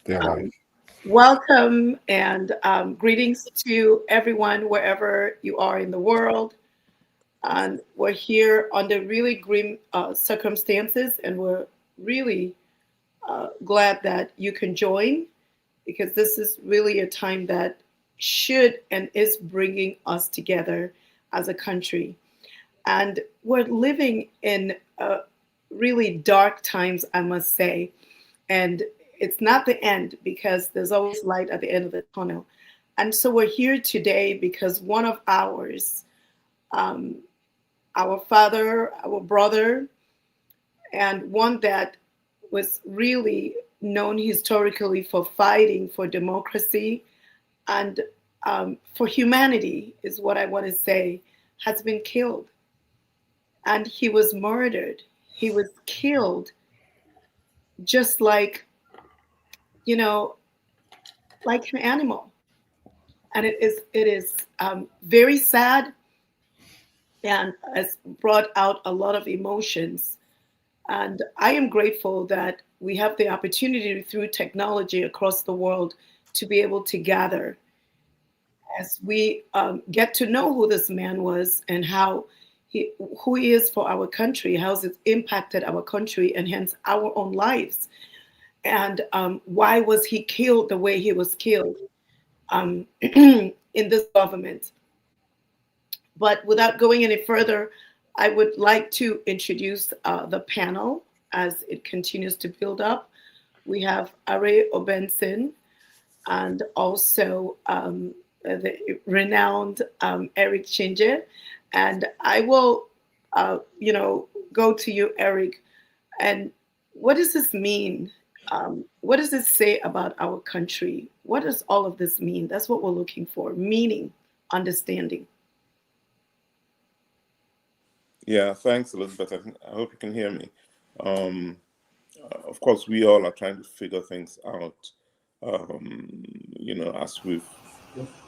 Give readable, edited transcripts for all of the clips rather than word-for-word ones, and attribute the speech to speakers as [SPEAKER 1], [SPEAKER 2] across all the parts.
[SPEAKER 1] They're live.
[SPEAKER 2] Welcome and greetings to everyone wherever you are in the world. And we're here under really grim circumstances, and we're really glad that you can join because this is really a time that should and is bringing us together as a country. And we're living in really dark times, I must say. And it's not the end because there's always light at the end of the tunnel. And so we're here today because one of um, our father, our brother, and one that was really known historically for fighting for democracy and for humanity, is what I want to say, has been killed. And he was murdered. He was killed just you know, like an animal. And it is very sad and has brought out a lot of emotions. And I am grateful that we have the opportunity through technology across the world to be able to gather as we get to know who this man was and who he is for our country, how it's impacted our country and hence our own lives. And why was he killed the way he was killed in this government? But without going any further, I would like to introduce the panel as it continues to build up. We have Are Obenson and also the renowned Eric Chinje. And I will, go to you, Eric. And what does this mean? What does it say about our country? What does all of this mean? That's what we're looking for: meaning, understanding.
[SPEAKER 3] Yeah, thanks, Elizabeth. I hope you can hear me. Um, of course, we all are trying to figure things out, as we've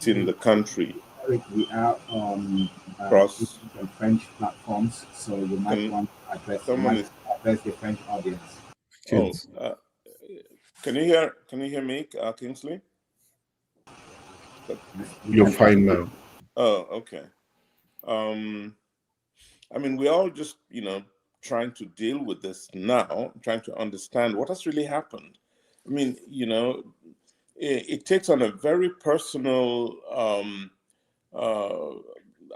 [SPEAKER 3] seen the country
[SPEAKER 1] Eric, we are on
[SPEAKER 3] cross.
[SPEAKER 1] English and French platforms, so you might
[SPEAKER 3] Can
[SPEAKER 1] want to
[SPEAKER 3] someone is?
[SPEAKER 1] address the French audience.
[SPEAKER 3] Oh, can you hear me, Kingsley?
[SPEAKER 4] You're fine now.
[SPEAKER 3] Oh, okay. Um, I mean, we're all just, trying to deal with this now, trying to understand what has really happened. I mean, it takes on a very personal uh,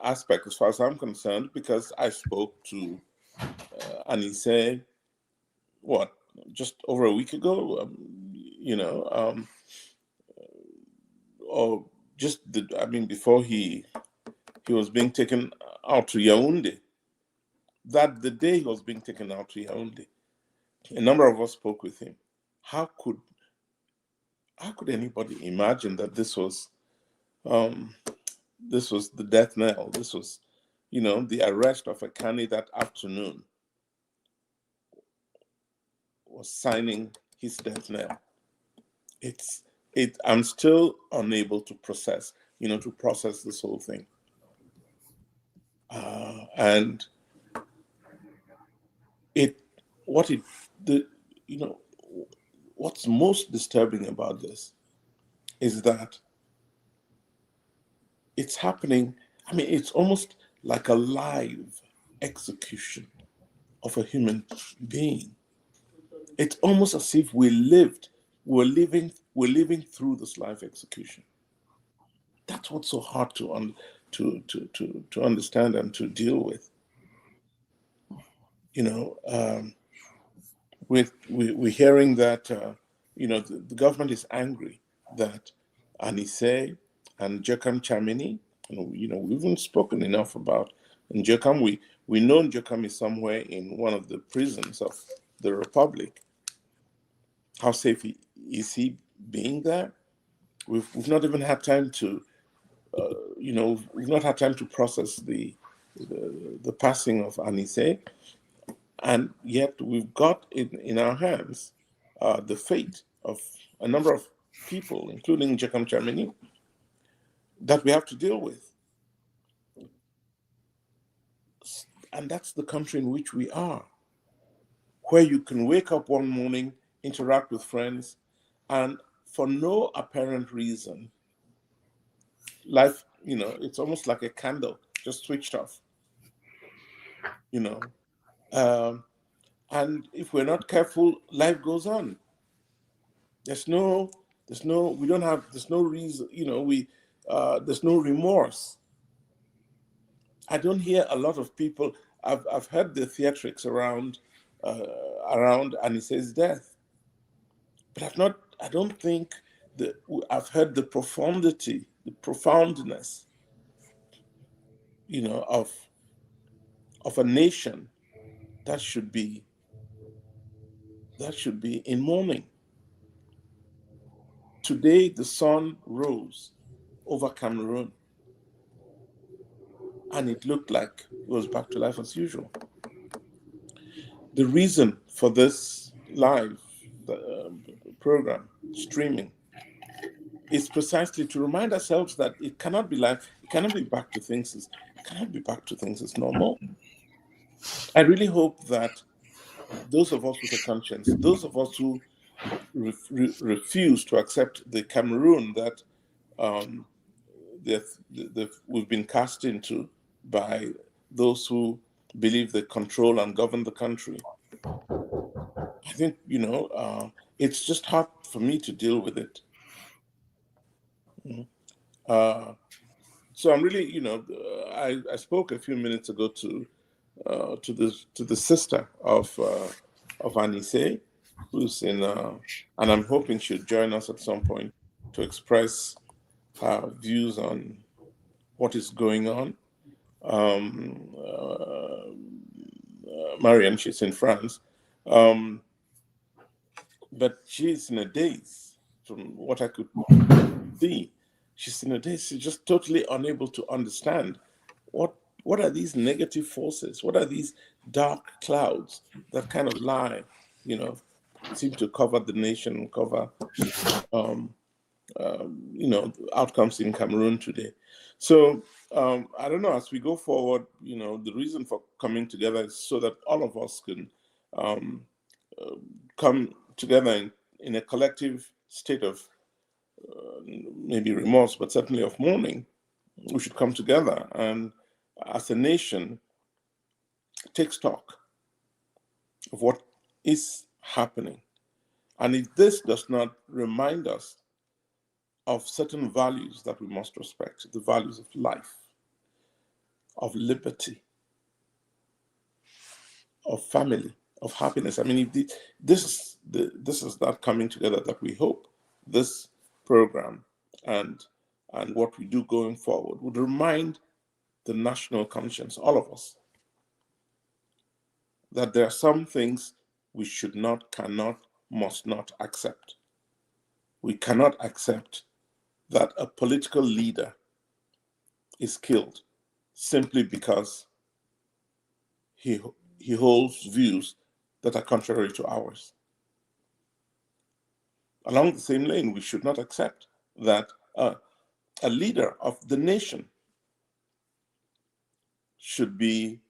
[SPEAKER 3] aspect as far as I'm concerned, because I spoke to Anicet, what, just over a week ago, or before he was being taken out to Yaoundé. That the day he was being taken out to Yaoundé, a number of us spoke with him. How could anybody imagine that um, this was the death knell? This was, the arrest of Ekane that afternoon was signing his death knell. I'm still unable to process this whole thing. And what's most disturbing about this is that it's happening. I mean, it's almost like a live execution of a human being. It's almost as if we're living through this live execution. That's what's so hard to understand and to deal with. We're hearing that the government is angry that Anicet and Jekam Chamini, we haven't spoken enough about Njekam. We know Njekam is somewhere in one of the prisons of the Republic. How safe is he being there? We've not even had time to we've not had time to process the passing of Anicet, and yet we've got in our hands the fate of a number of people, including Jekam Chamini, that we have to deal with. And that's the country in which we are, where you can wake up one morning, interact with friends, and for no apparent reason, life, it's almost like a candle just switched off, you know. And if we're not careful, life goes on. There's no reason, there's no remorse. I don't hear a lot of people. I've heard the theatrics around Anicet's death, but I don't think that I've heard the profundity, the profoundness, of a nation that should be in mourning. Today, the sun rose over Cameroon, and it looked like it was back to life as usual. The reason for this live program streaming is precisely to remind ourselves that it cannot be life. It cannot be back to things as normal. I really hope that those of us with a conscience, those of us who refuse to accept the Cameroon that we've been cast into by those who believe they control and govern the country. I think, it's just hard for me to deal with it. So I'm really, I spoke a few minutes ago to the sister of Anicet, who's in, and I'm hoping she'll join us at some point to express her views on what is going on. Marianne, she's in France, but she's in a daze from what I could see. She's in a daze. She's just totally unable to understand what are these negative forces? What are these dark clouds that kind of lie, seem to cover the nation, cover, outcomes in Cameroon today. So I don't know, as we go forward, the reason for coming together is so that all of us can come together in a collective state of maybe remorse, but certainly of mourning. We should come together and, as a nation, take stock of what is happening. And if this does not remind us of certain values that we must respect, the values of life, of liberty, of family, of happiness. I mean, if this is that coming together that we hope this program and what we do going forward would remind the national conscience, all of us, that there are some things we should not, cannot, must not accept. We cannot accept that a political leader is killed simply because he holds views that are contrary to ours. Along the same lane, we should not accept that a leader of the nation should be,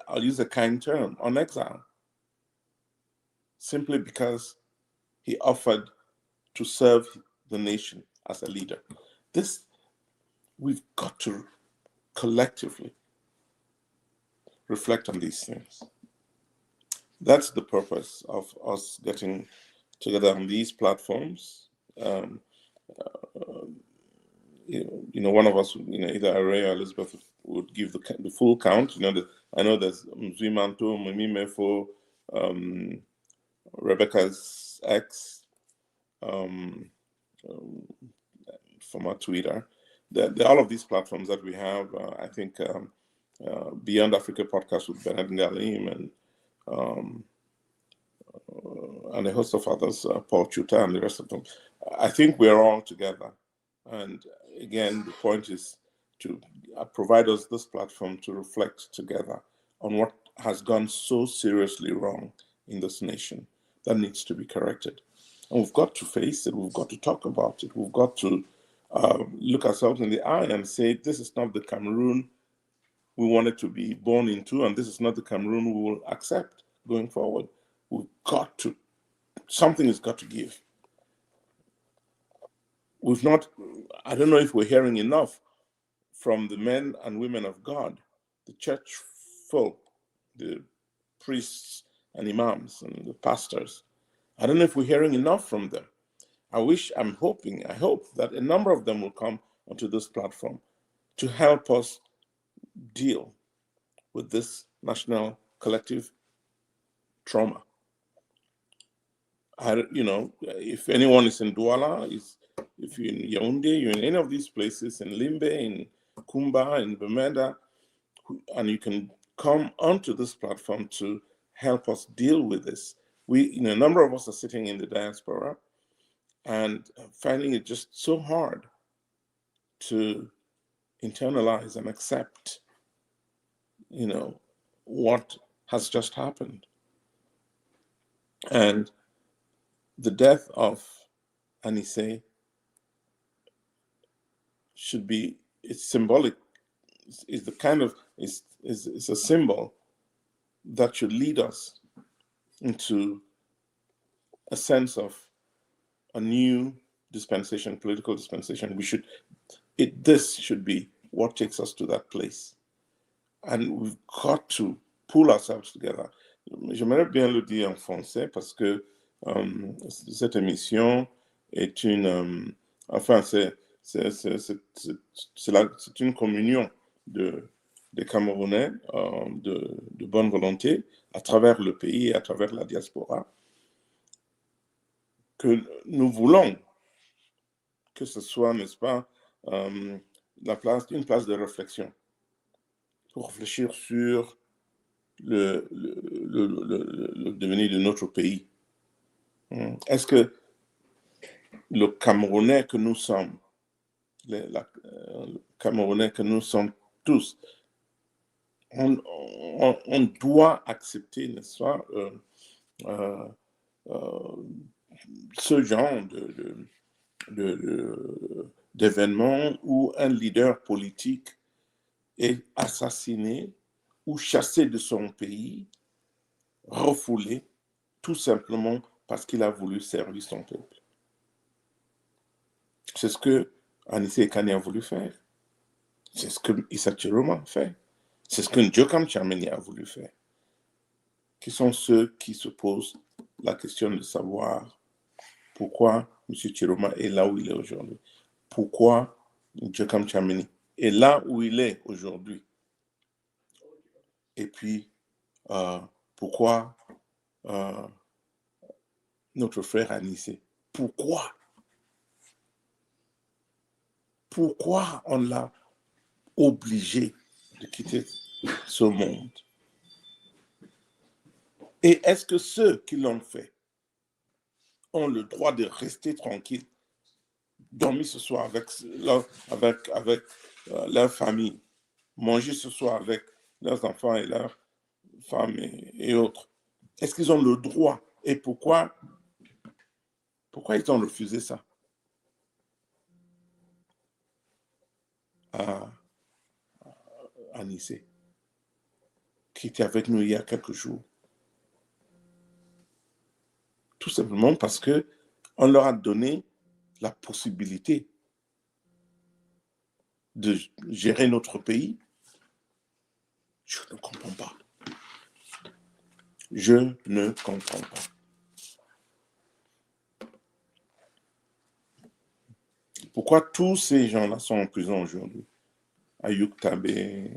[SPEAKER 3] I'll use a kind term, on exile, simply because he offered to serve the nation as a leader. We've got to collectively reflect on these things. That's the purpose of us getting together on these platforms. One of us, either Array or Elizabeth would give the full count. I know there's Mzimanto, Mimimefo, Rebecca's ex, from our Twitter. All of these platforms that we have, I think Beyond Africa podcast with Bernard Ngalim and a host of others, Paul Chuta and the rest of them. I think we're all together. And again, the point is to provide us this platform to reflect together on what has gone so seriously wrong in this nation that needs to be corrected. And we've got to face it. We've got to talk about it. We've got to look ourselves in the eye and say, this is not the Cameroon we wanted to be born into, and this is not the Cameroon we will accept going forward. We've got to something has got to give. I don't know if we're hearing enough from the men and women of God, the church folk, the priests and imams and the pastors. I don't know if we're hearing enough from them. I hope that a number of them will come onto this platform to help us deal with this national collective trauma. If anyone is in Douala, if you're in Yaoundé, you're in any of these places, in Limbe, in Kumba, in Bemenda, and you can come onto this platform to help us deal with this. A number of us are sitting in the diaspora and finding it just so hard to internalize and accept, what has just happened. And the death of Anicet it's symbolic, is a symbol that should lead us into a sense of a new dispensation, political dispensation. This should be what takes us to that place. And we've got to pull ourselves together. J'aimerais bien le dire en français parce que cette émission est une... c'est une communion des Camerounais de bonne volonté à travers le pays et à travers la diaspora, que nous voulons que ce soit, n'est-ce pas, une place de réflexion pour réfléchir sur le devenir de notre pays. Est-ce que le Camerounais que nous sommes, le Camerounais que nous sommes tous, on doit accepter, n'est-ce pas, ce genre d'événements où un leader politique est assassiné ou chassé de son pays, refoulé, tout simplement parce qu'il a voulu servir son peuple. C'est ce que Anicet Ekane a voulu faire. C'est ce que Issa Chiroma a fait. C'est ce que Ndjokam Chameni a voulu faire. Qui sont ceux qui se posent la question de savoir pourquoi M. Chiroma est là où il est aujourd'hui. Pourquoi Ndjokam Chameni est là où il est aujourd'hui. Et puis, pourquoi notre frère Anicet, pourquoi on l'a obligé de quitter ce monde? Et est-ce que ceux qui l'ont fait ont le droit de rester tranquilles, dormir ce soir avec leur famille, manger ce soir avec leurs enfants et leurs femmes et autres? Est-ce qu'ils ont le droit? Et pourquoi ils ont refusé ça à Anicet, qui était avec nous il y a quelques jours? Tout simplement parce qu'on leur a donné la possibilité de gérer notre pays. Je ne comprends pas. Je ne comprends pas. Pourquoi tous ces gens-là sont en prison aujourd'hui? Ayouk Tabé,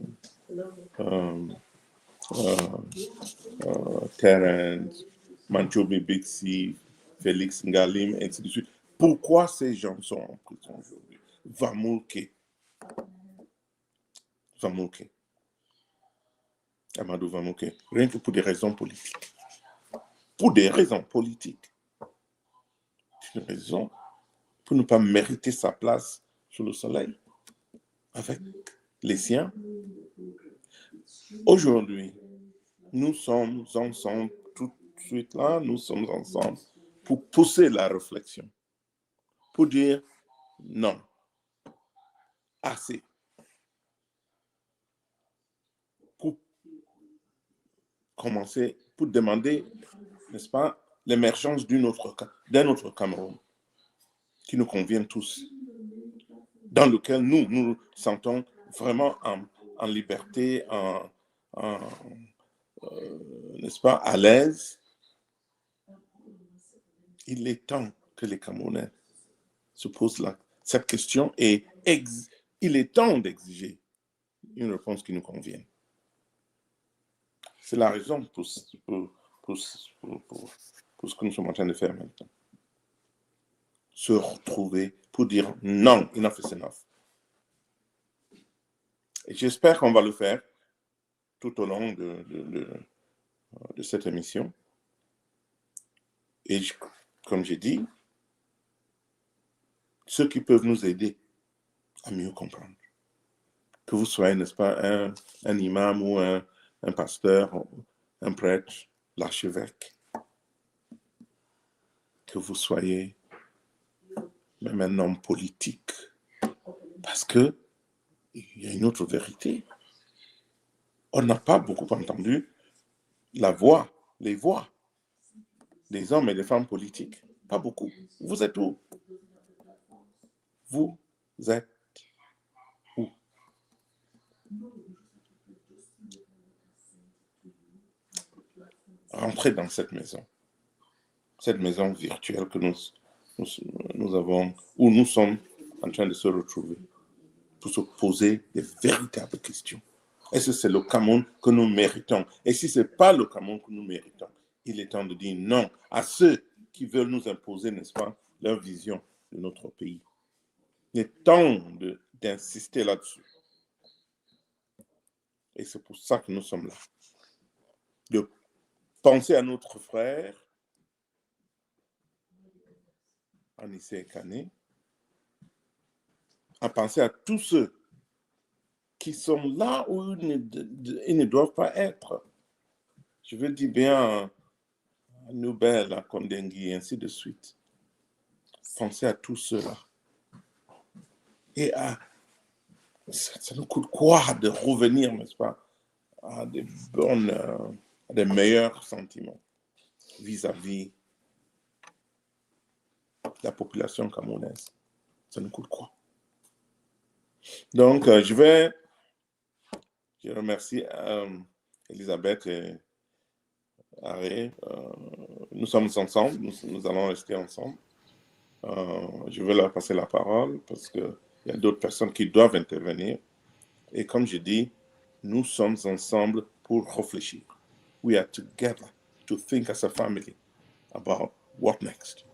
[SPEAKER 3] Terence, Manchobe Bixi, Félix Ngalim, ainsi de suite. Pourquoi ces gens sont en prison aujourd'hui? Vamouké. Amadou Vamouké. Rien que pour des raisons politiques. Pour des raisons politiques. C'est une raison pour ne pas mériter sa place sous le soleil avec les siens. Aujourd'hui, nous sommes ensemble tout de suite là, nous sommes ensemble pour pousser la réflexion, pour dire non, assez, pour commencer, pour demander, n'est-ce pas, l'émergence d'un autre Cameroun qui nous convient tous, dans lequel nous nous sentons vraiment en liberté, n'est-ce pas, à l'aise. Il est temps que les Camerounais se posent cette question et il est temps d'exiger une réponse qui nous convienne. C'est la raison pour ce que nous sommes en train de faire maintenant. Se retrouver pour dire non, enough is enough. Et j'espère qu'on va le faire tout au long de cette émission. Et comme j'ai dit, ceux qui peuvent nous aider à mieux comprendre. Que vous soyez, n'est-ce pas, un imam ou un pasteur, un prêtre, l'archevêque. Que vous soyez même un homme politique. Parce que il y a une autre vérité. On n'a pas beaucoup entendu les voix des hommes et des femmes politiques. Pas beaucoup. Vous êtes où? Vous êtes où? Rentrez dans cette maison virtuelle que nous avons, où nous sommes en train de se retrouver pour se poser des véritables questions. Est-ce que c'est le Cameroun que nous méritons? Et si ce n'est pas le Cameroun que nous méritons, il est temps de dire non à ceux qui veulent nous imposer, n'est-ce pas, leur vision de notre pays. Il est temps d'insister là-dessus. Et c'est pour ça que nous sommes là. De penser à notre frère, Anicet Ekane, à penser à tous ceux qui sont là où ils ne doivent pas être. Je veux dire bien à Noubel, à Kondengui, et ainsi de suite. Pensez à tous ceux-là. Et ça nous coûte quoi de revenir, n'est-ce pas, à des meilleurs sentiments vis-à-vis de la population camerounaise. Ça nous coûte quoi? Donc, je remercie Elisabeth et Harry. Nous sommes ensemble, nous allons rester ensemble. Je vais leur passer la parole parce qu'il y a d'autres personnes qui doivent intervenir. Et comme je dis, nous sommes ensemble pour réfléchir. We are together to think as a family about what next.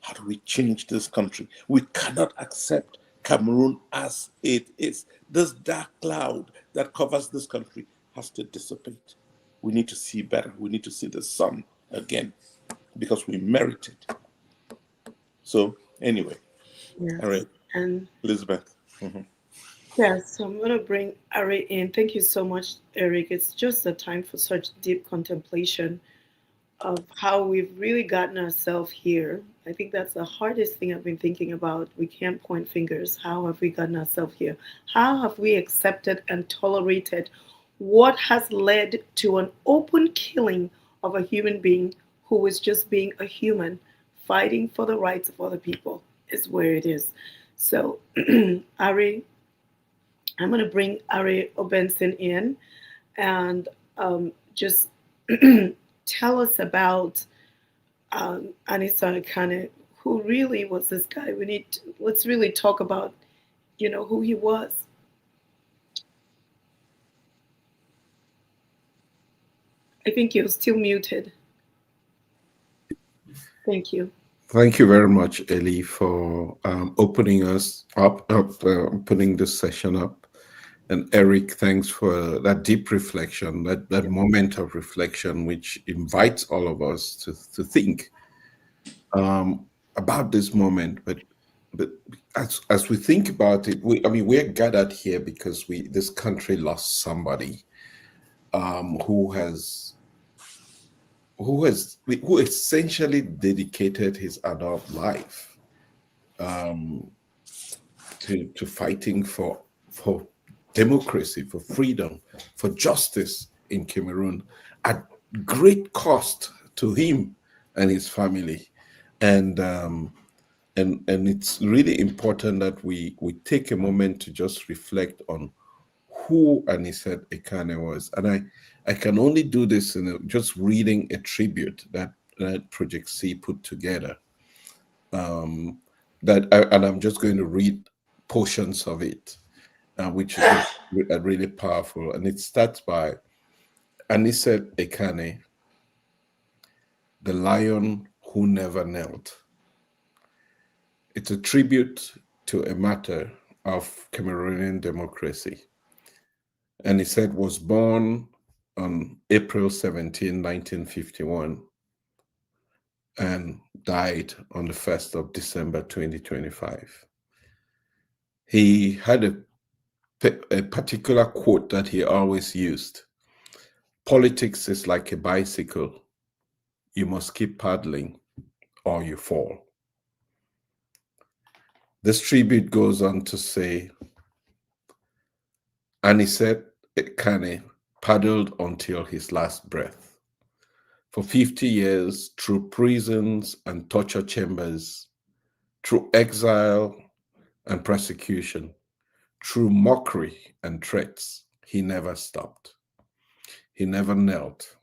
[SPEAKER 3] How do we change this country? We cannot accept Cameroon as it is. This dark cloud that covers this country has to dissipate. We need to see better. We need to see the sun again because we merit it. So anyway,
[SPEAKER 2] Yes.
[SPEAKER 3] all right,
[SPEAKER 2] And
[SPEAKER 3] Elizabeth. Mm-hmm.
[SPEAKER 2] yes, so I'm going to bring Ari in. Thank you so much, Eric. It's just a time for such deep contemplation of how we've really gotten ourselves here. I think that's the hardest thing I've been thinking about. We can't point fingers. How have we gotten ourselves here? How have we accepted and tolerated what has led to an open killing of a human being who is just being a human, fighting for the rights of other people, is where it is. So, Ari, I'm going to bring Ari Obenson in and just tell us about Anicet Ekane, who really was this guy. Let's really talk about, who he was. I think you're still muted. Thank you.
[SPEAKER 4] Thank you very much, Ellie, for opening us up, putting this session up. And Eric, thanks for that deep reflection, that moment of reflection, which invites all of us to think about this moment. But as we think about it, we're gathered here because this country lost somebody who essentially dedicated his adult life to fighting for democracy, for freedom, for justice in Cameroon, at great cost to him and his family. And it's really important that we take a moment to just reflect on who Anicet Ekane was. And I can only do this in just reading a tribute that Project C put together. And I'm just going to read portions of it, which is really powerful. And it starts by Anicet Ekane, the lion who never knelt. It's a tribute to a matter of Cameroonian democracy. Anicet was born on April 17, 1951, and died on the 1st of December 2025. He had a particular quote that he always used. Politics is like a bicycle. You must keep paddling or you fall. This tribute goes on to say, Anicet Ekane paddled until his last breath. For 50 years, through prisons and torture chambers, through exile and persecution, through mockery and threats, he never stopped. He never knelt.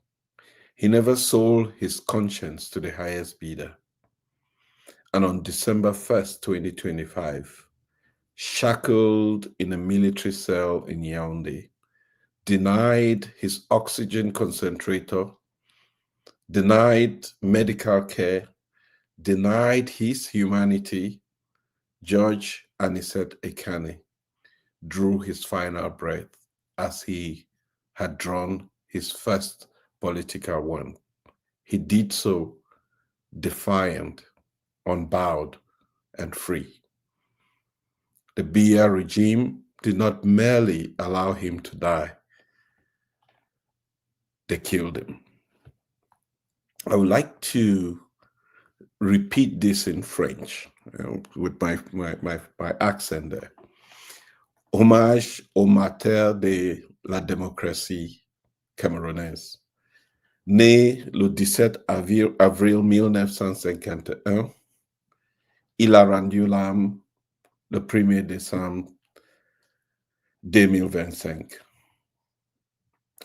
[SPEAKER 4] He never sold his conscience to the highest bidder. And on December 1st, 2025, shackled in a military cell in Yaoundé, denied his oxygen concentrator, denied medical care, denied his humanity, Georges Anicet Ekane drew his final breath as he had drawn his first political one. He did so defiant, unbowed, and free. The Biya regime did not merely allow him to die, they killed him. I would like to repeat this in French, with my accent there. Hommage au martyr de la démocratie camerounaise. Né le 17 avril 1951, il a rendu l'âme le 1er décembre 2025.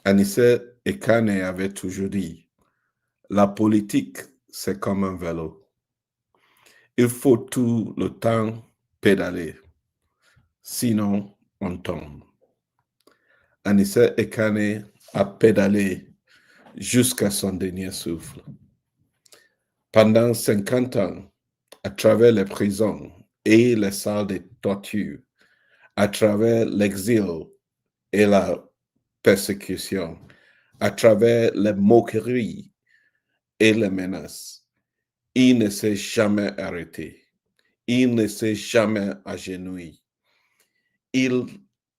[SPEAKER 4] Anicet Ekane avait toujours dit, la politique, c'est comme un vélo. Il faut tout le temps pédaler, sinon on tombe. Anicet Ekane a pédalé jusqu'à son dernier souffle. Pendant 50 ans, à travers les prisons et les salles de torture, à travers l'exil et la persécution, à travers les moqueries et les menaces, il ne s'est jamais arrêté. Il ne s'est jamais agenouillé. Il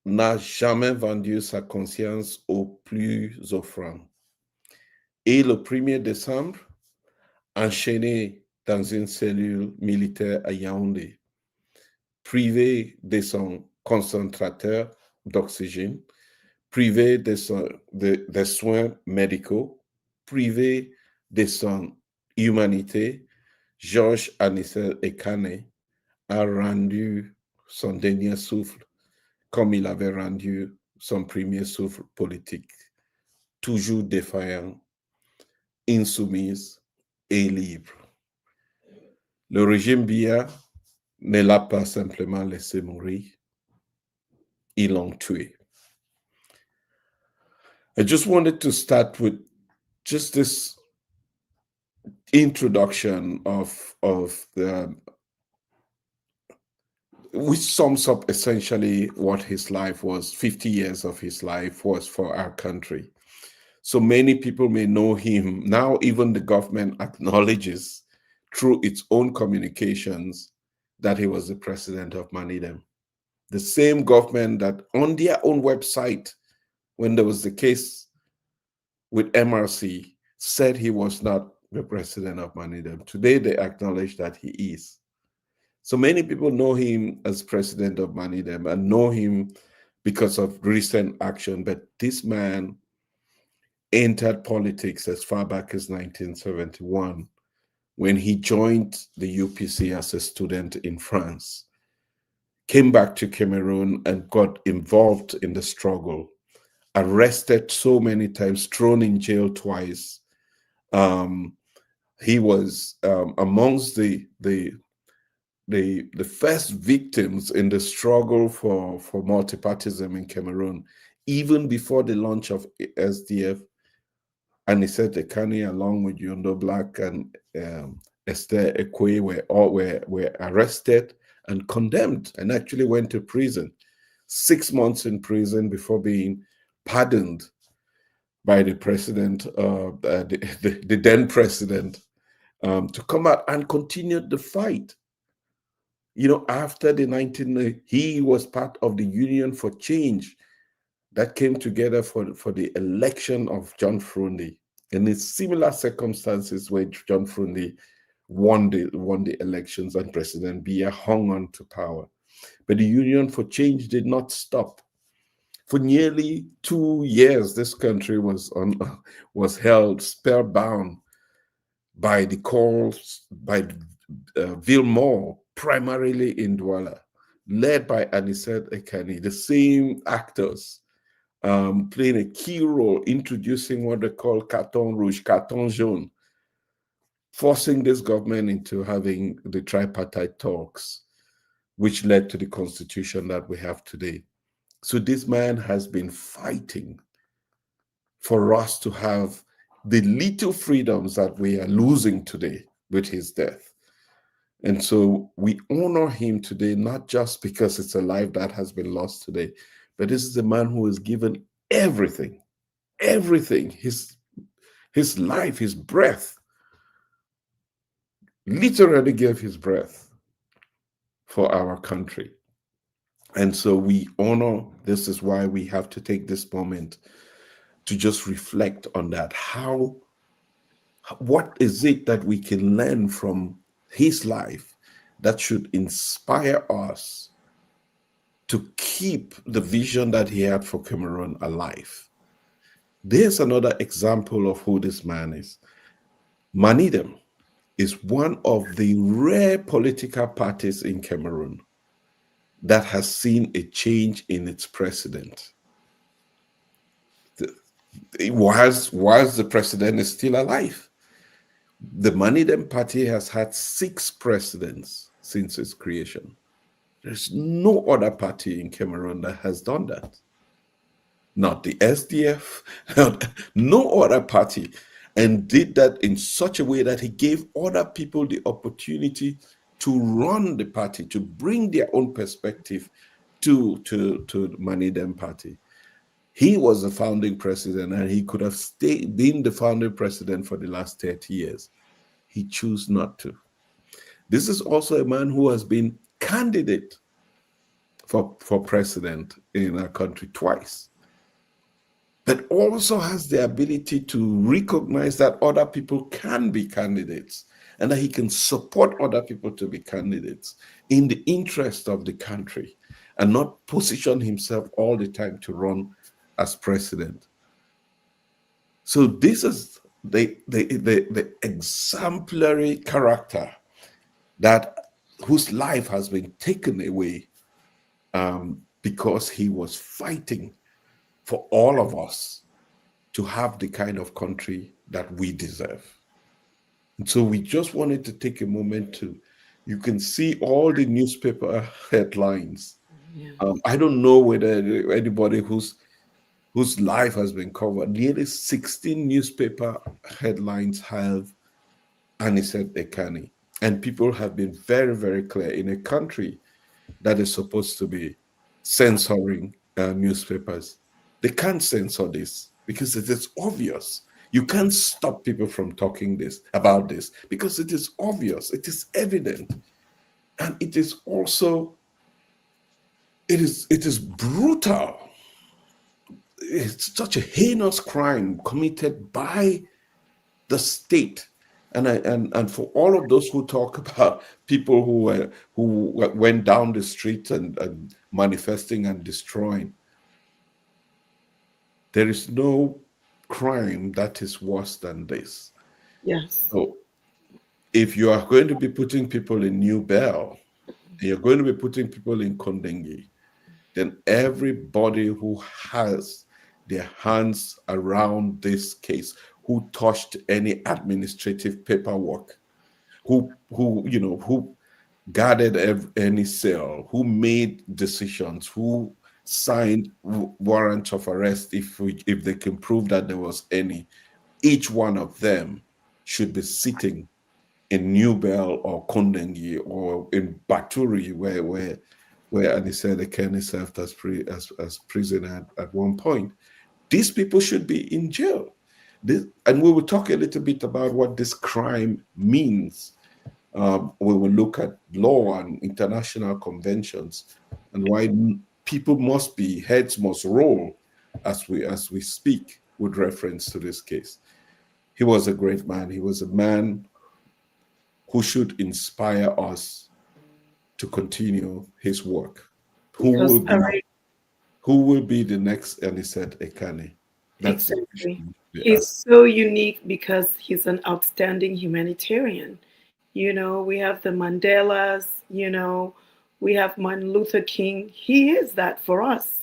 [SPEAKER 4] n'a jamais vendu sa conscience aux plus offrants. Et le 1er décembre, enchaîné dans une cellule militaire à Yaoundé, privé de son concentrateur d'oxygène, privé des soins médicaux, privé de son humanité, Georges Anicet Ekane a rendu son dernier souffle comme il avait rendu son premier souffle politique, toujours défaillant, insoumise et libre. Le régime Biya ne l'a pas simplement laissé mourir, ils l'ont tué. I just wanted to start with just this introduction of the, which sums up essentially what his life was, 50 years of his life was for our country. So many people may know him. Now even the government acknowledges through its own communications that he was the president of MANIDEM. The same government that on their own website, when there was the case with MRC, said he was not the president of MANIDEM. Today they acknowledge that he is. So many people know him as president of MANIDEM and know him because of recent action, but this man entered politics as far back as 1971 when he joined the UPC as a student in France, came back to Cameroon and got involved in the struggle, arrested so many times, thrown in jail twice. He was amongst the first victims in the struggle for multipartism in Cameroon, even before the launch of SDF. Anicet Ekane, along with Yondo Black and Esther Ekwe, were arrested and condemned, and actually went to prison, 6 months in prison before being pardoned by the president, the then president, to come out and continue the fight. You know, after he was part of the Union for Change that came together for the election of John Frundi. And it's similar circumstances where John Frundi won the elections and President Biya hung on to power. But the Union for Change did not stop. For nearly 2 years, this country was held spellbound by the calls by Villemort, primarily in Douala, led by Anicet Ekane, the same actors playing a key role, introducing what they call carton rouge, carton jaune, forcing this government into having the tripartite talks, which led to the constitution that we have today. So this man has been fighting for us to have the little freedoms that we are losing today with his death. And so we honor him today, not just because it's a life that has been lost today, but this is a man who has given everything, his life, his breath, literally gave his breath for our country. And so we honor, this is why we have to take this moment to just reflect on that. What is it that we can learn from his life that should inspire us to keep the vision that he had for Cameroon alive? There's another example of who this man is. MANIDEM is one of the rare political parties in Cameroon that has seen a change in its president. Whilst the president is still alive, the MANIDEM party has had 6 presidents since its creation. There's no other party in Cameroon that has done that. Not the SDF, no other party, and did that in such a way that he gave other people the opportunity to run the party, to bring their own perspective to the MANIDEM party. He was the founding president, and he could have been the founding president for the last 30 years. He chose not to. This is also a man who has been candidate for president in our country twice, but also has the ability to recognize that other people can be candidates and that he can support other people to be candidates in the interest of the country and not position himself all the time to run as president. So this is the exemplary character whose life has been taken away because he was fighting for all of us to have the kind of country that we deserve. And so we just wanted to take a moment you can see all the newspaper headlines.
[SPEAKER 2] Yeah.
[SPEAKER 4] I don't know whether anybody whose life has been covered. Nearly 16 newspaper headlines have Anicet Ekane. And people have been very, very clear in a country that is supposed to be censoring newspapers. They can't censor this because it is obvious. You can't stop people from talking about this because it is obvious, it is evident. And it is also, it is brutal. It's such a heinous crime committed by the state. And for all of those who talk about people who went down the street and manifesting and destroying, there is no crime that is worse than this.
[SPEAKER 2] Yes.
[SPEAKER 4] So if you are going to be putting people in New Bell, and you're going to be putting people in Kondengi, then everybody who has their hands around this case, who touched any administrative paperwork, who guarded any cell, who made decisions, who signed warrants of arrest if they can prove that there was any, each one of them should be sitting in New Bell or Kondengi or in Baturi, where Anicet Ekane served as prisoner at one point. These people should be in jail. And we will talk a little bit about what this crime means. We will look at law and international conventions and why heads must roll as we speak with reference to this case. He was a great man. He was a man who should inspire us to continue his work. Who will be the next Anicet Ekane?
[SPEAKER 2] Exactly. He's so unique because he's an outstanding humanitarian. You know, we have the Mandelas, you know, we have Martin Luther King. He is that for us,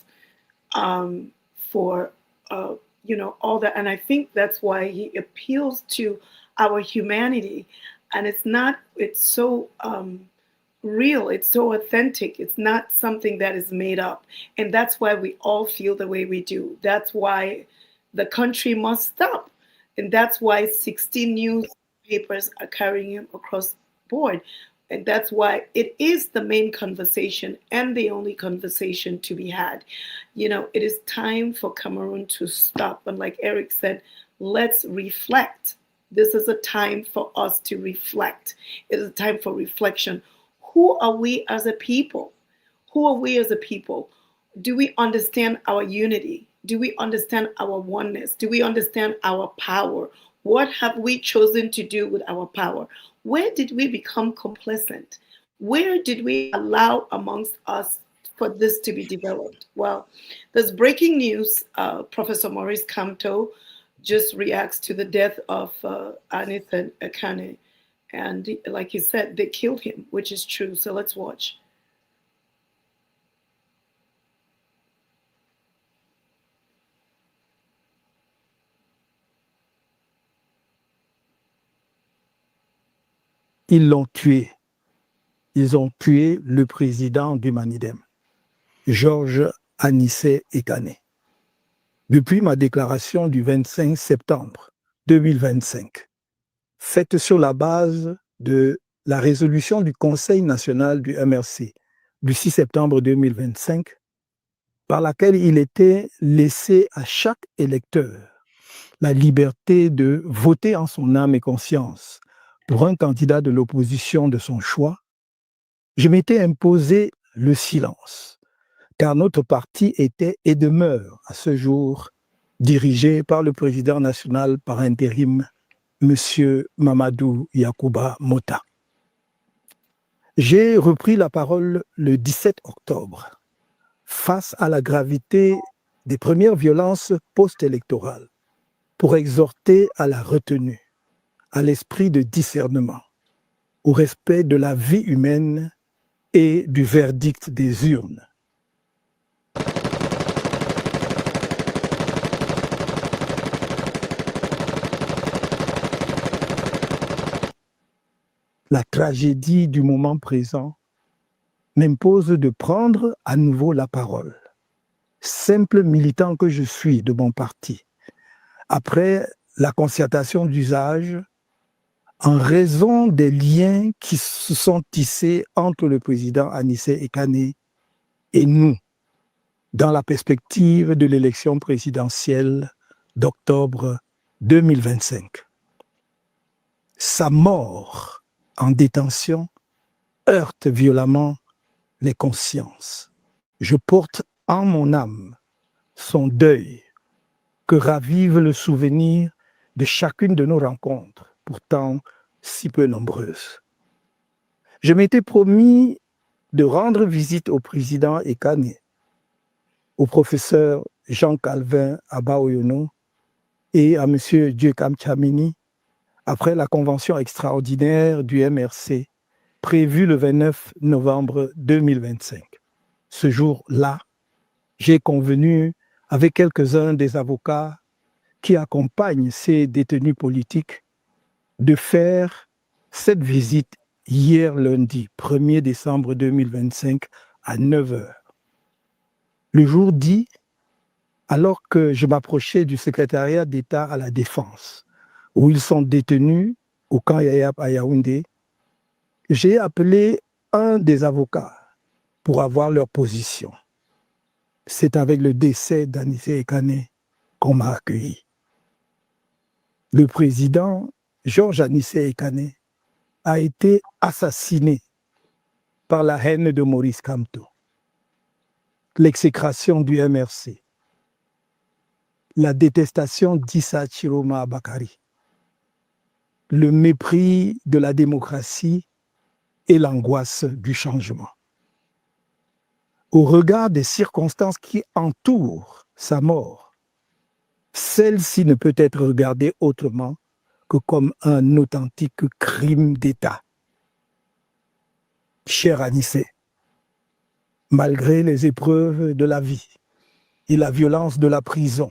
[SPEAKER 2] you know, all that. And I think that's why he appeals to our humanity. And it's so real, it's so authentic. It's not something that is made up. And that's why we all feel the way we do. That's why the country must stop. And that's why 16 newspapers are carrying him across board. And that's why it is the main conversation and the only conversation to be had. You know, it is time for Cameroon to stop. And like Eric said, let's reflect. This is a time for us to reflect. It is a time for reflection. Who are we as a people? Who are we as a people? Do we understand our unity? Do we understand our oneness? Do we understand our power? What have we chosen to do with our power? Where did we become complacent? Where did we allow amongst us for this to be developed? Well, there's breaking news. Professor Maurice Kamto just reacts to the death of Anicet Ekane. And like he said, they killed him, which is true. So let's watch.
[SPEAKER 5] Ils l'ont tué. Ils ont tué le président du MANIDEM, Georges Anicet Ekane. Depuis ma déclaration du 25 septembre 2025, faite sur la base de la résolution du Conseil national du MRC du 6 septembre 2025, par laquelle il était laissé à chaque électeur la liberté de voter en son âme et conscience pour un candidat de l'opposition de son choix, je m'étais imposé le silence, car notre parti était et demeure à ce jour dirigé par le président national par intérim, M. Mamadou Yacouba Mota. J'ai repris la parole le 17 octobre face à la gravité des premières violences post-électorales pour exhorter à la retenue, à l'esprit de discernement, au respect de la vie humaine et du verdict des urnes. La tragédie du moment présent m'impose de prendre à nouveau la parole, simple militant que je suis de mon parti, après la concertation d'usage, en raison des liens qui se sont tissés entre le président Anicet Ekane et nous, dans la perspective de l'élection présidentielle d'octobre 2025. Sa mort en détention heurte violemment les consciences. Je porte en mon âme son deuil que ravive le souvenir de chacune de nos rencontres, pourtant si peu nombreuses. Je m'étais promis de rendre visite au président Ekane, au professeur Jean Calvin Abaoyono et à M. Dieukam Tchamini après la convention extraordinaire du MRC prévue le 29 novembre 2025. Ce jour-là, j'ai convenu avec quelques-uns des avocats qui accompagnent ces détenus politiques de faire cette visite hier lundi 1er décembre 2025 à 9 h. Le jour dit, alors que je m'approchais du secrétariat d'État à la Défense, où ils sont détenus au camp Yayap à Yaoundé, j'ai appelé un des avocats pour avoir leur position. C'est avec le décès d'Anicet Ekane qu'on m'a accueilli. Le président Georges Anicet Ekane a été assassiné par la haine de Maurice Kamto, l'exécration du MRC, la détestation d'Issa Chiroma Abakari, le mépris de la démocratie et l'angoisse du changement. Au regard des circonstances qui entourent sa mort, celle-ci ne peut être regardée autrement que comme un authentique crime d'État. Cher Anicet, malgré les épreuves de la vie et la violence de la prison,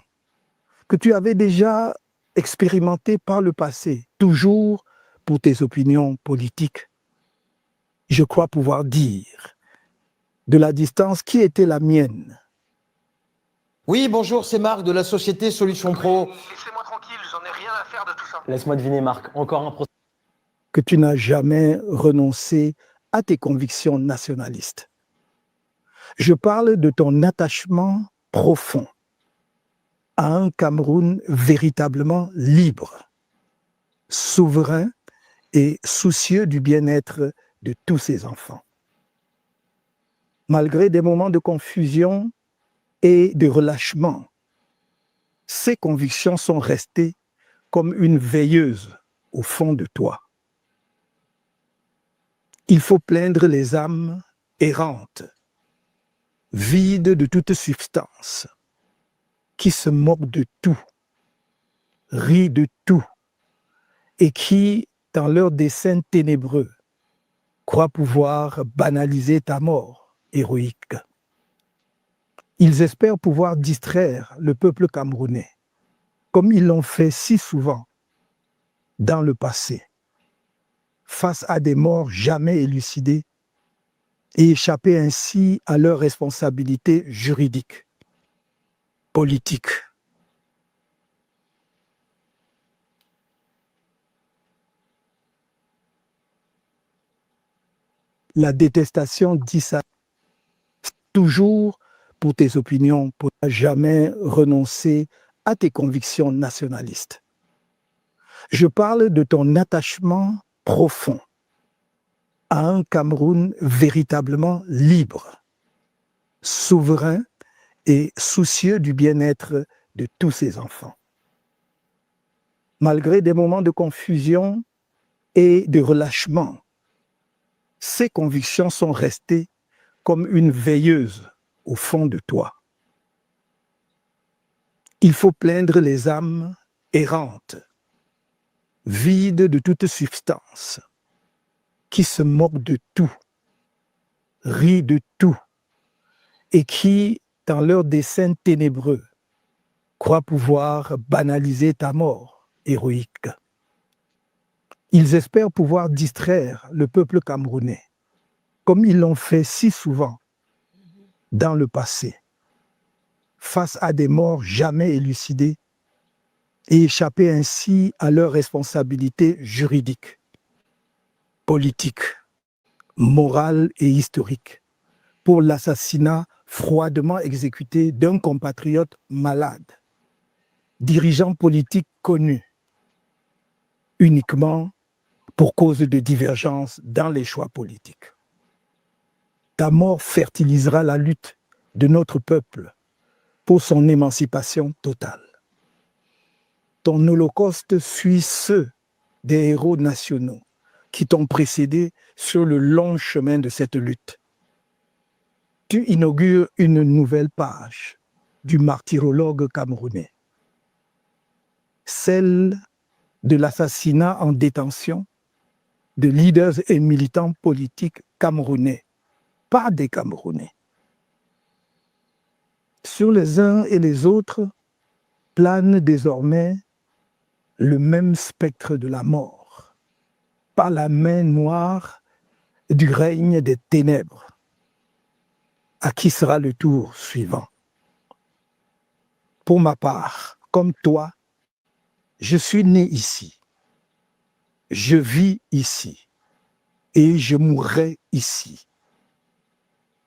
[SPEAKER 5] que tu avais déjà expérimenté par le passé, toujours pour tes opinions politiques, je crois pouvoir dire, de la distance qui était la mienne.
[SPEAKER 6] Oui, bonjour, c'est Marc de la société Solution Pro.
[SPEAKER 7] Laissez-moi tranquille, j'en ai rien à faire de tout ça.
[SPEAKER 6] Laisse-moi deviner, Marc, encore un procès.
[SPEAKER 5] Que tu n'as jamais renoncé à tes convictions nationalistes. Je parle de ton attachement profond à un Cameroun véritablement libre, souverain et soucieux du bien-être de tous ses enfants. Malgré des moments de confusion et de relâchement, ces convictions sont restées comme une veilleuse au fond de toi. Il faut plaindre les âmes errantes, vides de toute substance, qui se moquent de tout, rient de tout, et qui, dans leurs desseins ténébreux, croient pouvoir banaliser ta mort héroïque. Ils espèrent pouvoir distraire le peuple camerounais, comme ils l'ont fait si souvent dans le passé, face à des morts jamais élucidées et échapper ainsi à leurs responsabilités juridiques, politiques. La détestation d'Issa, toujours pour tes opinions, pour ne jamais renoncer à tes convictions nationalistes. Je parle de ton attachement profond à un Cameroun véritablement libre, souverain et soucieux du bien-être de tous ses enfants. Malgré des moments de confusion et de relâchement, ces convictions sont restées comme une veilleuse au fond de toi. Il faut plaindre les âmes errantes, vides de toute substance, qui se moquent de tout, rient de tout, et qui, dans leurs desseins ténébreux, croient pouvoir banaliser ta mort héroïque. Ils espèrent pouvoir distraire le peuple camerounais, comme ils l'ont fait si souvent dans le passé, face à des morts jamais élucidées et échapper ainsi à leurs responsabilités juridiques, politiques, morales et historiques pour l'assassinat froidement exécuté d'un compatriote malade, dirigeant politique connu, uniquement pour cause de divergences dans les choix politiques. Ta mort fertilisera la lutte de notre peuple pour son émancipation totale. Ton holocauste suit ceux des héros nationaux qui t'ont précédé sur le long chemin de cette lutte. Tu inaugures une nouvelle page du martyrologue camerounais, celle de l'assassinat en détention de leaders et militants politiques camerounais, pas des Camerounais. Sur les uns et les autres plane désormais le même spectre de la mort, par la main noire du règne des ténèbres. À qui sera le tour suivant? Pour ma part, comme toi, je suis né ici, je vis ici et je mourrai ici.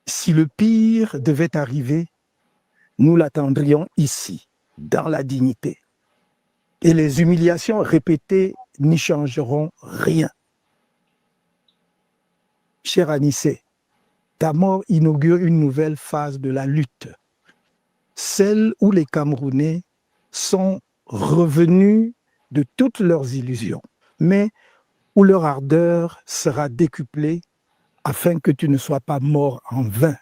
[SPEAKER 5] Si le pire devait arriver, nous l'attendrions ici, dans la dignité. Et les humiliations répétées n'y changeront rien. Cher Anicet, ta mort inaugure une nouvelle phase de la lutte, celle où les Camerounais sont revenus de toutes leurs illusions, mais où leur ardeur sera décuplée afin que tu ne sois pas mort en vain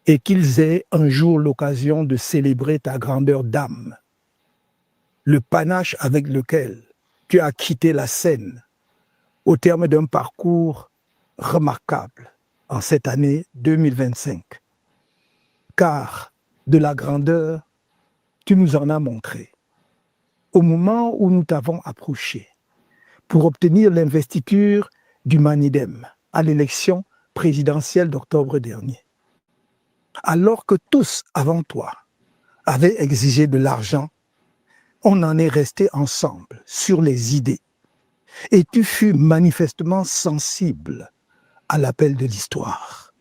[SPEAKER 5] et qu'ils aient un jour l'occasion de célébrer ta grandeur d'âme, le panache avec lequel tu as quitté la scène au terme d'un parcours remarquable en cette année 2025. Car de la grandeur, tu nous en as montré. Au moment où nous t'avons approché pour obtenir l'investiture du MANIDEM à l'élection présidentielle d'octobre dernier, alors que tous avant toi avaient exigé de l'argent, on en est resté ensemble sur les idées. Et tu fus manifestement sensible à l'appel de l'histoire.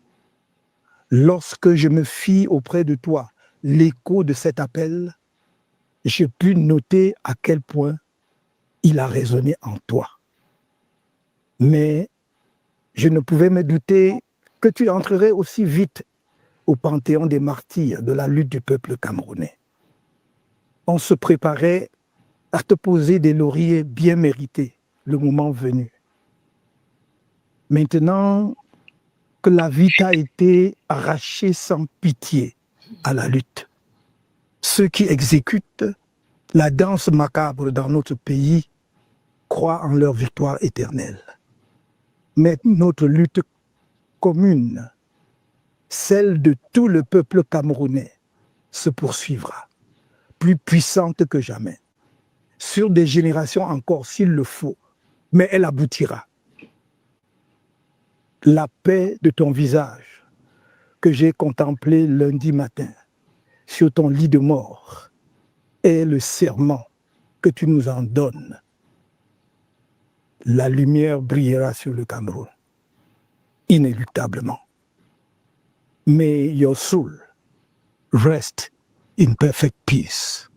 [SPEAKER 5] Lorsque je me fis auprès de toi l'écho de cet appel, j'ai pu noter à quel point il a résonné en toi. Mais je ne pouvais me douter que tu entrerais aussi vite au panthéon des martyrs de la lutte du peuple camerounais. On se préparait à te poser des lauriers bien mérités le moment venu. Maintenant que la vie t'a été arrachée sans pitié à la lutte, ceux qui exécutent la danse macabre dans notre pays croient en leur victoire éternelle. Mais notre lutte commune, celle de tout le peuple camerounais, se poursuivra, plus puissante que jamais, sur des générations encore s'il le faut, mais elle aboutira. La paix de ton visage que j'ai contemplé lundi matin sur ton lit de mort est le serment que tu nous en donnes. La lumière brillera sur le Cameroun, inéluctablement. May your soul rest in perfect peace.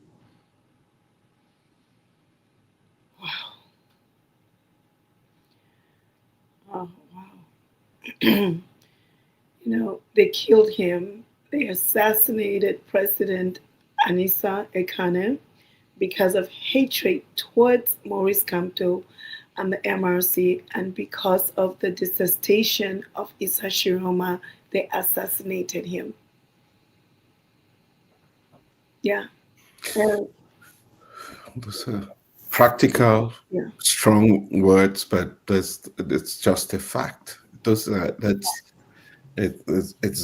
[SPEAKER 2] Oh, wow. They killed him. They assassinated President Anicet Ekane because of hatred towards Maurice Kamto and the MRC, and because of the detestation of Issa Shiroma, they assassinated him. Yeah.
[SPEAKER 4] Those are practical,
[SPEAKER 2] Yeah.
[SPEAKER 4] strong words, but it's just a fact. It's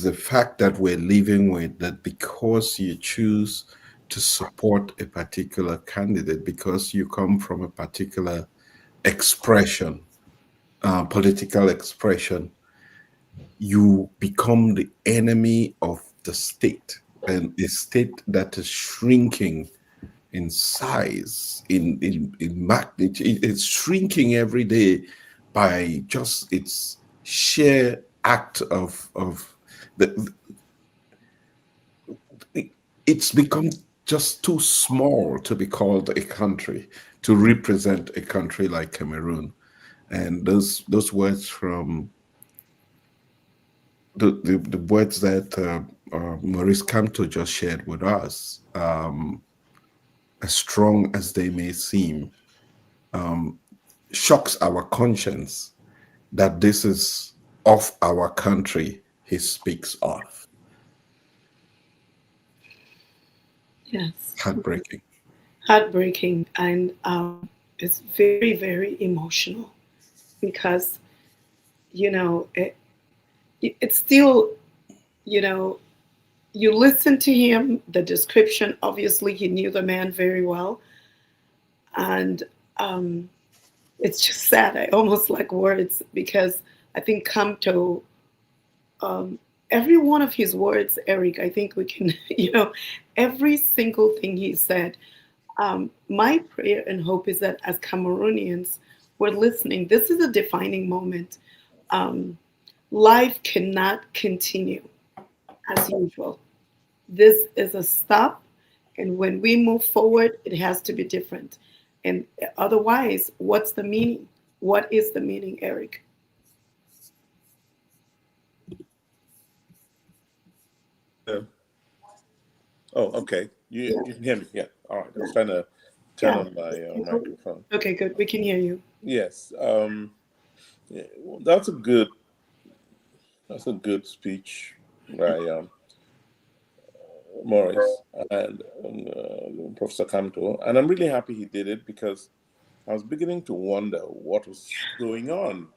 [SPEAKER 4] the fact that we're living with, that because you choose to support a particular candidate, because you come from a particular expression, political expression, you become the enemy of the state, and a state that is shrinking in size, in magnitude. It's shrinking every day by just its sheer act of it's become just too small to be called a country, to represent a country like Cameroon. And those words from the words that Maurice Kamto just shared with us, as strong as they may seem, shocks our conscience that this is of our country he speaks of.
[SPEAKER 2] Yes.
[SPEAKER 4] Heartbreaking.
[SPEAKER 2] Heartbreaking. And is very, very emotional because, you know, it's still, you know, you listen to him, the description, obviously he knew the man very well. And it's just sad. I almost like words because I think Kamto, every one of his words, Eric, I think we can, every single thing he said. My prayer and hope is that as Cameroonians, we're listening. This is a defining moment. Life cannot continue as usual. This is a stop, and when we move forward, it has to be different. And otherwise, what's the meaning? What is the meaning, Eric?
[SPEAKER 3] Oh, okay. You can hear me? Yeah. All right. I was trying to turn on my microphone.
[SPEAKER 2] Okay, good. We can hear you.
[SPEAKER 3] Yes. Yeah, well, that's a good speech by Morris and Professor Kanto, and I'm really happy he did it because I was beginning to wonder what was going on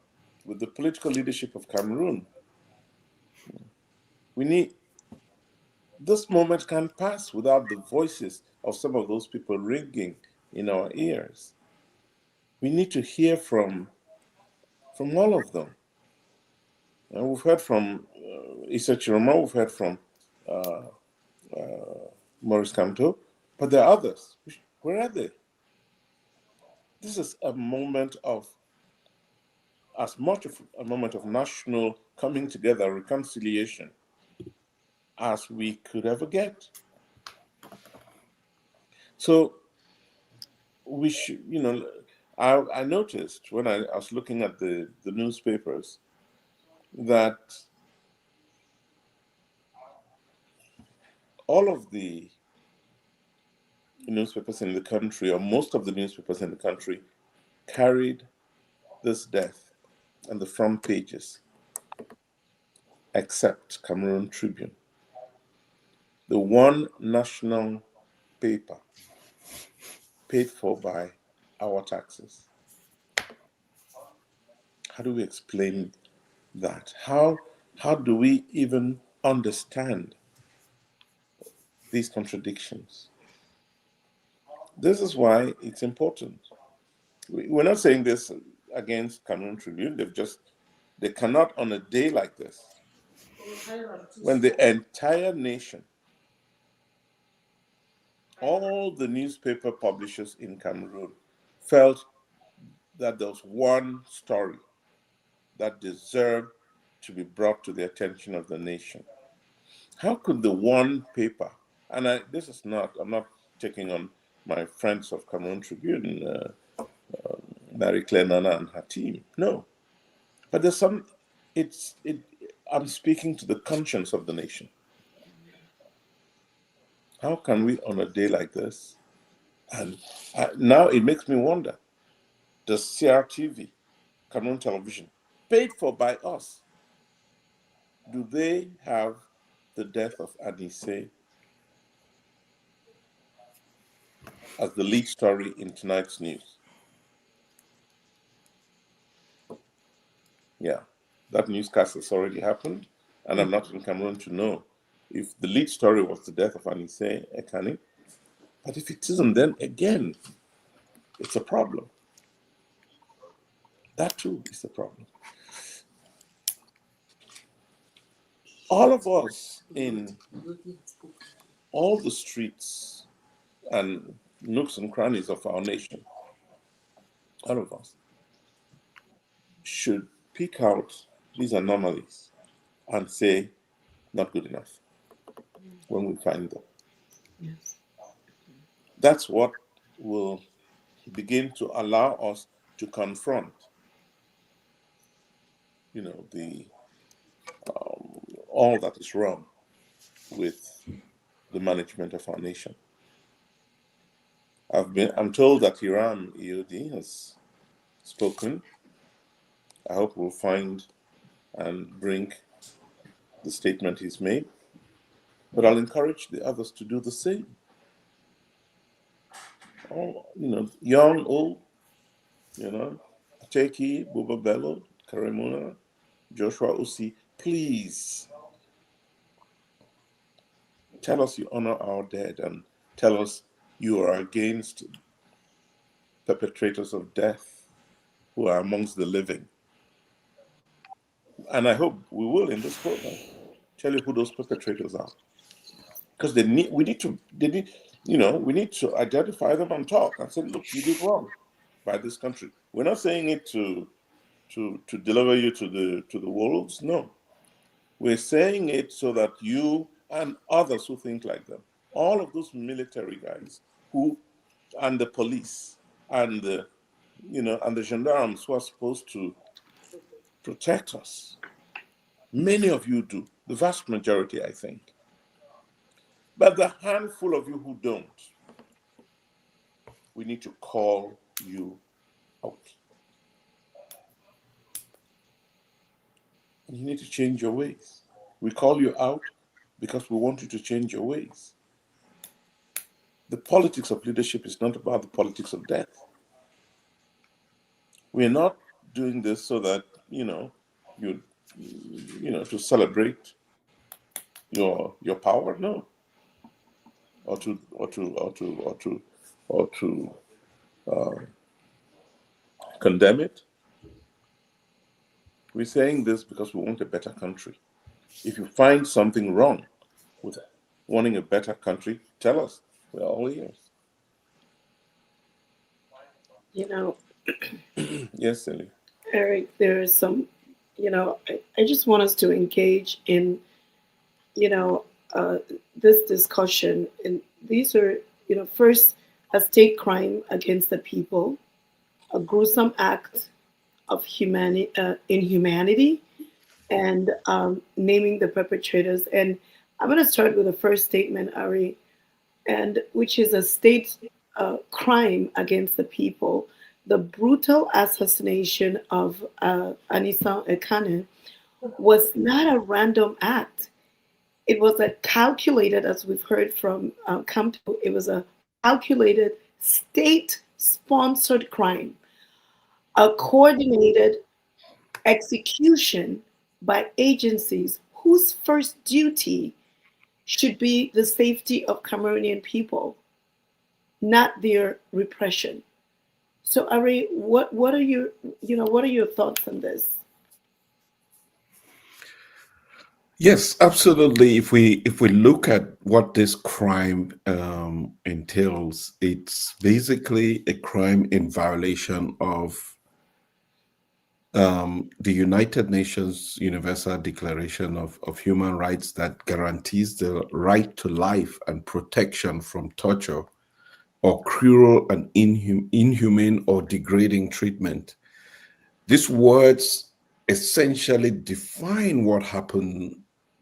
[SPEAKER 3] with the political leadership of Cameroon. This moment can't pass without the voices of some of those people ringing in our ears. We need to hear from all of them. And we've heard from Issa Chiroma, we've heard from Maurice Kamto, but there are others. Where are they? This is a moment of, as much of a moment of national coming together, reconciliation, as we could ever get. So we should, I noticed when I was looking at the newspapers that all of the newspapers in the country, or most of the newspapers in the country, carried this death on the front pages, except Cameroon Tribune, the one national paper paid for by our taxes. How do we explain that? How do we even understand these contradictions? This is why it's important. We're not saying this against Cameroon Tribune. They cannot, on a day like this, when the entire nation, all the newspaper publishers in Cameroon, felt that there was one story that deserved to be brought to the attention of the nation. How could the one paper, and I'm not taking on my friends of Cameroon Tribune, Mary Claire Nana and her team, no. But there's I'm speaking to the conscience of the nation. How can we, on a day like this, and now it makes me wonder, does CRTV, Cameroon Television, paid for by us, do they have the death of Anicet as the lead story in tonight's news? Yeah, that newscast has already happened, and I'm not in Cameroon to know if the lead story was the death of Anicet Ekane. But if it isn't, then again, it's a problem. That too is a problem. All of us in all the streets and nooks and crannies of our nation, all of us, should pick out these anomalies and say, not good enough, when we find them.
[SPEAKER 2] Yes.
[SPEAKER 3] That's what will begin to allow us to confront, all that is wrong with the management of our nation. I'm told that Hiram EOD has spoken. I hope we'll find and bring the statement he's made. But I'll encourage the others to do the same. All, young, old, You know, Teki, Buba Bello, Karimuna, Joshua Usi, please tell us you honor our dead and tell us you are against perpetrators of death who are amongst the living. And I hope we will in this program tell you who those perpetrators are. Because we need to identify them and talk and say, look, you did wrong by this country. We're not saying it to deliver you to the wolves. No. We're saying it so that you and others who think like them, all of those military guys and the police and the gendarmes who are supposed to protect us, many of you do, the vast majority, I think. But the handful of you who don't, we need to call you out. And you need to change your ways. We call you out because we want you to change your ways. The politics of leadership is not about the politics of death. We're not doing this so that, to celebrate your power, no. Or to condemn it. We're saying this because we want a better country. If you find something wrong with wanting a better country, tell us. We're all ears. Yes, Sally.
[SPEAKER 2] Eric, there is some, I just want us to engage in, this discussion. And these are, first, a state crime against the people, a gruesome act of inhumanity, and naming the perpetrators. And I'm going to start with the first statement, Ari, and which is a state crime against the people. The brutal assassination of Anicet Ekane was not a random act. It was a calculated, as we've heard from Campo, it was a calculated state-sponsored crime, a coordinated execution by agencies whose first duty should be the safety of Cameroonian people, not their repression. So, Ari, what are your thoughts on this?
[SPEAKER 4] Yes, absolutely. If we look at what this crime entails, it's basically a crime in violation of the United Nations Universal Declaration of Human Rights that guarantees the right to life and protection from torture or cruel and inhumane or degrading treatment. These words essentially define what happened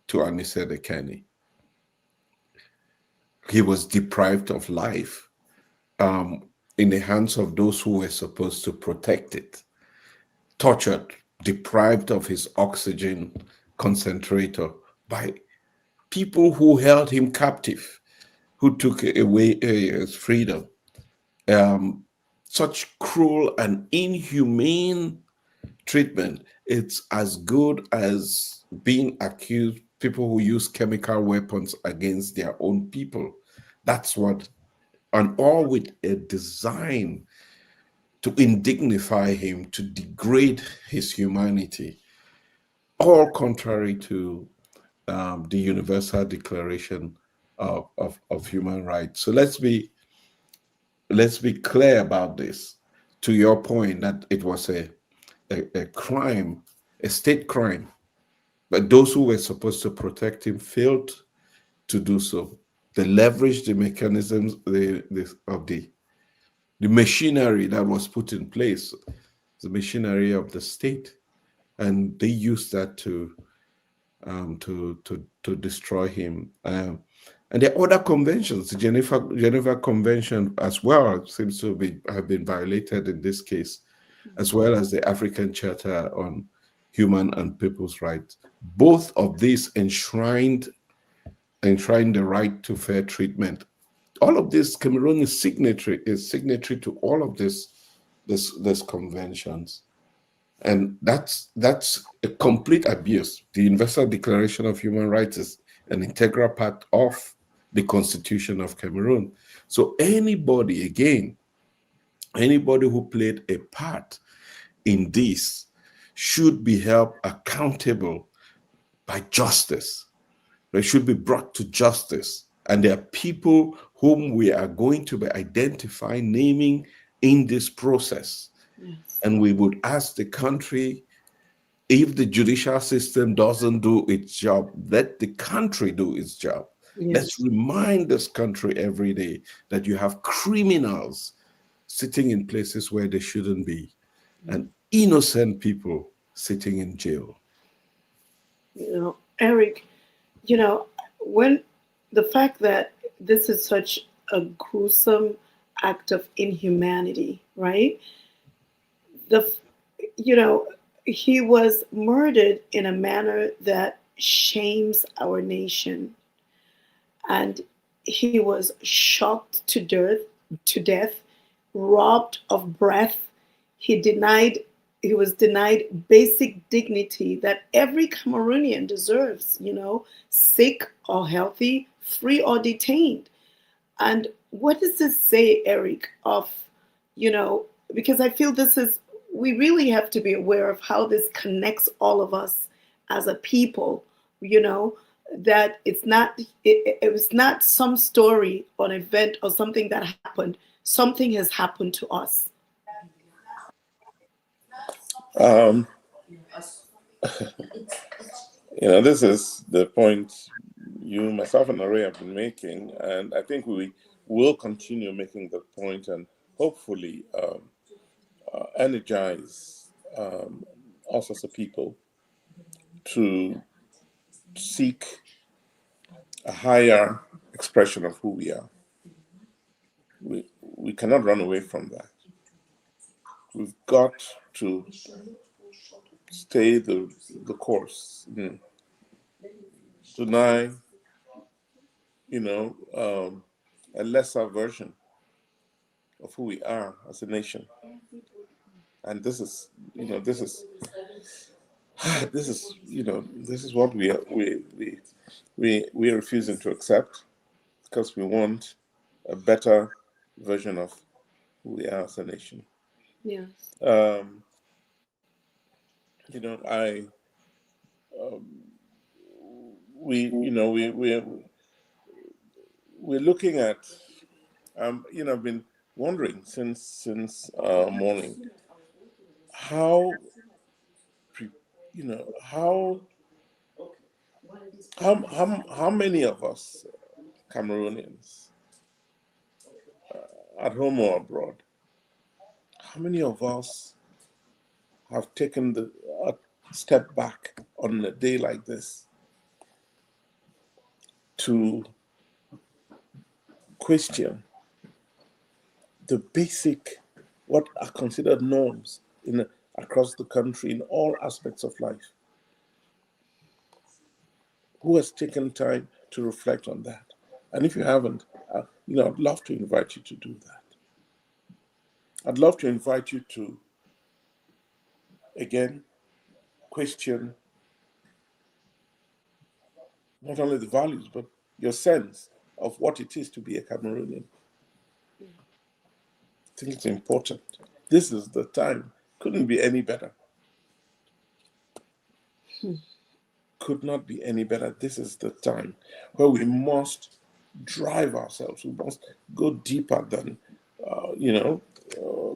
[SPEAKER 4] to Anicet Ekane. He was deprived of life in the hands of those who were supposed to protect it, tortured, deprived of his oxygen concentrator by people who held him captive, who took away his freedom. Such cruel and inhumane treatment, it's as good as being accused, people who use chemical weapons against their own people. That's what, and all with a design to indignify him, to degrade his humanity, all contrary to the Universal Declaration of Human Rights. So let's be clear about this. To your point, that it was a crime, a state crime, but those who were supposed to protect him failed to do so. They leveraged the mechanisms of the machinery that was put in place, the machinery of the state, and they used that to destroy him. And there are other conventions. The Geneva Convention as well seems to have been violated in this case, as well as the African Charter on Human and People's Rights. Both of these enshrine the right to fair treatment. All of this, Cameroon is signatory to all of these There's conventions. And that's a complete abuse. The Universal Declaration of Human Rights is an integral part of the Constitution of Cameroon. So anybody who played a part in this should be held accountable by justice. They should be brought to justice. And there are people whom we are going to be identifying, naming in this process.
[SPEAKER 2] Yes.
[SPEAKER 4] And we would ask the country, if the judicial system doesn't do its job, let the country do its job.
[SPEAKER 2] Yes.
[SPEAKER 4] Let's remind this country every day that you have criminals sitting in places where they shouldn't be, and innocent people sitting in jail.
[SPEAKER 2] Eric, when the fact that this is such a gruesome act of inhumanity, right? He was murdered in a manner that shames our nation. And he was shocked to death, robbed of breath. He was denied basic dignity that every Cameroonian deserves, sick or healthy, free or detained. And what does this say, Eric, because I feel we really have to be aware of how this connects all of us as a people, that it was not some story or an event or something that happened. Something has happened to us.
[SPEAKER 3] This is the point you, myself, and Ray have been making, and I think we will continue making the point and hopefully energize all sorts of people to seek a higher expression of who we are. We cannot run away from that. We've got to stay the course. Deny, a lesser version of who we are as a nation. And this is what we are refusing to accept, because we want a better version of who we are as a nation.
[SPEAKER 2] Yes.
[SPEAKER 3] We're looking at. I've been wondering since morning how many of us Cameroonians, at home or abroad, how many of us have taken a step back on a day like this to question the basic, what are considered norms across the country in all aspects of life? Who has taken time to reflect on that? And if you haven't, I'd love to invite you to do that. I'd love to invite you to, again, question not only the values, but your sense of what it is to be a Cameroonian. I think it's important. This is the time. Couldn't be any better. Could not be any better. This is the time where we must drive ourselves. We must go deeper than,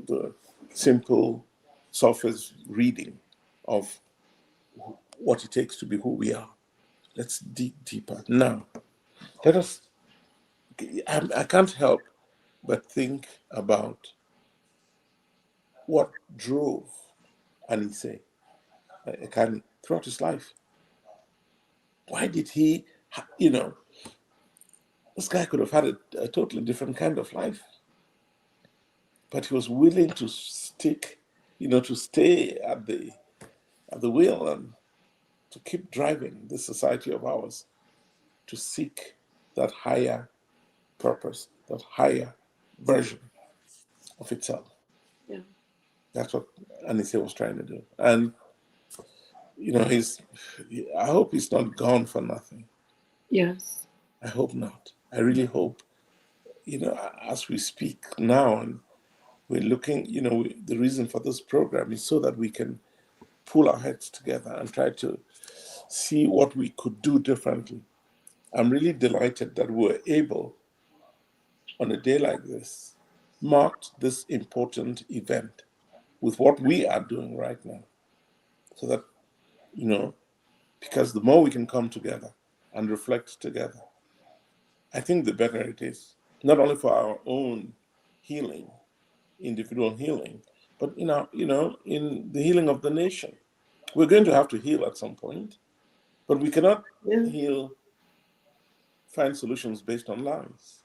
[SPEAKER 3] the simple surface reading of what it takes to be who we are. Let's dig deeper. Now, I can't help but think about what drove Anicet Ekane throughout his life. Why did he, this guy could have had a totally different kind of life. But he was willing to stick, to stay at the wheel and to keep driving this society of ours to seek that higher purpose, that higher version of itself.
[SPEAKER 2] Yeah.
[SPEAKER 3] That's what Anicet was trying to do. And, you know, I hope he's not gone for nothing.
[SPEAKER 2] Yes.
[SPEAKER 3] I hope not. I really hope, you know, as we speak now, and we're looking, you know, the reason for this program is so that we can pull our heads together and try to see what we could do differently. I'm really delighted that we're able, on a day like this, mark this important event with what we are doing right now. So that, you know, because the more we can come together and reflect together, I think the better it is, not only for our own healing, individual healing, but in our, you know, in the healing of the nation. We're going to have to heal at some point, but we cannot find solutions based on lies.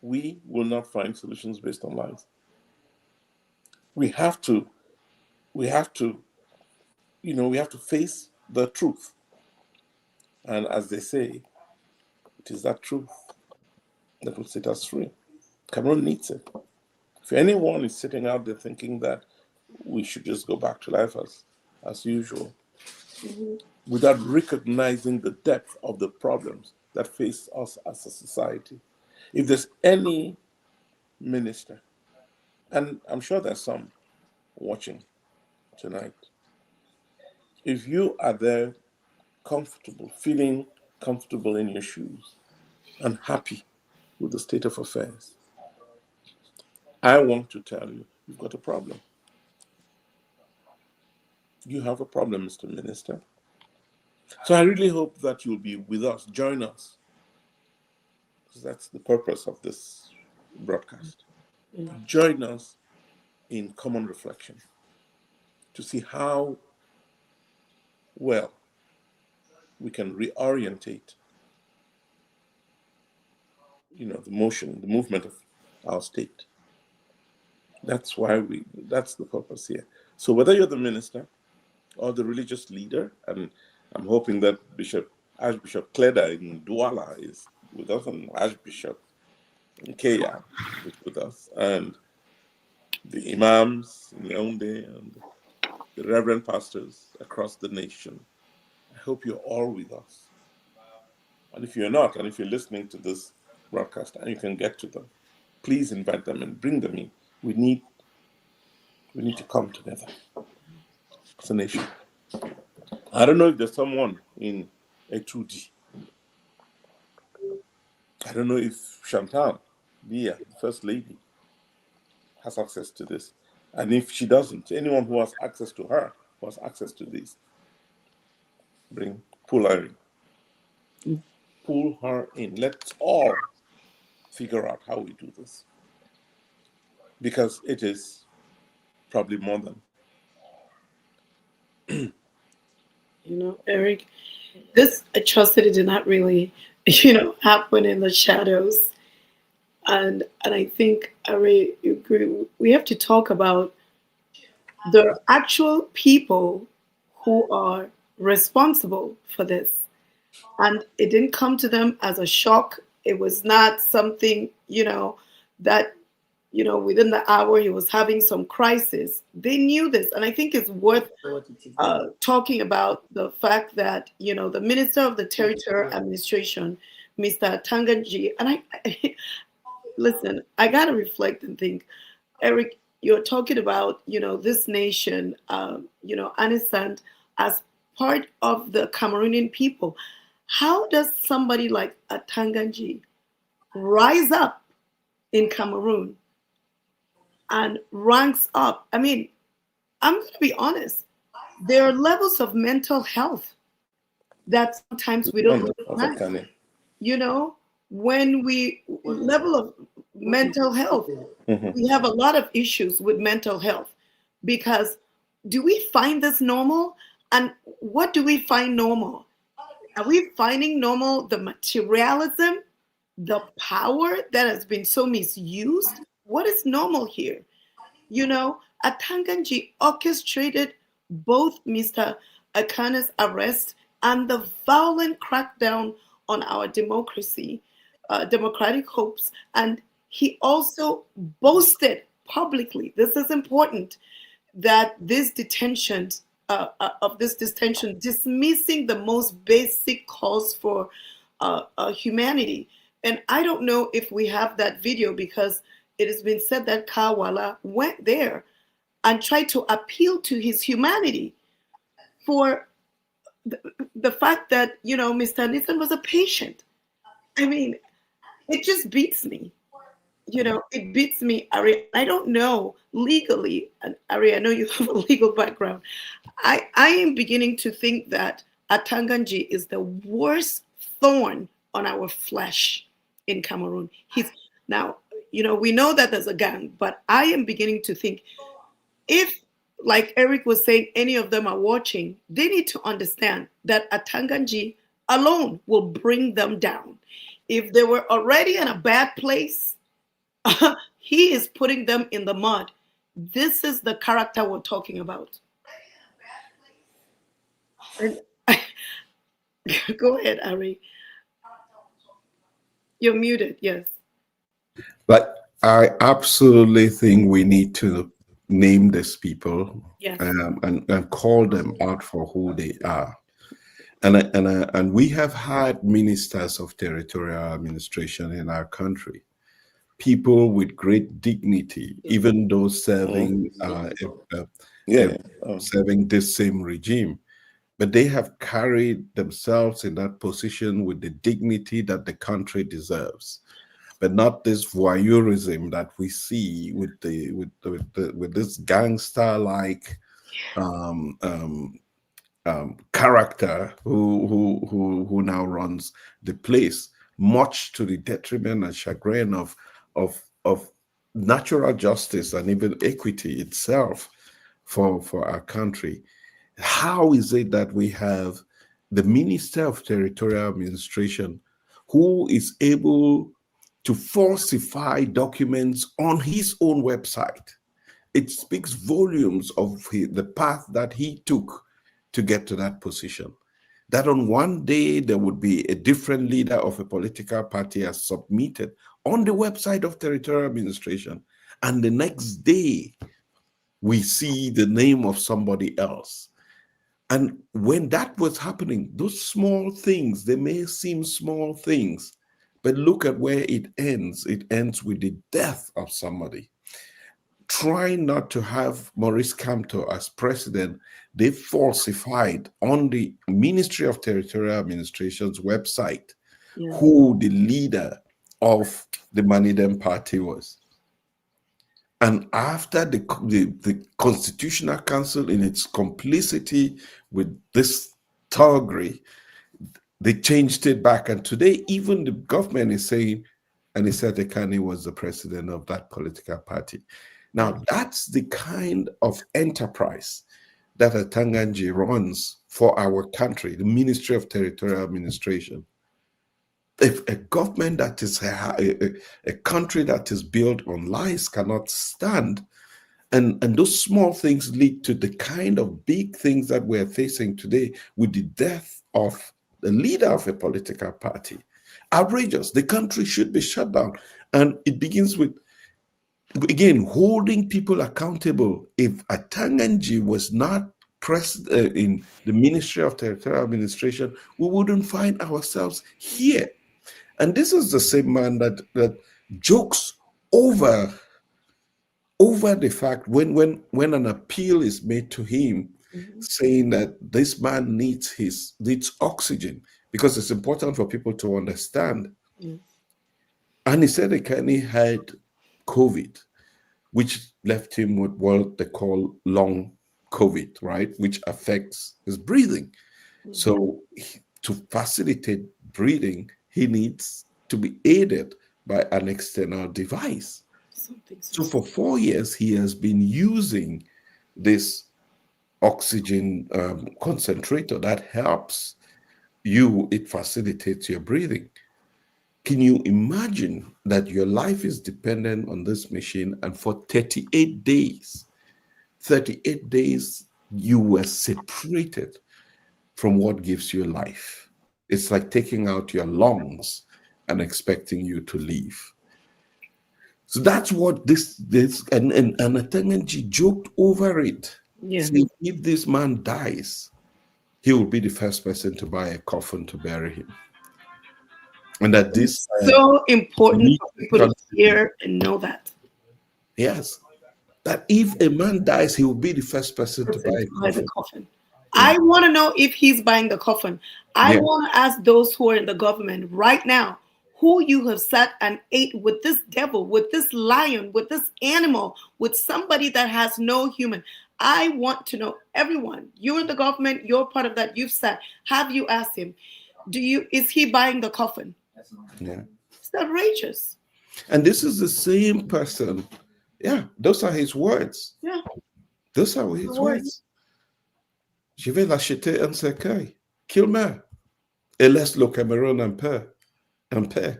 [SPEAKER 3] We will not find solutions based on lies. We have to, you know, we have to face the truth. And as they say, it is that truth that will set us free. Cameroon needs it. If anyone is sitting out there thinking that we should just go back to life as usual, without recognizing the depth of the problems that face us as a society, if there's any minister, and I'm sure there's some watching tonight, if you are there comfortable, feeling comfortable in your shoes and happy with the state of affairs, I want to tell you, you've got a problem. You have a problem, Mr. Minister. So I really hope that you'll be with us, join us, because that's the purpose of this broadcast. Join us in common reflection to see how well we can reorientate, you know, the movement of our state. That's the purpose here. So whether you're the minister or the religious leader, and I'm hoping that Archbishop Cleda in Douala is with us, and Archbishop Nkea is with us, and the imams in Yaoundé and the reverend pastors across the nation. I hope you're all with us. And if you're not, and if you're listening to this broadcast and you can get to them, please invite them and bring them in. We need to come together as a nation. I don't know if there's someone in Etudi. I don't know if Chantal, the First Lady, has access to this. And if she doesn't, anyone who has access to her, who has access to this, pull her in. Pull her in. Let's all figure out how we do this. Because it is probably more than.
[SPEAKER 2] You know, Eric, this atrocity did not really, happen in the shadows. And I think I really agree. We have to talk about the actual people who are responsible for this. And it didn't come to them as a shock. It was not something, that, within the hour he was having some crisis. They knew this. And I think it's worth talking about the fact that, the Minister of the Territorial Administration, Mr. Tanganji, and I listen, I got to reflect and think, Eric, you're talking about, this nation, Anicet as part of the Cameroonian people. How does somebody like a Tanganji rise up in Cameroon and ranks up? I mean, I'm going to be honest. There are levels of mental health that sometimes we don't recognize. When we level of mental health, we have a lot of issues with mental health, because do we find this normal? And what do we find normal? Are we finding normal the materialism, the power that has been so misused? What is normal here? Atanganji orchestrated both Mr. Ekane's arrest and the violent crackdown on our democracy, democratic hopes. And he also boasted publicly. This is important, that this detention, dismissing the most basic calls for humanity. And I don't know if we have that video, because it has been said that Kawala went there and tried to appeal to his humanity for the fact that, Mr. Nathan was a patient. I mean, it just beats me. It beats me, Ari. I don't know legally, and Ari, I know you have a legal background. I am beginning to think that Atanganji is the worst thorn on our flesh in Cameroon. Now, we know that there's a gang, but I am beginning to think, if, like Eric was saying, any of them are watching, they need to understand that Atanganji alone will bring them down. If they were already in a bad place, he is putting them in the mud. This is the character we're talking about. And go ahead, Ari. You're muted, yes.
[SPEAKER 4] But I absolutely think we need to name these people,
[SPEAKER 2] Yes.
[SPEAKER 4] and call them out for who they are. And we have had ministers of territorial administration in our country, people with great dignity, even those serving serving this same regime. But they have carried themselves in that position with the dignity that the country deserves, but not this voyeurism that we see with this gangster-like character who now runs the place, much to the detriment and chagrin of natural justice and even equity itself for our country. How is it that we have the Minister of Territorial Administration who is able to falsify documents on his own website? It speaks volumes of the path that he took to get to that position. That on one day there would be a different leader of a political party as submitted on the website of Territorial Administration, and the next day we see the name of somebody else. And when that was happening, those small things, they may seem small things, but look at where it ends. It ends with the death of somebody. Trying not to have Maurice Kamto as president, they falsified on the Ministry of Territorial Administration's website who the leader of the MANIDEM party was. And after the Constitutional Council, in its complicity with this thuggery, they changed it back. And today, even the government is saying Anicet Ekane was the president of that political party. Now, that's the kind of enterprise that Atanganji runs for our country, the Ministry of Territorial Administration. If a government that is a country that is built on lies cannot stand, and those small things lead to the kind of big things that we're facing today with the death of the leader of a political party. Outrageous. The country should be shut down. And it begins with, again, holding people accountable. If Atanganji was not president in the Ministry of Territorial Administration, we wouldn't find ourselves here. And this is the same man that jokes over the fact when an appeal is made to him, saying that this man needs oxygen, because it's important for people to understand. Anicet Ekane had COVID, which left him with what they call long COVID, right? Which affects his breathing. So to facilitate breathing, he needs to be aided by an external device. So for 4 years, he has been using this oxygen concentrator that helps you, it facilitates your breathing. Can you imagine that your life is dependent on this machine, and for 38 days, you were separated from what gives you life? It's like taking out your lungs and expecting you to live. So that's what this and Atengenji joked over it.
[SPEAKER 2] Yeah.
[SPEAKER 4] Saying, if this man dies, he will be the first person to buy a coffin to bury him. And that this
[SPEAKER 2] So important for people to
[SPEAKER 4] country-
[SPEAKER 2] hear and know that.
[SPEAKER 4] yes, that if a man dies, he will be the first person to buy a
[SPEAKER 2] Buy the
[SPEAKER 4] coffin.
[SPEAKER 2] coffin. I want to know if he's buying the coffin. I
[SPEAKER 4] Yeah.
[SPEAKER 2] want to ask those who are in the government right now, who you have sat and ate with this devil, with this lion, with this animal, with somebody that has no human. I want to know, everyone, you're in the government, you're part of that, you've sat. Have you asked him, is he buying the coffin?
[SPEAKER 4] Yeah.
[SPEAKER 2] It's outrageous.
[SPEAKER 4] And this is the same person. Yeah, those are his words.
[SPEAKER 2] Yeah.
[SPEAKER 4] Those are his words. Je vais l'acheter un cercueil. Kill-moi. Et laisse le Cameroun en paix. En paix.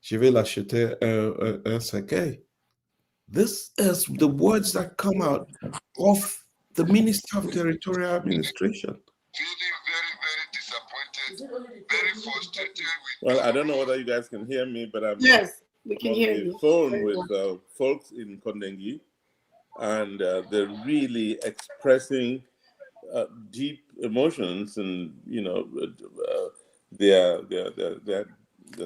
[SPEAKER 4] Je vais l'acheter un cercueil. This is the words that come out of the Minister of Territorial Administration.
[SPEAKER 8] Feeling very, very disappointed, very frustrated with.
[SPEAKER 3] Well, I don't know whether you guys can hear me, but I'm
[SPEAKER 2] Yes, we can
[SPEAKER 3] on
[SPEAKER 2] hear
[SPEAKER 3] the
[SPEAKER 2] you.
[SPEAKER 3] phone with folks in Kondengi, and they're really expressing deep emotions, and their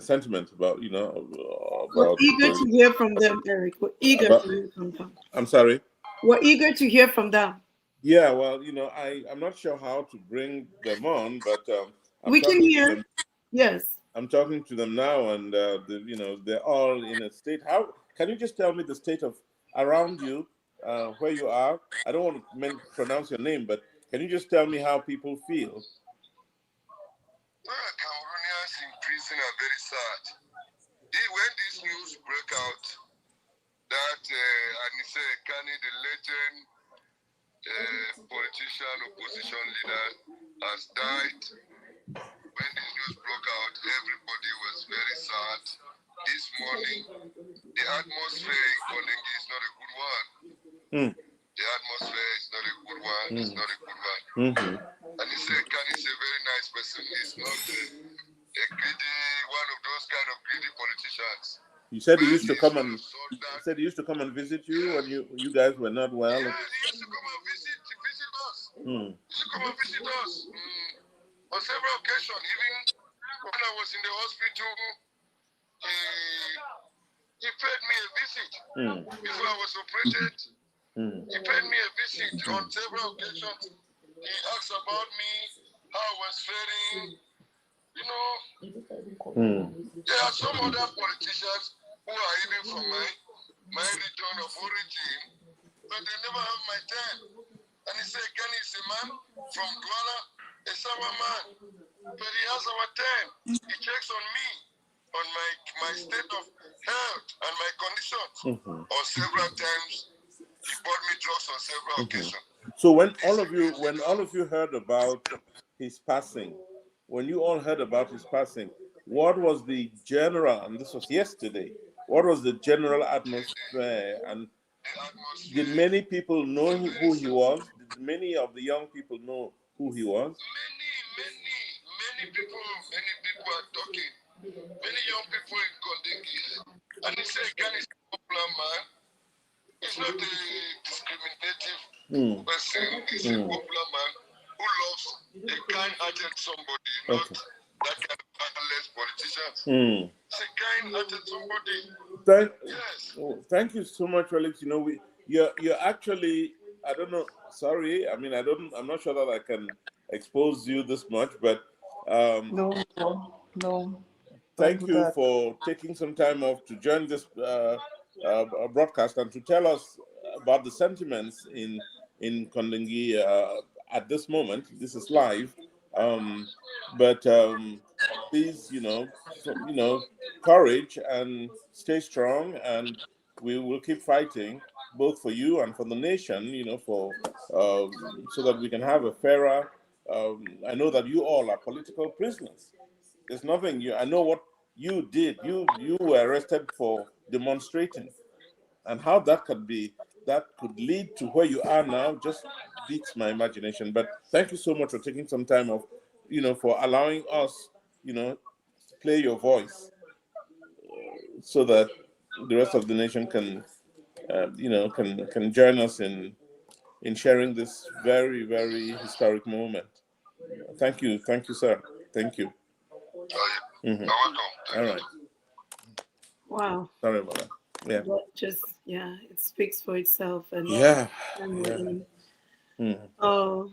[SPEAKER 3] sentiments about
[SPEAKER 2] We're
[SPEAKER 3] about.
[SPEAKER 2] eager to hear from them, Eric. We're eager to hear from them.
[SPEAKER 3] I'm sorry.
[SPEAKER 2] We're eager to hear from them.
[SPEAKER 3] Yeah, well, I'm not sure how to bring them on, but
[SPEAKER 2] We can hear. Yes.
[SPEAKER 3] I'm talking to them now, and they're all in a state. How can you just tell me the state of around you, where you are? I don't want to pronounce your name, but can you just tell me how people feel?
[SPEAKER 8] Well, Cameroonians in prison are very sad. When this news broke out that Anicet Ekane, the legend politician, opposition leader, has died, when this news broke out, everybody was very sad. This morning, the atmosphere in Kondengi is not a good one. The atmosphere is not a good one. It's not a good one. Anicet Ekane is a very nice person. He's not a greedy, one of those kind of greedy politicians.
[SPEAKER 3] You said he used to come and visit you when you guys were not well.
[SPEAKER 8] Yeah, he used to come and visit us. He used to come and visit us on several occasions. Even when I was in the hospital, he paid me a visit. Before I was operated, he paid me a visit on several occasions. He asked about me, how I was faring. There are some other politicians who are even from my region of origin, but they never have my time. And he said, Ekane is a man from Douala, a Sama man, but he has our time. He checks on me, on my state of health and my conditions. On several times, he bought me drugs on several occasions.
[SPEAKER 3] So when all of you heard about his passing, when you all heard about his passing, what was the general, and this was yesterday, what was the general atmosphere? And did many people know who he was? Did many of the young people know who he was?
[SPEAKER 8] Many people are talking. Many young people in Kondengi. And he said, Ekane is a popular man. He's not a discriminative person. He's a popular man who loves a kind-hearted somebody, not that kind of heartless politicians. He's a kind-hearted somebody.
[SPEAKER 3] Thank you so much, Felix. You're actually, I don't know, sorry. I mean, I'm not sure that I can expose you this much, but
[SPEAKER 9] No.
[SPEAKER 3] Thank you for taking some time off to join this broadcast and to tell us about the sentiments in Kondengi at this moment. This is live, but please, courage and stay strong, and we will keep fighting both for you and for the nation. For so that we can have a fairer. I know that you all are political prisoners. There's nothing I know what you did. You were arrested for demonstrating, and how that could lead to where you are now just beats my imagination. But thank you so much for taking some time off, for allowing us, to play your voice, so that the rest of the nation can, can join us in sharing this very, very historic moment. Thank you, sir. Thank you.
[SPEAKER 8] You're welcome.
[SPEAKER 3] All right.
[SPEAKER 2] Wow.
[SPEAKER 3] Sorry about that. Yeah.
[SPEAKER 2] Just it speaks for itself. And
[SPEAKER 3] Yeah.
[SPEAKER 2] Oh,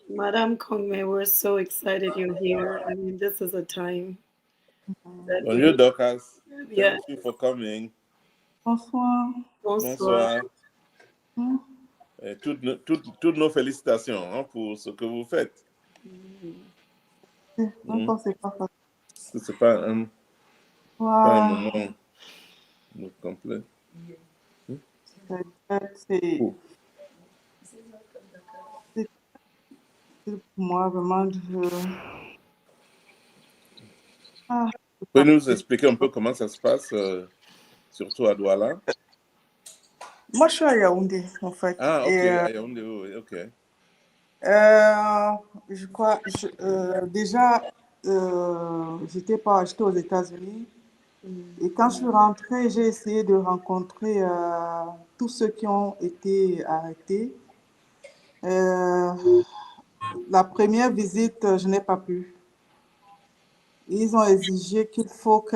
[SPEAKER 2] Madame Kongme, we're so excited you're here. I mean, this is a time that
[SPEAKER 3] Bonjour, Dorcas.
[SPEAKER 2] Yeah.
[SPEAKER 3] Thank you for coming.
[SPEAKER 9] Bonsoir.
[SPEAKER 3] Bonsoir. Et toutes nos félicitations pour ce que vous faites.
[SPEAKER 9] Encore, c'est pas facile.
[SPEAKER 3] C'est pas un moment complet.
[SPEAKER 9] C'est pour moi vraiment de...
[SPEAKER 3] Vous pouvez nous expliquer un peu comment ça se passe, surtout à Douala?
[SPEAKER 9] Moi, je suis à Yaoundé, en fait.
[SPEAKER 3] Ah, ok,
[SPEAKER 9] Et,
[SPEAKER 3] à Yaoundé, oui, ok.
[SPEAKER 9] je crois, déjà, j'étais aux États-Unis. Et quand je suis rentrée, j'ai essayé de rencontrer tous ceux qui ont été arrêtés. La première visite, je n'ai pas pu. Ils ont exigé qu'il faut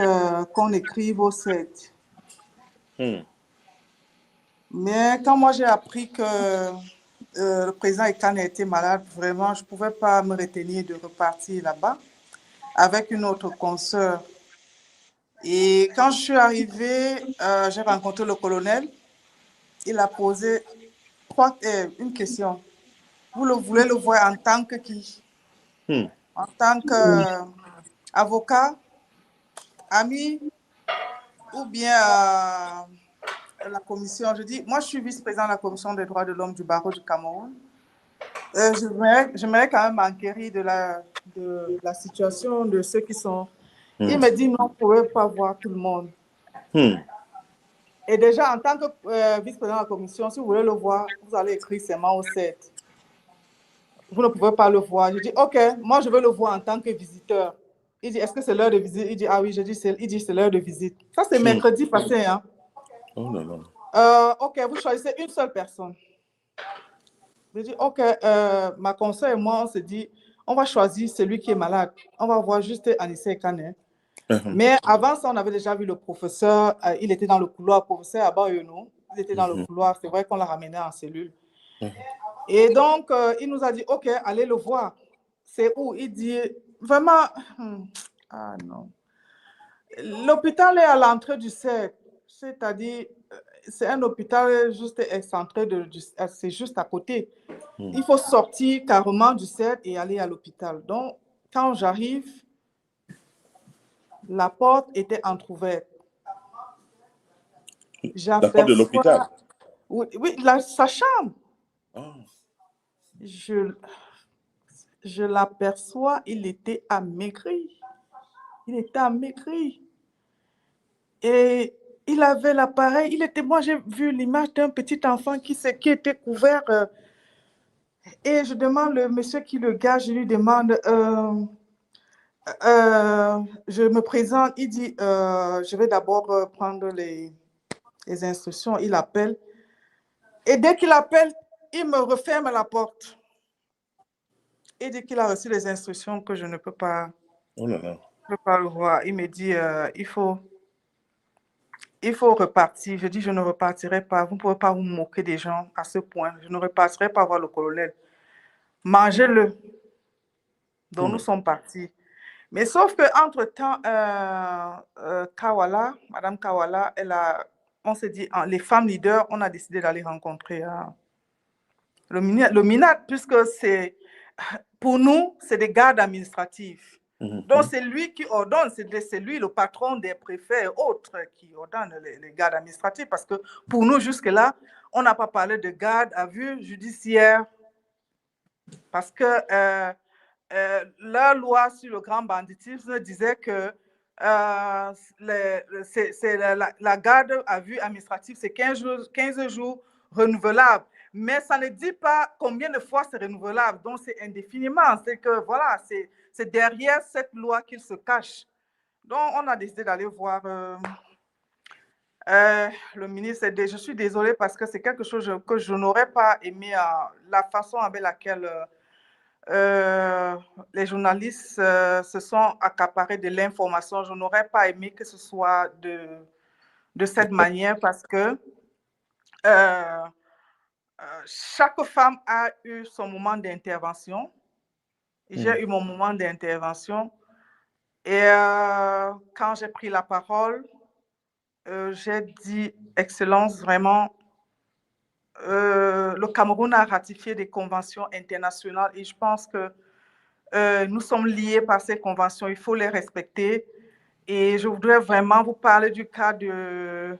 [SPEAKER 9] qu'on écrive au 7. Mais quand moi j'ai appris que le président Ekane était malade, vraiment, je ne pouvais pas me retenir de repartir là-bas avec une autre consoeur. Et quand je suis arrivée, j'ai rencontré le colonel. Il a posé une question. Vous voulez le voir en tant que qui? En tant qu'avocat, ami ou bien la commission? Je dis, moi je suis vice-président de la commission des droits de l'homme du barreau du Cameroun. J'aimerais quand même m'enquérir de la situation de ceux qui sont... Il me dit, non, vous ne pouvez pas voir tout le monde. Et déjà, en tant que vice-président de la commission, si vous voulez le voir, vous allez écrire seulement au 7. Vous ne pouvez pas le voir. Je dis, OK, moi, je veux le voir en tant que visiteur. Il dit, est-ce que c'est l'heure de visite? Il dit, ah oui, il dit, c'est l'heure de visite. Ça, c'est mercredi passé. Hein?
[SPEAKER 3] Oh non, non.
[SPEAKER 9] OK, vous choisissez une seule personne. Je dis, OK, ma conseil et moi, on s'est dit, on va choisir celui qui est malade. On va voir juste Anicet Ekane. Mais avant ça, on avait déjà vu le professeur. Il était dans le couloir, professeur Abayono. Il était dans le couloir. C'est vrai qu'on l'a ramené en cellule. Et donc, il nous a dit, OK, allez le voir. C'est où? Il dit, vraiment, ah non. L'hôpital est à l'entrée du cercle. C'est-à-dire, c'est un hôpital juste excentré, c'est juste à côté. Il faut sortir carrément du cercle et aller à l'hôpital. Donc, quand j'arrive, la porte était entrouverte.
[SPEAKER 3] La porte de l'hôpital?
[SPEAKER 9] Oui, sa chambre.
[SPEAKER 3] Oh.
[SPEAKER 9] Je l'aperçois, il était amaigri. Il était amaigri. Et il avait l'appareil. Moi, j'ai vu l'image d'un petit enfant qui était couvert. Et je demande le monsieur qui le garde, je lui demande, je me présente, il dit, je vais d'abord prendre les instructions. Il appelle. Et dès qu'il appelle, il me referme la porte. Et dès qu'il a reçu les instructions que je ne peux pas, je peux pas le voir, il me dit, il faut repartir. Je dis, je ne repartirai pas. Vous ne pouvez pas vous moquer des gens à ce point. Je ne repartirai pas voir le colonel. Mangez-le. Donc, nous sommes partis. Mais sauf qu'entre-temps, Madame Kawala, on s'est dit, les femmes leaders, on a décidé d'aller rencontrer le MINAD, puisque pour nous, c'est des gardes administratifs. Donc, c'est lui qui ordonne, c'est lui le patron des préfets et autres qui ordonne les gardes administratifs, parce que pour nous, jusque-là, on n'a pas parlé de garde à vue judiciaire, parce que la loi sur le grand banditisme disait que la garde à vue administrative, c'est 15 jours renouvelables. Mais ça ne dit pas combien de fois c'est renouvelable. Donc, c'est indéfiniment. C'est que, voilà, c'est derrière cette loi qu'il se cache. Donc, on a décidé d'aller voir Le ministre, je suis désolée parce que c'est quelque chose que je n'aurais pas aimé, la façon avec laquelle les journalistes se sont accaparés de l'information. Je n'aurais pas aimé que ce soit de cette manière parce que chaque femme a eu son moment d'intervention. J'ai eu mon moment d'intervention et quand j'ai pris la parole, j'ai dit, Excellence, vraiment, le Cameroun a ratifié des conventions internationales et je pense que nous sommes liés par ces conventions, il faut les respecter. Et je voudrais vraiment vous parler du cas du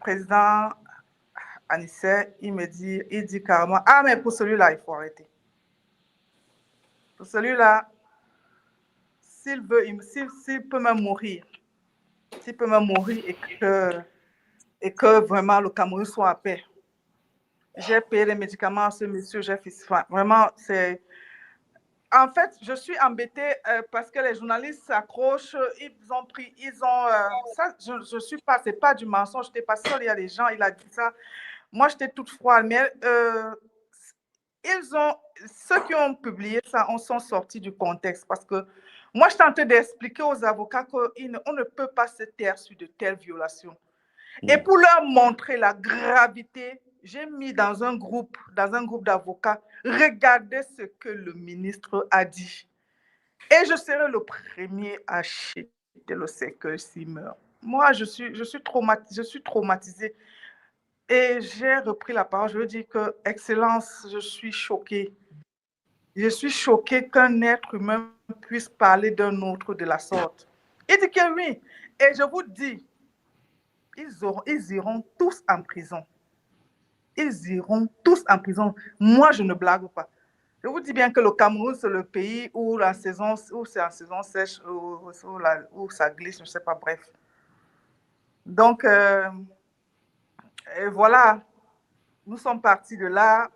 [SPEAKER 9] président Anicet. Il dit carrément, ah mais pour celui-là, il faut arrêter. Pour celui-là, s'il peut même mourir, et que vraiment le Cameroun soit en paix. J'ai payé les médicaments à ce monsieur, j'ai fait ça. Vraiment, c'est... En fait, je suis embêtée parce que les journalistes s'accrochent, ça, je suis pas, c'est pas du mensonge, je n'étais pas seule, il y a des gens, il a dit ça. Moi, j'étais toute froide, mais ceux qui ont publié ça, on sont sortis du contexte parce que moi, je tentais d'expliquer aux avocats qu'on ne peut pas se taire sur de telles violations. Et pour leur montrer la gravité, j'ai mis dans un groupe d'avocats, regardez ce que le ministre a dit. Et je serai le premier à acheter le cercueil s'il meurt. Moi, je suis traumatisée. Et j'ai repris la parole. Je veux dire que, Excellence, je suis choquée. Je suis choquée qu'un être humain puisse parler d'un autre de la sorte. Il dit que oui. Et je vous dis, ils iront tous en prison. Ils iront tous en prison. Moi, je ne blague pas. Je vous dis bien que le Cameroun, c'est le pays où c'est en saison sèche, où ça glisse, je ne sais pas, bref. Donc, et voilà, nous sommes partis de là.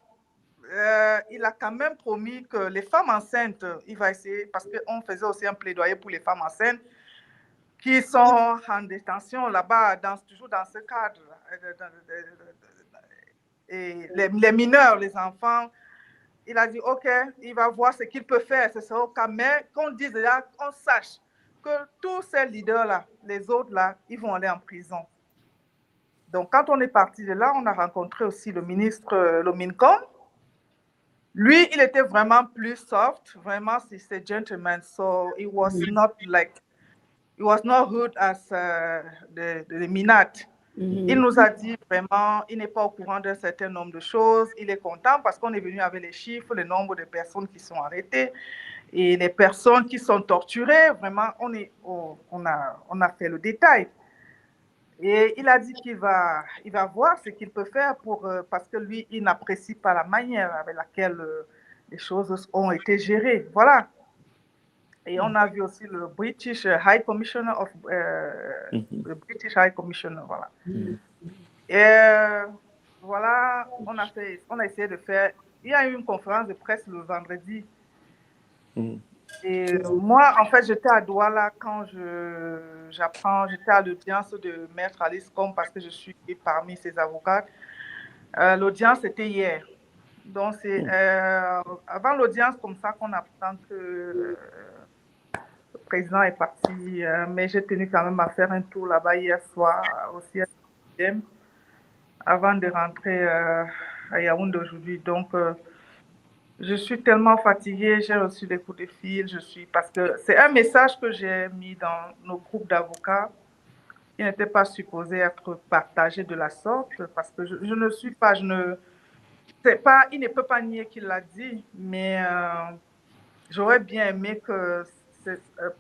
[SPEAKER 9] Il a quand même promis que les femmes enceintes, il va essayer, parce qu'on faisait aussi un plaidoyer pour les femmes enceintes qui sont en détention là-bas, toujours dans ce cadre. Et les mineurs, les enfants, il a dit, OK, il va voir ce qu'il peut faire, ce sera au cas, mais qu'on dise là, qu'on sache que tous ces leaders-là, les autres-là, ils vont aller en prison. Donc, quand on est parti de là, on a rencontré aussi le ministre, le MINCOM. Lui, il était vraiment plus soft, vraiment, c'est un gentleman, so it was not rude as the Minat. Il nous a dit vraiment, il n'est pas au courant d'un certain nombre de choses. Il est content parce qu'on est venu avec les chiffres, le nombre de personnes qui sont arrêtées et les personnes qui sont torturées. Vraiment, on a fait le détail. Et il a dit qu'il va voir ce qu'il peut faire parce que lui, il n'apprécie pas la manière avec laquelle les choses ont été gérées. Voilà. Et on a vu aussi le British High Commissioner le British High Commissioner, voilà. Et voilà, on a essayé de faire. Il y a eu une conférence de presse le vendredi. Et moi, en fait, j'étais à Douala quand j'étais à l'audience de Maître Alice Com parce que je suis parmi ses avocats. L'audience était hier. Donc, c'est avant l'audience comme ça qu'on apprend que le président est parti, mais j'ai tenu quand même à faire un tour là-bas hier soir, aussi à MANIDEM, avant de rentrer à Yaoundé aujourd'hui. Donc, je suis tellement fatiguée, j'ai reçu des coups de fil, parce que c'est un message que j'ai mis dans nos groupes d'avocats qui n'était pas supposé être partagé de la sorte, parce que je ne suis pas, il ne peut pas nier qu'il l'a dit, mais j'aurais bien aimé que,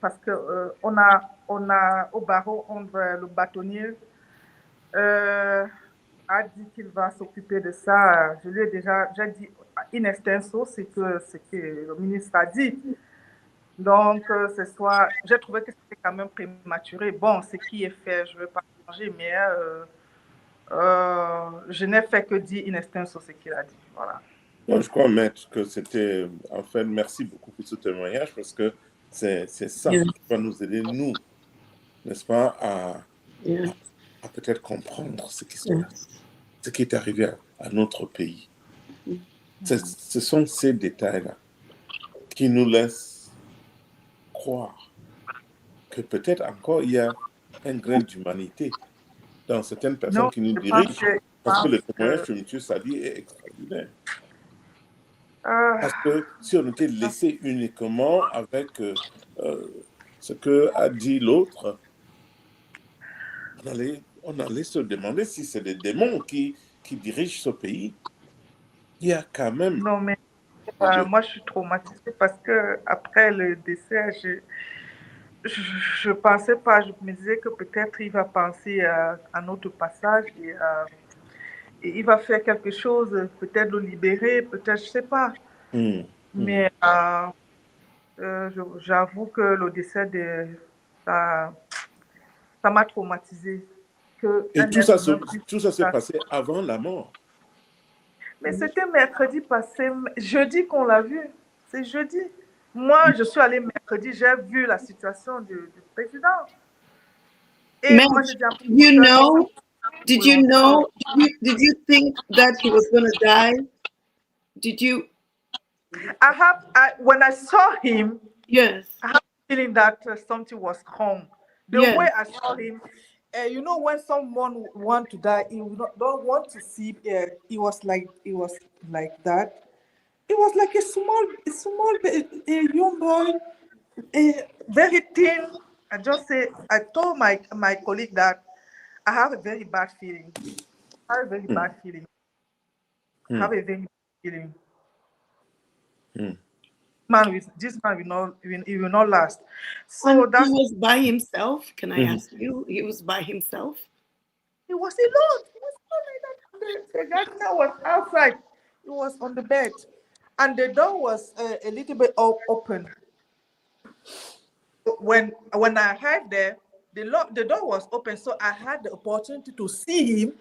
[SPEAKER 9] parce que on a au barreau, le bâtonnier a dit qu'il va s'occuper de ça. Je lui ai déjà dit in extenso ce que le ministre a dit. Donc, ce soir, j'ai trouvé que c'était quand même prématuré. Bon, ce qui est fait, je ne veux pas changer, mais je n'ai fait que dire in extenso ce qu'il a dit. Voilà.
[SPEAKER 3] Non, je crois, Maître, que c'était... En fait, merci beaucoup pour ce témoignage parce que c'est ça qui va nous aider, nous, n'est-ce pas, à peut-être comprendre ce qui est arrivé à notre pays. Ce sont ces détails-là qui nous laissent croire que peut-être encore il y a un grain d'humanité dans certaines personnes
[SPEAKER 9] Non,
[SPEAKER 3] qui nous
[SPEAKER 9] je pense
[SPEAKER 3] dirigent,
[SPEAKER 9] que,
[SPEAKER 3] parce que le témoignage de M. Sadi est extraordinaire. Parce que si on était laissé uniquement avec ce que a dit l'autre, on allait se demander si c'est des démons qui dirigent ce pays. Il y a quand même...
[SPEAKER 9] non, mais moi, je suis traumatisée parce que après le décès, je pensais pas, je me disais que peut-être il va penser à notre passage et il va faire quelque chose, peut-être le libérer, peut-être, je sais pas. Mais j'avoue que le décès ça m'a traumatisée.
[SPEAKER 3] Et tout ça s'est passé avant la mort.
[SPEAKER 9] Mais c'était mercredi passé, jeudi qu'on l'a vu. C'est jeudi. Moi, je suis allée mercredi, j'ai vu la situation du président. Et
[SPEAKER 2] Ma'am,
[SPEAKER 9] moi, j'ai dit,
[SPEAKER 2] did you think that he was going to die? Did you?
[SPEAKER 9] When I saw him,
[SPEAKER 2] Yes.
[SPEAKER 9] I have a feeling that something was wrong. The way I saw him, you know, when someone want to die, don't want to see. It was like that. It was like a small, young boy, very thin. I told my colleague that I have a very bad feeling. I have a very bad feeling. I have a very bad feeling. This man will not last. So
[SPEAKER 2] he was by himself. Can I ask you? He was by himself.
[SPEAKER 9] He was alone. He was alone like that. The gardener was outside. He was on the bed, and the door was a little bit open. When I arrived there, the door was open, so I had the opportunity to see him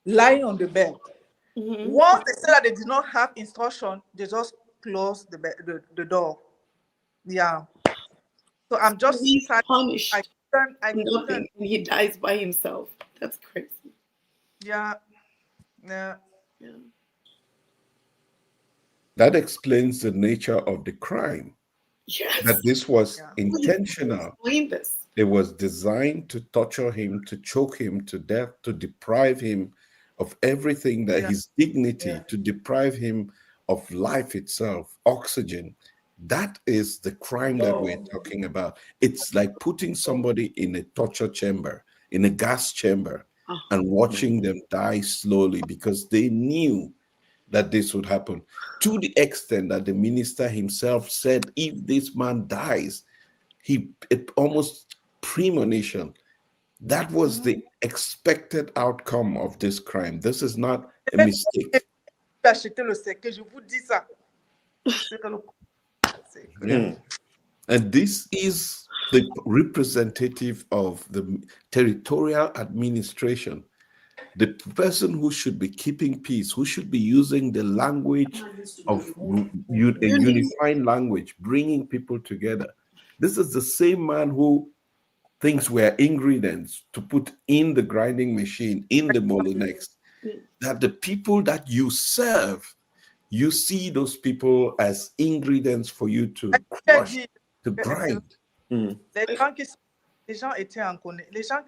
[SPEAKER 9] lying on the bed. Once they said that they did not have instruction, they just closed the door. Yeah. So I'm just
[SPEAKER 2] punished.
[SPEAKER 9] I couldn't.
[SPEAKER 2] He dies by himself. That's crazy.
[SPEAKER 9] Yeah.
[SPEAKER 4] That explains the nature of the crime.
[SPEAKER 2] Yes.
[SPEAKER 4] That this was intentional.
[SPEAKER 2] Explain this.
[SPEAKER 4] It was designed to torture him, to choke him to death, to deprive him of everything that his dignity, to deprive him of life itself, oxygen. That is the crime that we're talking about. It's like putting somebody in a torture chamber, in a gas chamber, and watching them die slowly because they knew that this would happen, to the extent that the minister himself said, if this man dies, it almost premonition. That was the expected outcome of this crime. This is not a mistake. Yeah. And this is the representative of the territorial administration, the person who should be keeping peace, who should be using the language of a unifying language, bringing people together. This is the same man who thinks we're ingredients to put in the grinding machine, in the Molinex, that the people that you serve, you see those people as ingredients for you to crush, to grind.
[SPEAKER 9] Les gens qui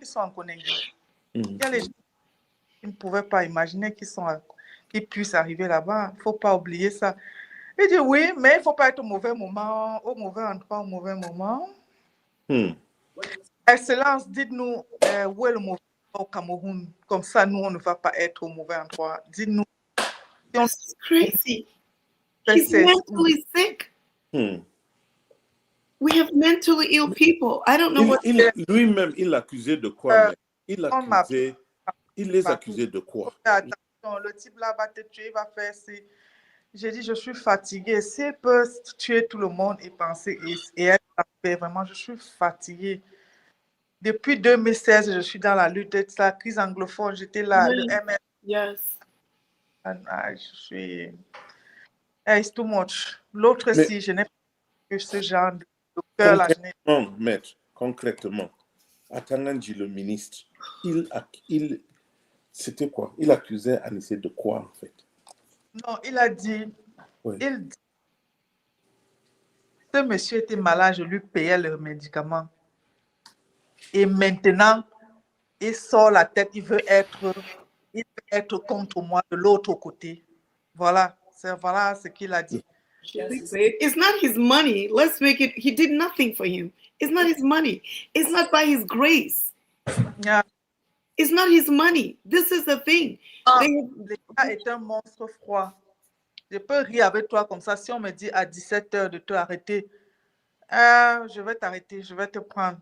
[SPEAKER 9] sont en Conakry, il y a les gens qui ne pouvaient pas imaginer qu'ils puissent arriver là-bas. Il ne faut pas oublier ça. Il dit oui, mais il ne faut pas être au mauvais moment, au mauvais endroit, au mauvais moment. Excellence, dites-nous où est le mauvais endroit au Cameroun. Comme ça, nous, on ne va pas être au mauvais endroit. Dites-nous.
[SPEAKER 2] That's crazy. He's mentally sick. We have mentally ill people. I don't know what.
[SPEAKER 3] Lui-même, il l'accusait de quoi? Il les accusait de quoi?
[SPEAKER 9] Attention, le type là va te tuer, il va faire ci. J'ai dit, je suis fatiguée. S'il peut tuer tout le monde et penser et être vraiment, je suis fatiguée. Depuis 2016, je suis dans la lutte de la crise anglophone. J'étais là, le MS.
[SPEAKER 2] Yes.
[SPEAKER 9] Je suis. It's too much. L'autre, si je n'ai pas eu ce genre de cœur là.
[SPEAKER 3] Maître, concrètement, Atanganji, le ministre, c'était quoi? Il accusait Anicet de quoi, en fait?
[SPEAKER 9] Non, il a dit,
[SPEAKER 3] Oui.
[SPEAKER 9] il dit, ce monsieur était malade, je lui payais le médicament. Et maintenant, il sort la tête, il veut être contre moi de l'autre côté. Voilà ce qu'il a dit.
[SPEAKER 2] It's not his money. Let's make it, he did nothing for him. It's not his money. It's not by his grace.
[SPEAKER 9] Yeah.
[SPEAKER 2] It's not his money. This is the thing.
[SPEAKER 9] L'État est un monstre froid. Je peux rire avec toi comme ça. Si on me dit à 17h de te arrêter, je vais t'arrêter, je vais te prendre.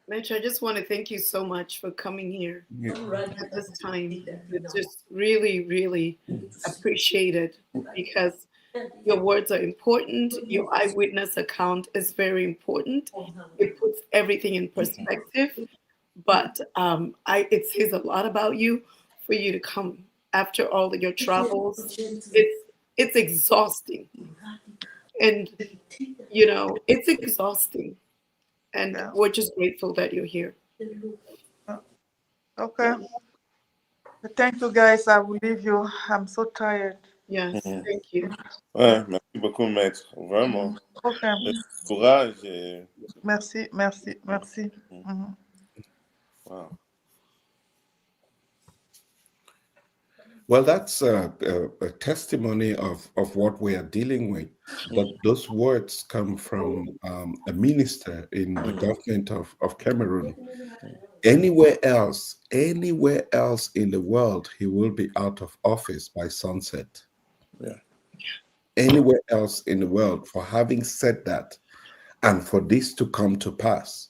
[SPEAKER 2] Mitch, I just want to thank you so much for coming here at this time. It's just really, really appreciated because your words are important. Your eyewitness account is very important. It puts everything in perspective. But it says a lot about you for you to come after all of your travels. It's exhausting. And, you know, it's exhausting. And we're just grateful that you're here.
[SPEAKER 9] Okay. Thank you, guys. I will leave you. I'm so tired.
[SPEAKER 2] Yes, thank you.
[SPEAKER 3] Ouais, merci beaucoup, maître. Vraiment.
[SPEAKER 9] Okay.
[SPEAKER 3] Courage. Et...
[SPEAKER 9] Merci.
[SPEAKER 3] Wow.
[SPEAKER 4] Well, that's a testimony of what we are dealing with. But those words come from a minister in the government of Cameroon. Anywhere else in the world, he will be out of office by sunset.
[SPEAKER 3] Yeah.
[SPEAKER 4] Anywhere else in the world, for having said that, and for this to come to pass,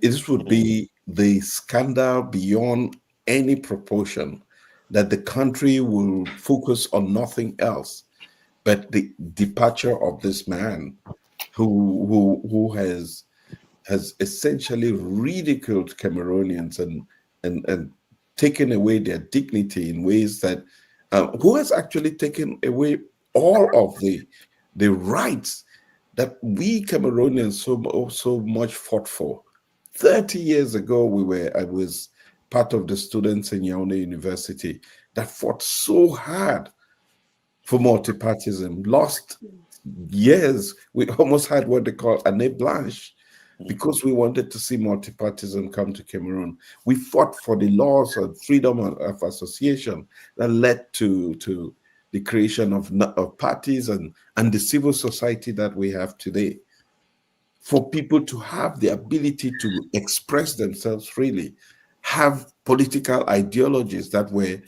[SPEAKER 4] this would be the scandal beyond any proportion, that the country will focus on nothing else but the departure of this man who has essentially ridiculed Cameroonians and taken away their dignity in ways that who has actually taken away all of the rights that we Cameroonians so much fought for. 30 years ago, I was part of the students in Yaoundé University that fought so hard for multipartism, lost years. We almost had what they call année blanche because we wanted to see multipartism come to Cameroon. We fought for the laws of freedom of association that led to the creation of parties and the civil society that we have today. For people to have the ability to express themselves freely, have political ideologies that were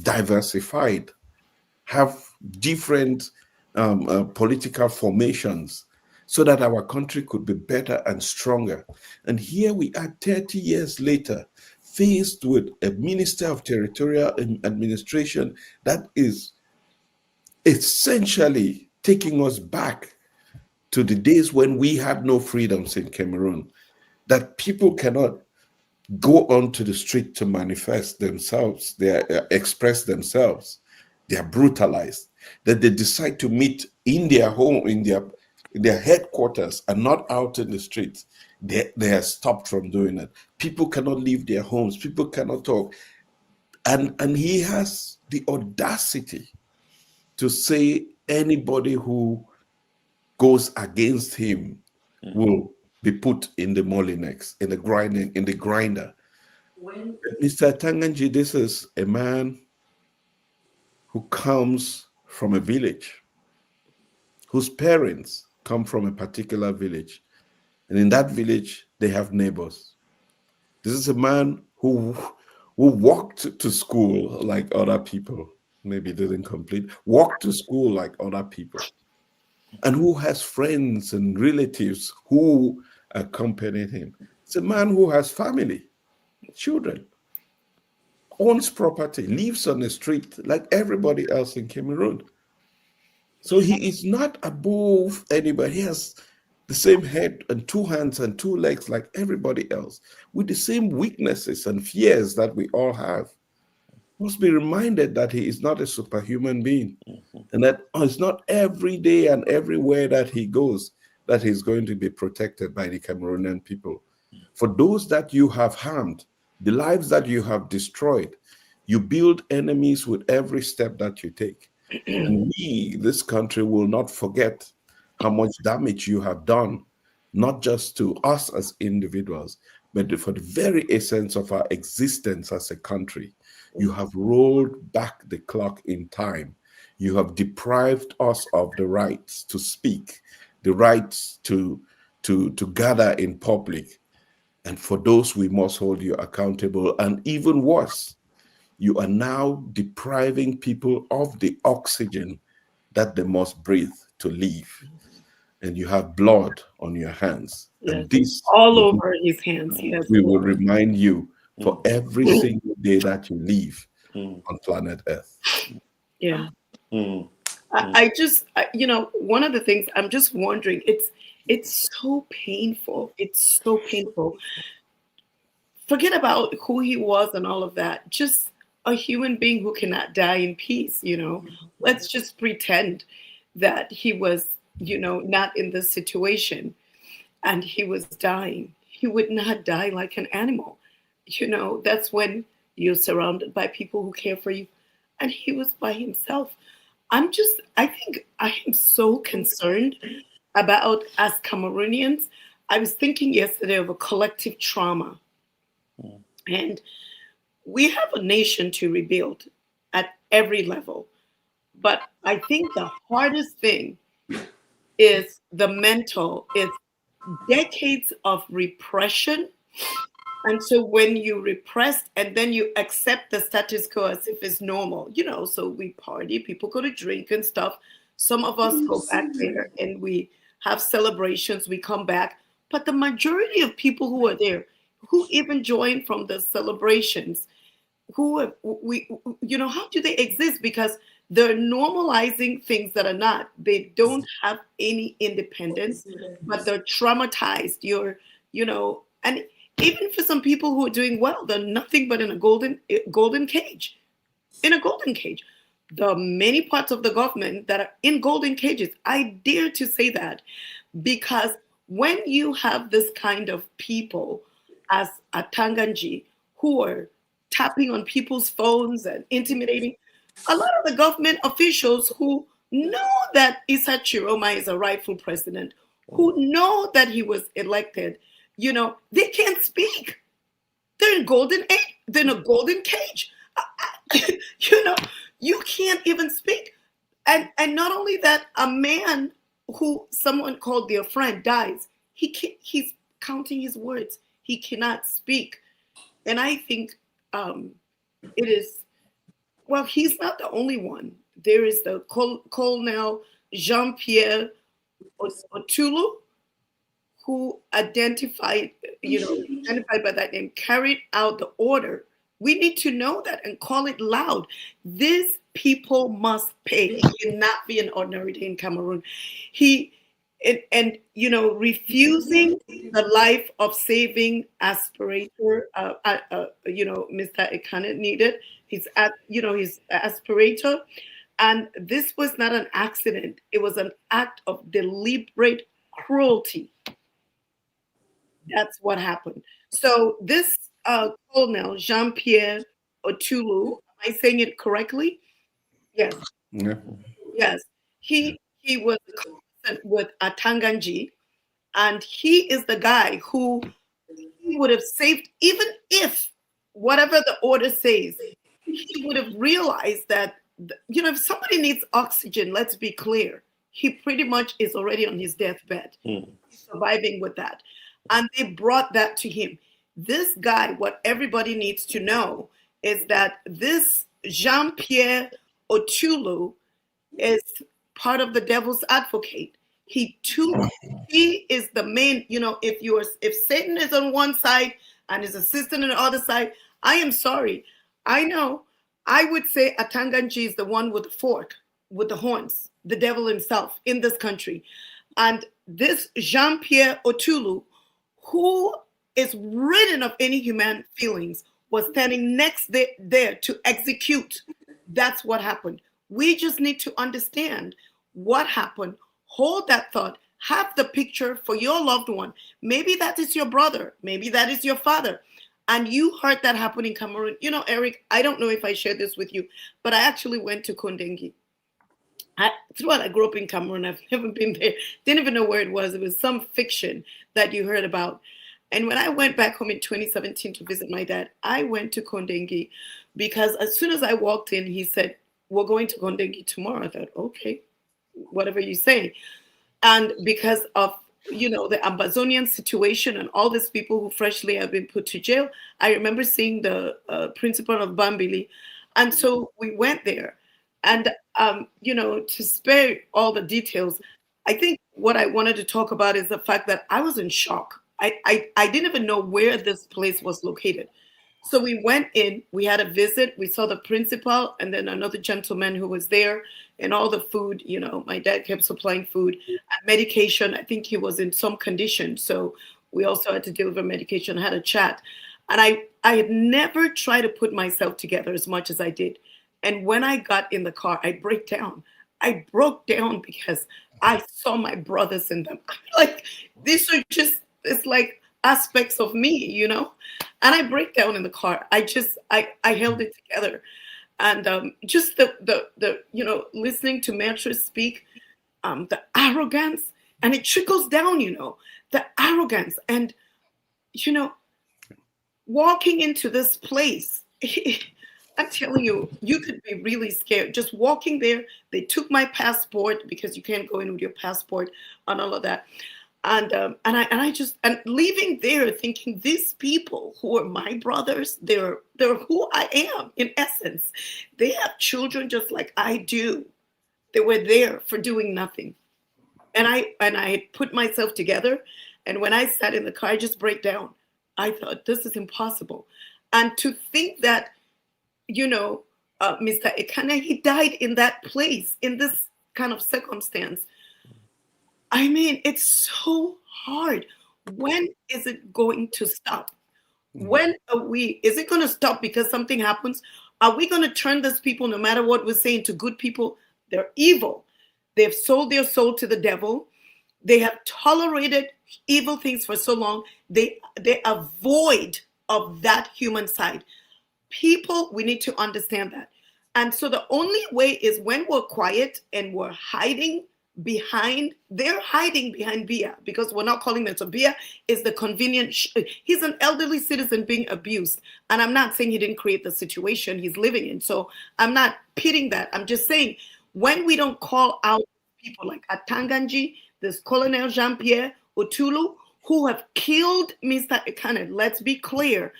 [SPEAKER 4] diversified, have different political formations, so that our country could be better and stronger. And here we are 30 years later, faced with a Minister of Territorial Administration that is essentially taking us back to the days when we had no freedoms in Cameroon, that people cannot go onto the street to manifest themselves, express themselves. They are brutalized, that they decide to meet in their home, in their headquarters, and not out in the streets. They are stopped from doing it. People cannot leave their homes. People cannot talk. And he has the audacity to say anybody who goes against him will be put in the Molinex, in the grinder. Mr. Tanganji, this is a man who comes from a village, whose parents come from a particular village. And in that village, they have neighbors. This is a man who walked to school like other people, maybe didn't complete, walked to school like other people, and who has friends and relatives who accompanied him. It's a man who has family, children, owns property, lives on the street like everybody else in Cameroon. So he is not above anybody. He has the same head and two hands and two legs like everybody else, with the same weaknesses and fears that we all have. Must be reminded that he is not a superhuman being. And that it's not every day and everywhere that he goes that he's going to be protected by the Cameroonian people. For those that you have harmed, the lives that you have destroyed, you build enemies with every step that you take. And we, this country, will not forget how much damage you have done, not just to us as individuals, but for the very essence of our existence as a country. You have rolled back the clock in time. You have deprived us of the rights to speak, the rights to gather in public. And for those, we must hold you accountable. And even worse, you are now depriving people of the oxygen that they must breathe to live. And you have blood on your hands.
[SPEAKER 2] Yes.
[SPEAKER 4] And this
[SPEAKER 2] all over his hands. Yes.
[SPEAKER 4] we will remind you for every single day that you live on planet Earth.
[SPEAKER 2] Yeah. I just, one of the things I'm just wondering, it's so painful. It's so painful. Forget about who he was and all of that. Just a human being who cannot die in peace, Let's just pretend that he was, not in this situation and he was dying. He would not die like an animal. That's when you're surrounded by people who care for you. And he was by himself. I think I am so concerned about, as Cameroonians, I was thinking yesterday of a collective trauma. And we have a nation to rebuild at every level. But I think the hardest thing is the mental, it's decades of repression. And so when you repress and then you accept the status quo as if it's normal, so we party, people go to drink and stuff. Some of us go back there and we have celebrations, we come back. But the majority of people who are there, who even join from the celebrations, how do they exist? Because they're normalizing things that are not. They don't have any independence, but they're traumatized. And even for some people who are doing well, they're nothing but in a golden cage. In a golden cage. There are many parts of the government that are in golden cages. I dare to say that, because when you have this kind of people as a Tanganji who are tapping on people's phones and intimidating, a lot of the government officials who know that Issa Chiroma is a rightful president, who know that he was elected, they can't speak. They're in they're in a golden cage. You can't even speak. And not only that, a man who someone called their friend dies, he's counting his words. He cannot speak. And I think it is, well, he's not the only one. There is the Colonel Jean-Pierre Otulu, who identified by that name, carried out the order. We need to know that and call it loud. These people must pay. It cannot be an ordinary day in Cameroon. Refusing the life of saving aspirator, Mr. Ekane needed. His aspirator. And this was not an accident. It was an act of deliberate cruelty. That's what happened. So this Colonel Jean-Pierre Otulu, am I saying it correctly? Yes.
[SPEAKER 4] Yeah.
[SPEAKER 2] Yes. He was with Atanganji, and he is the guy who he would have saved, even if whatever the order says, he would have realized that, if somebody needs oxygen, let's be clear, he pretty much is already on his deathbed. He's surviving with that. And they brought that to him. This guy, what everybody needs to know is that this Jean-Pierre Otulu is part of the devil's advocate. He is the main, if Satan is on one side and his assistant on the other side, I am sorry. I know. I would say Atanganji is the one with the fork, with the horns, the devil himself in this country. And this Jean-Pierre Otulu, who is ridden of any human feelings, was standing next there to execute. That's what happened. We just need to understand what happened. Hold that thought. Have the picture for your loved one. Maybe that is your brother. Maybe that is your father. And you heard that happen in Cameroon. You know, Eric, I don't know if I shared this with you, but I actually went to Kondengi. Throughout I grew up in Cameroon. I've never been there. Didn't even know where it was. It was some fiction that you heard about. And when I went back home in 2017 to visit my dad, I went to Kondengi because as soon as I walked in, he said, we're going to Kondengi tomorrow. I thought, okay, whatever you say. And because of, you know, the Amazonian situation and all these people who freshly have been put to jail, I remember seeing the principal of Bambili. And so we went there. And, you know, to spare all the details, I think what I wanted to talk about is the fact that I was in shock. I didn't even know where this place was located. So we went in, we had a visit, we saw the principal and then another gentleman who was there, and all the food, you know, my dad kept supplying food and medication. I think he was in some condition. So we also had to deliver medication, had a chat. And I had never tried to put myself together as much as I did. And when I got in the car, I broke down. I broke down because I saw my brothers in them. Like, these are just, it's like aspects of me, you know? And I break down in the car. I held it together. And just the you know, listening to Maitre speak, the arrogance, and it trickles down, you know, the arrogance. And, you know, walking into this place, I'm telling you, you could be really scared. Just walking there, they took my passport because you can't go in with your passport and all of that. And leaving there thinking these people who are my brothers, they're who I am in essence. They have children just like I do. They were there for doing nothing. And I put myself together. And when I sat in the car, I just break down. I thought, this is impossible. And to think that, you know, Mr. Ekane, he died in that place, in this kind of circumstance. I mean, it's so hard. When is it going to stop? When is it going to stop because something happens? Are we going to turn these people, no matter what we're saying, to good people? They're evil. They've sold their soul to the devil. They have tolerated evil things for so long. They are void of that human side. People, we need to understand that. And so the only way is when we're quiet and we're hiding behind, they're hiding behind Bia, because we're not calling them. So Bia is the convenient, he's an elderly citizen being abused. And I'm not saying he didn't create the situation he's living in. So I'm not pitting that. I'm just saying, when we don't call out people like Atanganji, this Colonel Jean-Pierre Otulu, who have killed Mr. Ekane, let's be clear.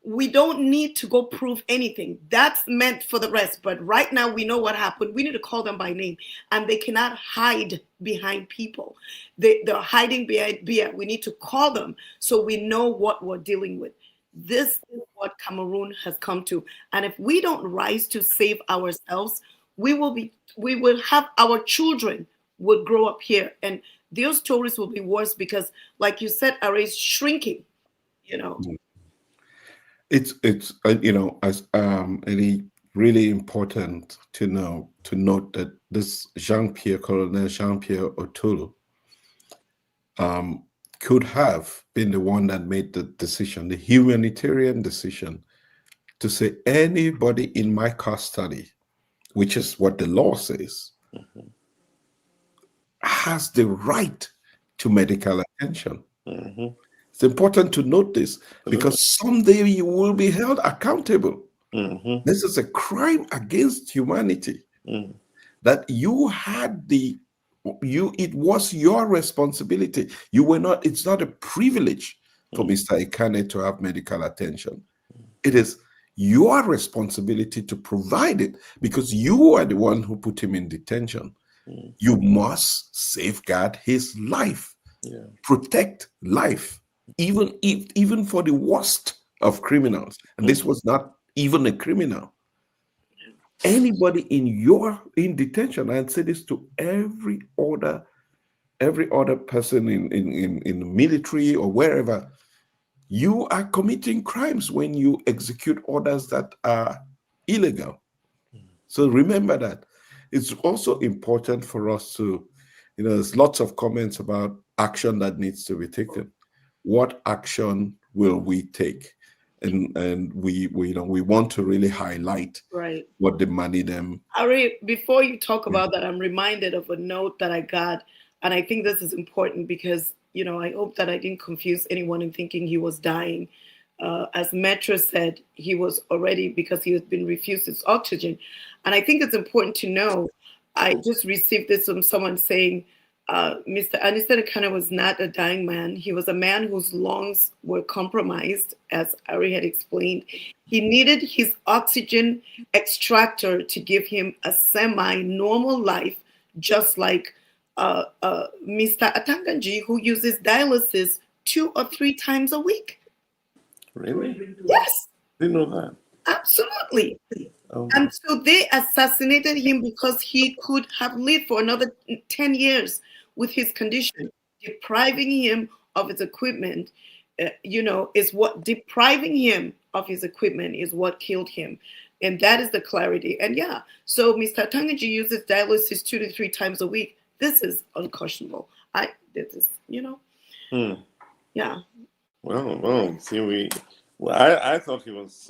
[SPEAKER 2] We don't need to go prove anything. That's meant for the rest. But right now, we know what happened. We need to call them by name. And they cannot hide behind people. They're hiding behind Bia. We need to call them so we know what we're dealing with. This is what Cameroon has come to. And if we don't rise to save ourselves, we will have our children would grow up here. And their stories will be worse because, like you said, Are is shrinking, you know.
[SPEAKER 4] It's you know, as really important to note that this Colonel Jean-Pierre Otulu could have been the one that made the decision, the humanitarian decision, to say anybody in my custody, which is what the law says, has the right to medical attention. It's important to note this because someday you will be held accountable. This is a crime against humanity. That you had it was your responsibility. You were not, it's not a privilege for Mr. Ekane to have medical attention. It is your responsibility to provide it because you are the one who put him in detention. You must safeguard his life, protect life. Even for the worst of criminals, and this was not even a criminal. Anybody in detention, I'd say this to every other person in the military or wherever, you are committing crimes when you execute orders that are illegal. So remember that. it's also important for us to, there's lots of comments about action that needs to be taken. What action will we take? And we want to really highlight what the MANIDEM.
[SPEAKER 2] Ari, before you talk about that, I'm reminded of a note that I got, and I think this is important because, I hope that I didn't confuse anyone in thinking he was dying. As Metro said, he was already, because he had been refused his oxygen. And I think it's important to know, I just received this from someone saying, Mr. Anicet Ekane was not a dying man. He was a man whose lungs were compromised, as Ari had explained. He needed his oxygen extractor to give him a semi-normal life, just like Mr. Atanganji, who uses dialysis 2 or 3 times a week.
[SPEAKER 3] Really?
[SPEAKER 2] Yes.
[SPEAKER 3] Didn't know that.
[SPEAKER 2] Absolutely.
[SPEAKER 3] Oh.
[SPEAKER 2] And so they assassinated him because he could have lived for another 10 years with his condition. Depriving him of his equipment, is what depriving him of his equipment is what killed him. And that is the clarity. And so Mr. Atanganji uses dialysis 2 to 3 times a week. This is unconscionable. Yeah.
[SPEAKER 3] Well, see, I thought he was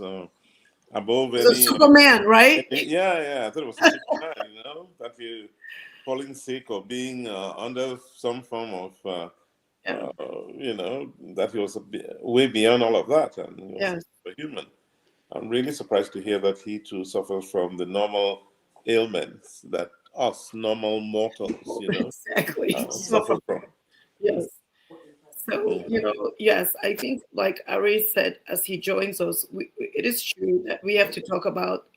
[SPEAKER 3] above any.
[SPEAKER 2] A Superman, right?
[SPEAKER 3] Yeah, I thought it was a Superman, that you falling sick or being under some form of, that he was way beyond all of that, and he was a human. I'm really surprised to hear that he too suffers from the normal ailments that us normal mortals,
[SPEAKER 2] exactly
[SPEAKER 3] suffer from.
[SPEAKER 2] Yes. So, yes, I think like Ari said, as he joins us, it is true that we have to talk about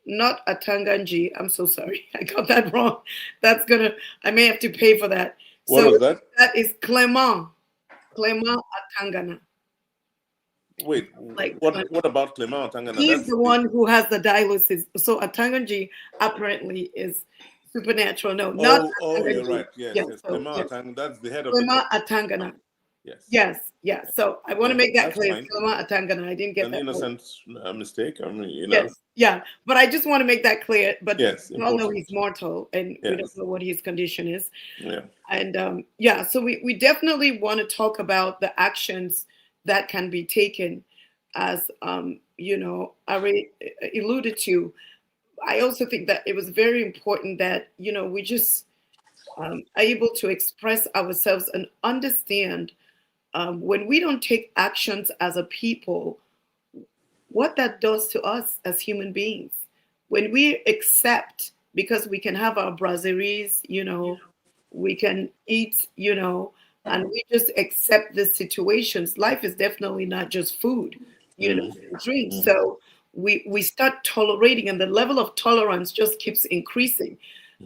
[SPEAKER 2] not Atanganji. I'm so sorry. I got that wrong. I may have to pay for that.
[SPEAKER 3] What was that?
[SPEAKER 2] That is Clement Atangana.
[SPEAKER 3] Wait, what about Clement Atangana?
[SPEAKER 2] He's the one who has the dialysis. So Atanganji apparently is supernatural. No, not.
[SPEAKER 3] Oh, you're right. Yes. Clement Atangana, that's the head of
[SPEAKER 2] Clement Atangana. Yes. So I want to make that clear. Clement Atangana. I didn't get that.
[SPEAKER 3] An innocent mistake.
[SPEAKER 2] Yes. Yeah. But I just want to make that clear. But we all know he's mortal, and we don't know what his condition is.
[SPEAKER 3] Yeah.
[SPEAKER 2] And so we definitely want to talk about the actions that can be taken, as Ari alluded to. I also think that it was very important that, we just are able to express ourselves and understand when we don't take actions as a people, what that does to us as human beings. When we accept, because we can have our brasseries, we can eat, and we just accept the situations. Life is definitely not just food, drink. So we start tolerating, and the level of tolerance just keeps increasing.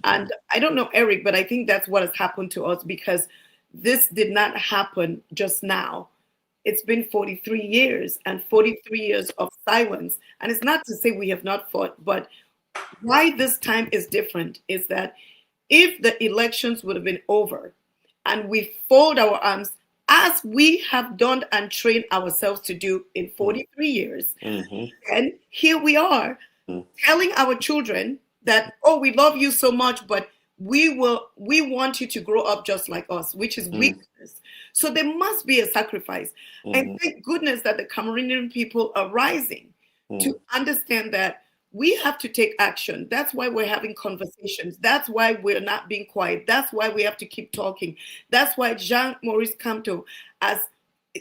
[SPEAKER 2] And I don't know, Eric, but I think that's what has happened to us, because this did not happen just now. It's been 43 years and 43 years of silence. And it's not to say we have not fought, but why this time is different is that if the elections would have been over and we fold our arms, as we have done and trained ourselves to do in 43 years, and here we are telling our children that, we love you so much, but we want you to grow up just like us, which is weakness. So there must be a sacrifice. And thank goodness that the Cameroonian people are rising to understand that we have to take action. That's why we're having conversations. That's why we're not being quiet. That's why we have to keep talking. That's why Jean-Maurice Kamto, as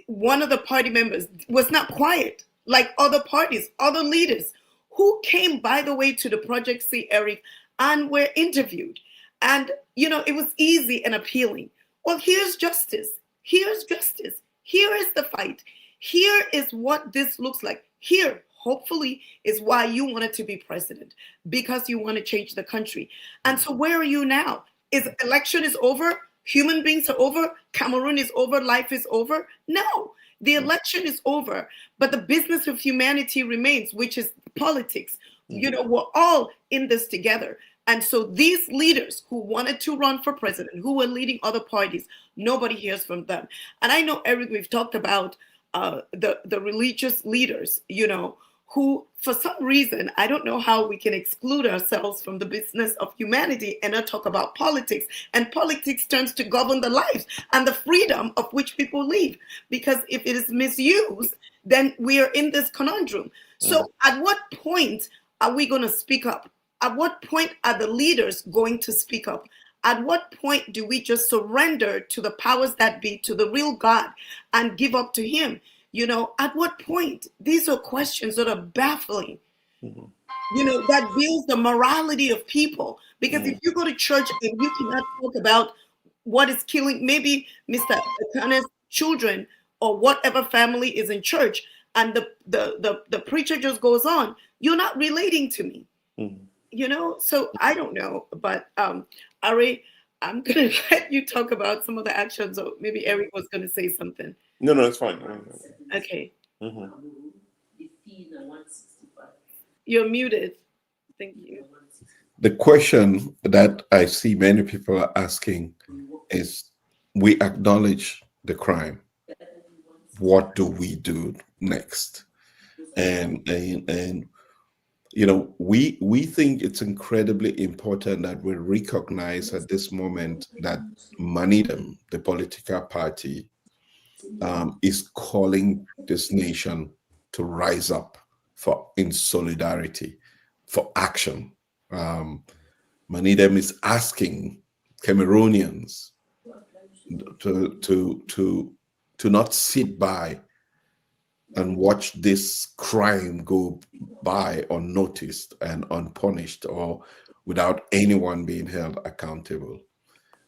[SPEAKER 2] one of the party members, was not quiet like other parties, other leaders who came, by the way, to the Project C, Eric, and were interviewed. And, it was easy and appealing. Well, here's justice. Here's justice. Here is the fight. Here is what this looks like. Here, hopefully, is why you wanted to be president, because you want to change the country. And so where are you now? Election is over? Human beings are over? Cameroon is over? Life is over? No, the election is over, but the business of humanity remains, which is politics. We're all in this together. And so these leaders who wanted to run for president, who were leading other parties, nobody hears from them. And I know, Eric, we've talked about the religious leaders, who, for some reason, I don't know how we can exclude ourselves from the business of humanity and not talk about politics. And politics turns to govern the lives and the freedom of which people live. Because if it is misused, then we are in this conundrum. So at what point are we going to speak up? At what point are the leaders going to speak up? At what point do we just surrender to the powers that be, to the real God, and give up to him? At what point? These are questions that are baffling. That builds the morality of people. Because if you go to church and you cannot talk about what is killing maybe Mr. Ekane's children or whatever family is in church, and the preacher just goes on, you're not relating to me. So I don't know. But Ari, I'm going to let you talk about some of the actions, or maybe Eric was going to say something.
[SPEAKER 3] No, it's fine.
[SPEAKER 2] Okay. You're muted. Thank you.
[SPEAKER 4] The question that I see many people are asking is, we acknowledge the crime. What do we do next? And we think it's incredibly important that we recognize at this moment that MANIDEM, the political party, is calling this nation to rise up in solidarity, for action. MANIDEM is asking Cameroonians to not sit by and watch this crime go by unnoticed and unpunished, or without anyone being held accountable.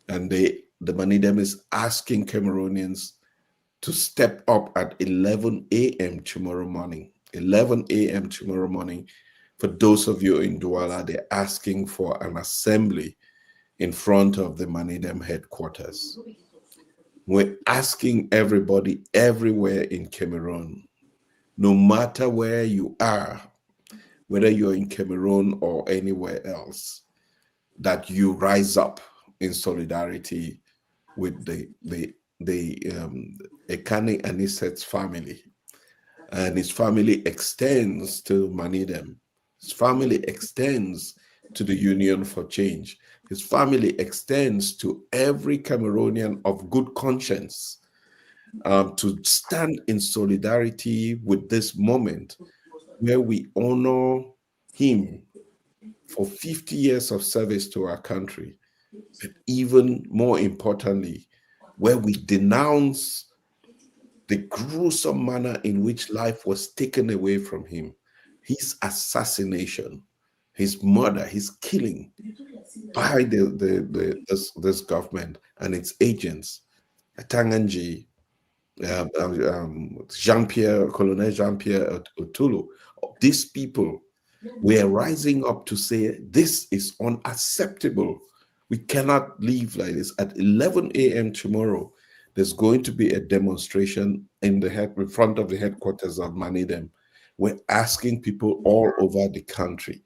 [SPEAKER 4] And the MANIDEM is asking Cameroonians to step up at 11 a.m. tomorrow morning. 11 a.m. tomorrow morning. For those of you in Douala, they're asking for an assembly in front of the MANIDEM headquarters. We're asking everybody everywhere in Cameroon, no matter where you are, whether you're in Cameroon or anywhere else, that you rise up in solidarity with the Ekane Anicet's family. And his family extends to MANIDEM. His family extends to the Union for Change. His family extends to every Cameroonian of good conscience, to stand in solidarity with this moment where we honor him for 50 years of service to our country, but even more importantly, where we denounce the gruesome manner in which life was taken away from him, his assassination, his murder, his killing by this government and its agents, Tanganji, Colonel Jean-Pierre Otulu. These people were rising up to say, this is unacceptable. We cannot live like this. At 11 a.m. tomorrow, there's going to be a demonstration in front of the headquarters of MANIDEM. We're asking people all over the country,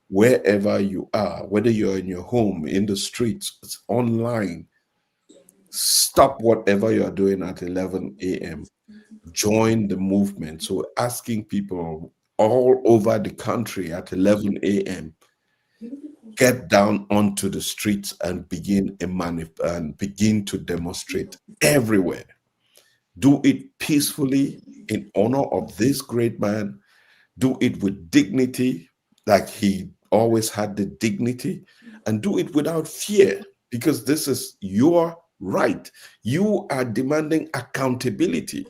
[SPEAKER 4] wherever you are, whether you're in your home, in the streets, online, stop whatever you're doing at 11 a.m. Join the movement. So we're asking people all over the country at 11 a.m. get down onto the streets and begin to demonstrate everywhere. Do it peacefully in honor of this great man. Do it with dignity, like he always had the dignity, and do it without fear, because this is your right. You are demanding accountability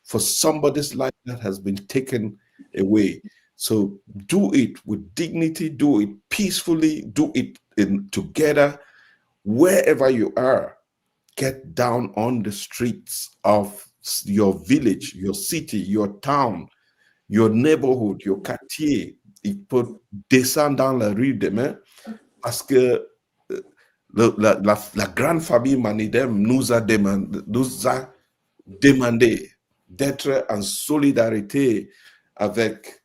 [SPEAKER 4] for somebody's life that has been taken away. So do it with dignity, do it peacefully, do it together. Wherever you are, get down on the streets of your village, your city, your town, your neighborhood, your quartier. Il peut descendre dans la rue demain parce que la grande famille MANIDEM nous a demandé d'être en solidarité avec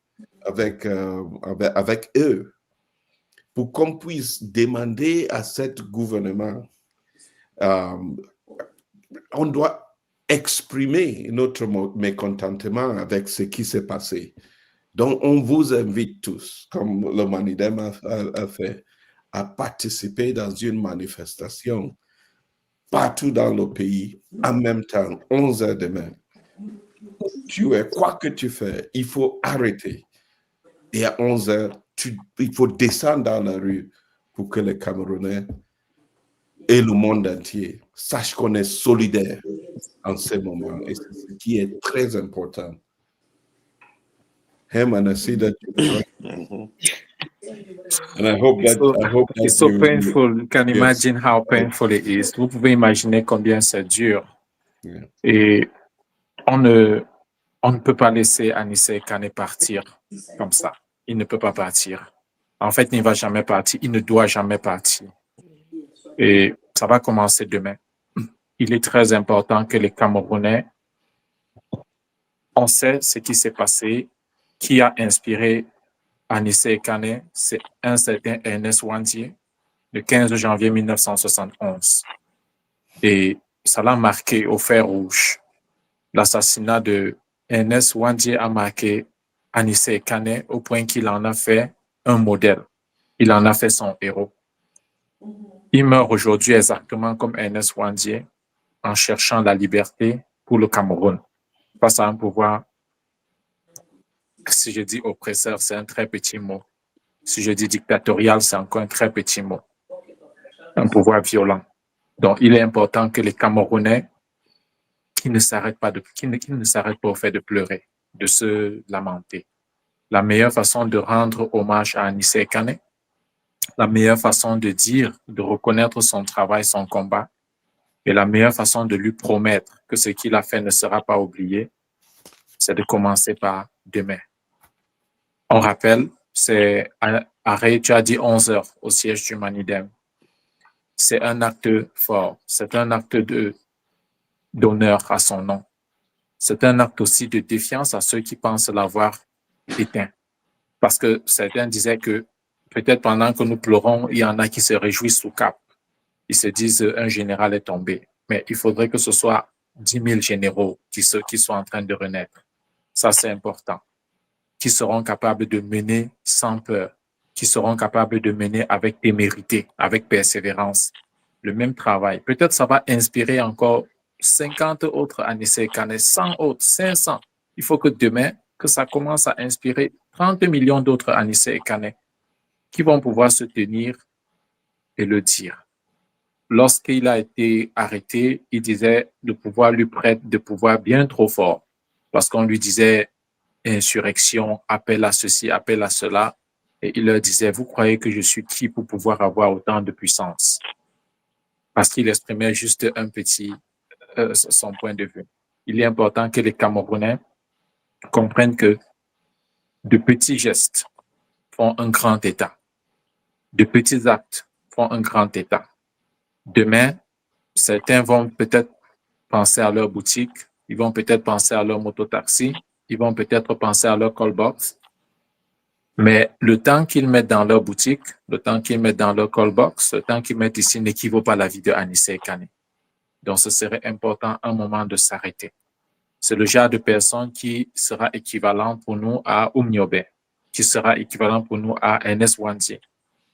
[SPEAKER 4] eux, pour qu'on puisse demander à cet gouvernement, on doit exprimer notre mécontentement avec ce qui s'est passé. Donc, on vous invite tous, comme le MANIDEM a fait, à participer dans une manifestation partout dans le pays, en même temps, 11 heures demain. Tu es, quoi que tu fais, il faut arrêter. Et à 11 heures, il faut descendre dans la rue pour que les Camerounais et le monde entier sachent qu'on est solidaire en ce moment. Et c'est ce qui est très important. Him, and I see that you're and I hope that
[SPEAKER 10] It's so
[SPEAKER 4] you,
[SPEAKER 10] painful. You can
[SPEAKER 4] yes.
[SPEAKER 10] imagine how painful it is. Vous pouvez imaginer combien c'est dur.
[SPEAKER 4] Yeah.
[SPEAKER 10] Et on ne peut pas laisser Anicet Ekane partir comme ça. Il ne peut pas partir. En fait, il ne va jamais partir. Il ne doit jamais partir. Et ça va commencer demain. Il est très important que les Camerounais, on sait ce qui s'est passé, qui a inspiré Anicet Ekane, c'est un certain Ernest Wandier, le 15 janvier 1971. Et ça l'a marqué au fer rouge. L'assassinat de Ernest Wandier a marqué Anicet Ekane au point qu'il en a fait un modèle. Il en a fait son héros. Il meurt aujourd'hui exactement comme Ernest Wandier en cherchant la liberté pour le Cameroun face à un pouvoir. Si je dis oppresseur, c'est un très petit mot. Si je dis dictatorial, c'est encore un très petit mot. Un pouvoir violent. Donc, il est important que les Camerounais qui ne s'arrêtent pas au fait de pleurer, de se lamenter. La meilleure façon de rendre hommage à Anicet Ekane, la meilleure façon de dire, de reconnaître son travail, son combat, et la meilleure façon de lui promettre que ce qu'il a fait ne sera pas oublié, c'est de commencer par demain. On rappelle, c'est arrêt, tu as dit 11 heures au siège du MANIDEM. C'est un acte fort, c'est un acte d'honneur à son nom. C'est un acte aussi de défiance à ceux qui pensent l'avoir éteint. Parce que certains disaient que peut-être pendant que nous pleurons, il y en a qui se réjouissent sous cap. Ils se disent un général est tombé. Mais il faudrait que ce soit 10 000 généraux qui sont en train de renaître. Ça, c'est important. Qui seront capables de mener sans peur, qui seront capables de mener avec témérité, avec persévérance, le même travail. Peut-être ça va inspirer encore 50 autres Anicet Ekane, 100 autres, 500. Il faut que demain, que ça commence à inspirer 30 millions d'autres Anicet Ekane qui vont pouvoir se tenir et le dire. Lorsqu'il a été arrêté, il disait le pouvoir lui prête des pouvoirs bien trop forts parce qu'on lui disait insurrection, appel à ceci, appel à cela. Et il leur disait, vous croyez que je suis qui pour pouvoir avoir autant de puissance? Parce qu'il exprimait juste un petit, son point de vue. Il est important que les Camerounais comprennent que de petits gestes font un grand État. De petits actes font un grand État. Demain, certains vont peut-être penser à leur boutique, ils vont peut-être penser à leur mototaxi, ils vont peut-être penser à leur callbox. Mais le temps qu'ils mettent dans leur boutique, le temps qu'ils mettent dans leur callbox, le temps qu'ils mettent ici n'équivaut pas à la vie de Anicet Ekane. Donc, ce serait important un moment de s'arrêter. C'est le genre de personne qui sera équivalent pour nous à Oumniobé, qui sera équivalent pour nous à Ernest Wandier,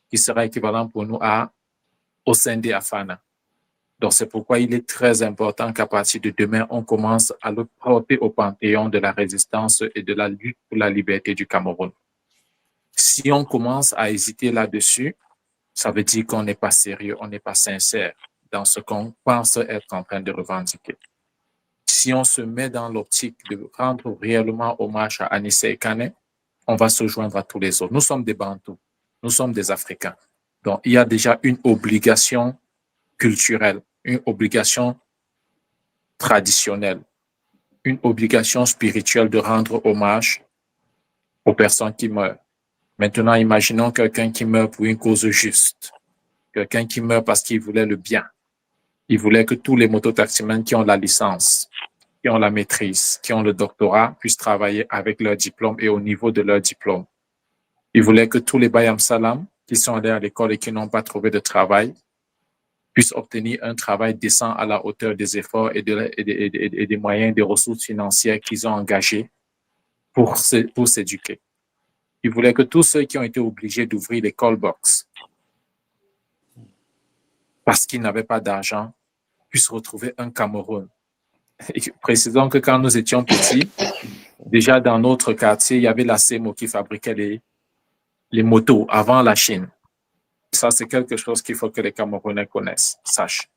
[SPEAKER 10] qui sera équivalent pour nous à Osende Afana. Donc, c'est pourquoi il est très important qu'à partir de demain, on commence à le porter au panthéon de la résistance et de la lutte pour la liberté du Cameroun. Si on commence à hésiter là-dessus, ça veut dire qu'on n'est pas sérieux, on n'est pas sincère dans ce qu'on pense être en train de revendiquer. Si on se met dans l'optique de rendre réellement hommage à Anicet Ekane, on va se joindre à tous les autres. Nous sommes des Bantous, nous sommes des Africains. Donc, il y a déjà une obligation culturelle, une obligation traditionnelle, une obligation spirituelle de rendre hommage aux personnes qui meurent. Maintenant, imaginons quelqu'un qui meurt pour une cause juste, quelqu'un qui meurt parce qu'il voulait le bien. Il voulait que tous les mototaximens qui ont la licence, qui ont la maîtrise, qui ont le doctorat, puissent travailler avec leur diplôme et au niveau de leur diplôme. Il voulait que tous les Bayam Salam, qui sont allés à l'école et qui n'ont pas trouvé de travail, puissent obtenir un travail décent à la hauteur des efforts et des moyens, des ressources financières qu'ils ont engagés pour s'éduquer. Il voulait que tous ceux qui ont été obligés d'ouvrir les call box parce qu'ils n'avaient pas d'argent puissent retrouver un Cameroun. Et précisons que quand nous étions petits, déjà dans notre quartier, il y avait la CEMO qui fabriquait les motos avant la Chine. Ça, c'est quelque chose qu'il faut que les Camerounais connaissent, sachent.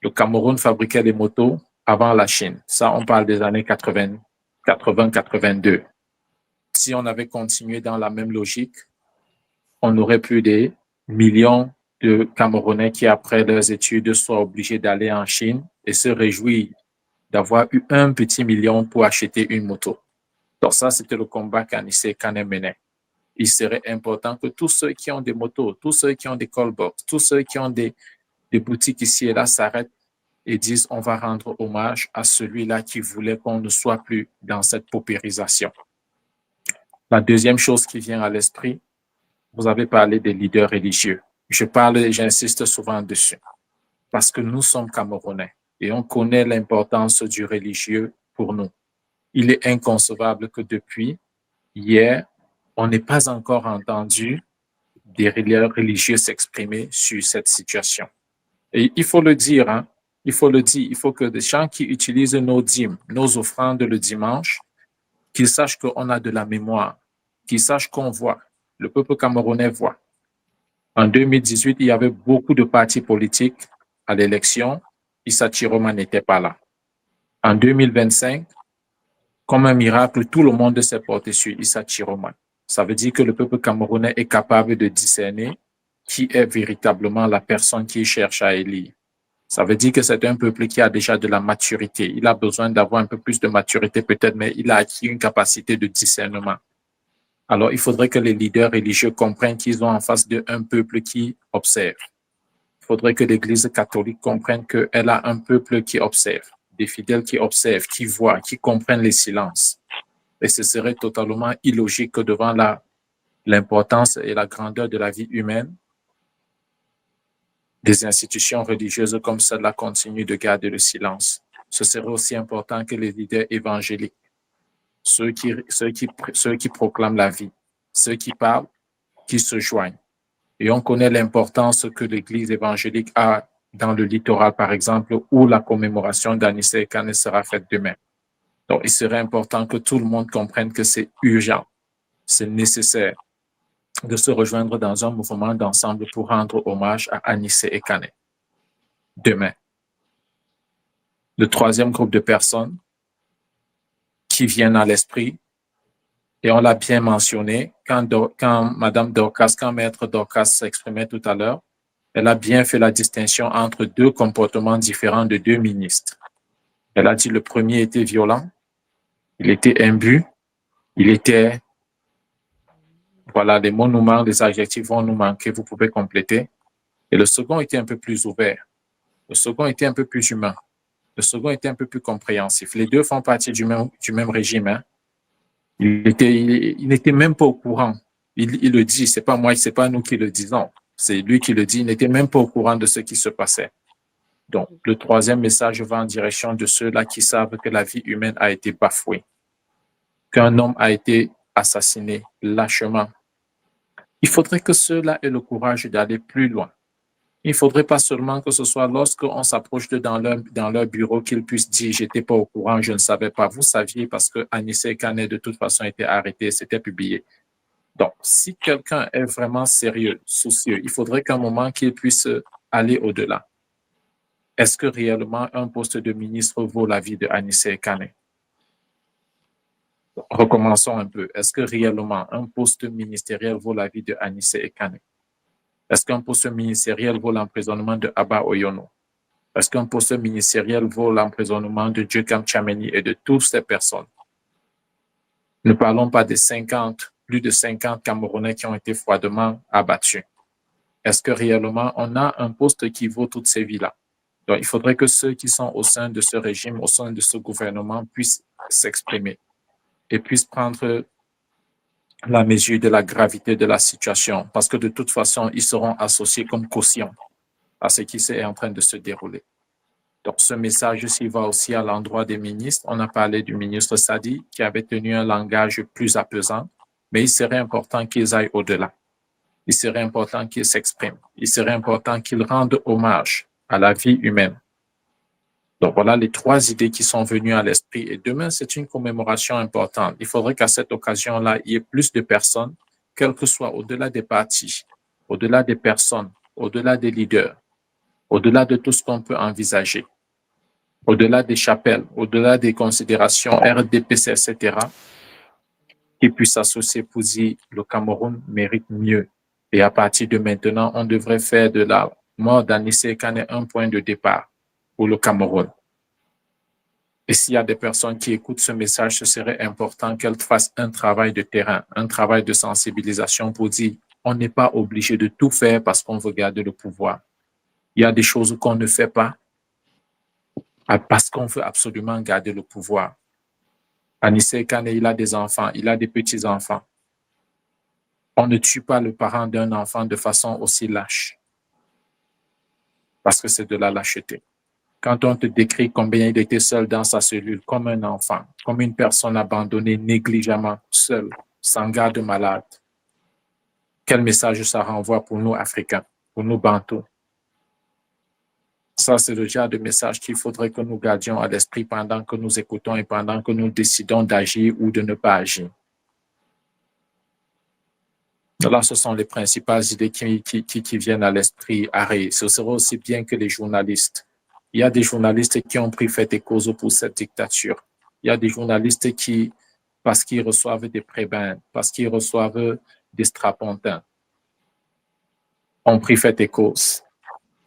[SPEAKER 10] Le Cameroun fabriquait les motos avant la Chine. Ça, on parle des années 80, 82. Si on avait continué dans la même logique, on aurait plus des millions de Camerounais qui, après leurs études, soient obligés d'aller en Chine et se réjouir d'avoir eu un petit million pour acheter une moto. Donc ça, c'était le combat qu'Anicet Ekane menait. Il serait important que tous ceux qui ont des motos, tous ceux qui ont des callbox, tous ceux qui ont des boutiques ici et là s'arrêtent et disent on va rendre hommage à celui-là qui voulait qu'on ne soit plus dans cette paupérisation. La deuxième chose qui vient à l'esprit, vous avez parlé des leaders religieux. Je parle et j'insiste souvent dessus parce que nous sommes Camerounais et on connaît l'importance du religieux pour nous. Il est inconcevable que depuis hier, on n'ait pas encore entendu des leaders religieux s'exprimer sur cette situation. Et il faut le dire, hein, il faut le dire, il faut que des gens qui utilisent nos dîmes, nos offrandes le dimanche, qu'ils sachent qu'on a de la mémoire, qu'ils sachent qu'on voit, le peuple camerounais voit. En 2018, il y avait beaucoup de partis politiques à l'élection. Issa Chiroma n'était pas là. En 2025, comme un miracle, tout le monde s'est porté sur Issa Chiroma. Ça veut dire que le peuple camerounais est capable de discerner qui est véritablement la personne qu'il cherche à élire. Ça veut dire que c'est un peuple qui a déjà de la maturité. Il a besoin d'avoir un peu plus de maturité peut-être, mais il a acquis une capacité de discernement. Alors, il faudrait que les leaders religieux comprennent qu'ils ont en face d'eux un peuple qui observe. Il faudrait que l'Église catholique comprenne qu'elle a un peuple qui observe, des fidèles qui observent, qui voient, qui comprennent les silences. Et ce serait totalement illogique que devant l'importance et la grandeur de la vie humaine, des institutions religieuses comme celle-là continuent de garder le silence. Ce serait aussi important que les leaders évangéliques, ceux qui proclament la vie, ceux qui parlent, qui se joignent. Et on connaît l'importance que l'Église évangélique a dans le littoral, par exemple, où la commémoration d'Anicet Ekane sera faite demain. Donc, il serait important que tout le monde comprenne que c'est urgent, c'est nécessaire de se rejoindre dans un mouvement d'ensemble pour rendre hommage à Anicet Ekane demain. Le troisième groupe de personnes qui viennent à l'esprit, et on l'a bien mentionné, quand Madame Dorcas, quand Maître Dorcas s'exprimait tout à l'heure, elle a bien fait la distinction entre deux comportements différents de deux ministres. Elle a dit le premier était violent, il était imbu, il était... Voilà, les mots nous manquent, les adjectifs vont nous manquer, vous pouvez compléter. Et le second était un peu plus ouvert. Le second était un peu plus humain. Le second était un peu plus compréhensif. Les deux font partie du même régime. Hein. Il n'était même pas au courant. Il le dit, c'est pas moi, c'est pas nous qui le disons. C'est lui qui le dit. Il n'était même pas au courant de ce qui se passait. Donc, le troisième message va en direction de ceux-là qui savent que la vie humaine a été bafouée, qu'un homme a été assassiné lâchement. Il faudrait que ceux-là aient le courage d'aller plus loin. Il ne faudrait pas seulement que ce soit lorsqu'on s'approche dans leur bureau qu'ils puissent dire « j'étais pas au courant, je ne savais pas ». Vous saviez parce que Anicet Ekane de toute façon était arrêté, c'était publié. Donc, si quelqu'un est vraiment sérieux, soucieux, il faudrait qu'à un moment qu'il puisse aller au-delà. Est-ce que réellement un poste de ministre vaut la vie de Anicet Ekane? Recommençons un peu. Est-ce que réellement un poste ministériel vaut la vie de Anicet Ekane? Est-ce qu'un poste ministériel vaut l'emprisonnement de Abba Oyono? Est-ce qu'un poste ministériel vaut l'emprisonnement de Djekam Tchameni et de toutes ces personnes? Ne parlons pas des plus de 50 Camerounais qui ont été froidement abattus. Est-ce que réellement on a un poste qui vaut toutes ces vies-là? Donc, il faudrait que ceux qui sont au sein de ce régime, au sein de ce gouvernement, puissent s'exprimer et puissent prendre la mesure de la gravité de la situation, parce que de toute façon, ils seront associés comme caution à ce qui est en train de se dérouler. Donc, ce message-ci va aussi à l'endroit des ministres. On a parlé du ministre Sadi, qui avait tenu un langage plus apaisant, mais il serait important qu'ils aillent au-delà. Il serait important qu'ils s'expriment. Il serait important qu'ils rendent hommage à la vie humaine. Donc voilà les 3 idées qui sont venues à l'esprit. Et demain, c'est une commémoration importante. Il faudrait qu'à cette occasion-là, il y ait plus de personnes, quel que soit au-delà des partis, au-delà des personnes, au-delà des leaders, au-delà de tout ce qu'on peut envisager, au-delà des chapelles, au-delà des considérations RDPC, etc., qui puissent s'associer pour dire le Cameroun mérite mieux. Et à partir de maintenant, on devrait faire de la mort d'Anicet Ekane un point de départ pour le Cameroun. Et s'il y a des personnes qui écoutent ce message, ce serait important qu'elles fassent un travail de terrain, un travail de sensibilisation pour dire on n'est pas obligé de tout faire parce qu'on veut garder le pouvoir. Il y a des choses qu'on ne fait pas parce qu'on veut absolument garder le pouvoir. Anicet Ekane, il a des enfants, il a des petits-enfants. On ne tue pas le parent d'un enfant de façon aussi lâche parce que c'est de la lâcheté. Quand on te décrit combien il était seul dans sa cellule, comme un enfant, comme une personne abandonnée négligemment, seule, sans garde malade, quel message ça renvoie pour nous Africains, pour nous Bantous? Ça, c'est le genre de message qu'il faudrait que nous gardions à l'esprit pendant que nous écoutons et pendant que nous décidons d'agir ou de ne pas agir. Là, ce sont les principales idées qui viennent à l'esprit. Ce serait aussi bien que les journalistes. Il y a des journalistes qui ont pris fait et cause pour cette dictature. Il y a des journalistes qui, parce qu'ils reçoivent des prébendes, parce qu'ils reçoivent des strapontins, ont pris fait et cause.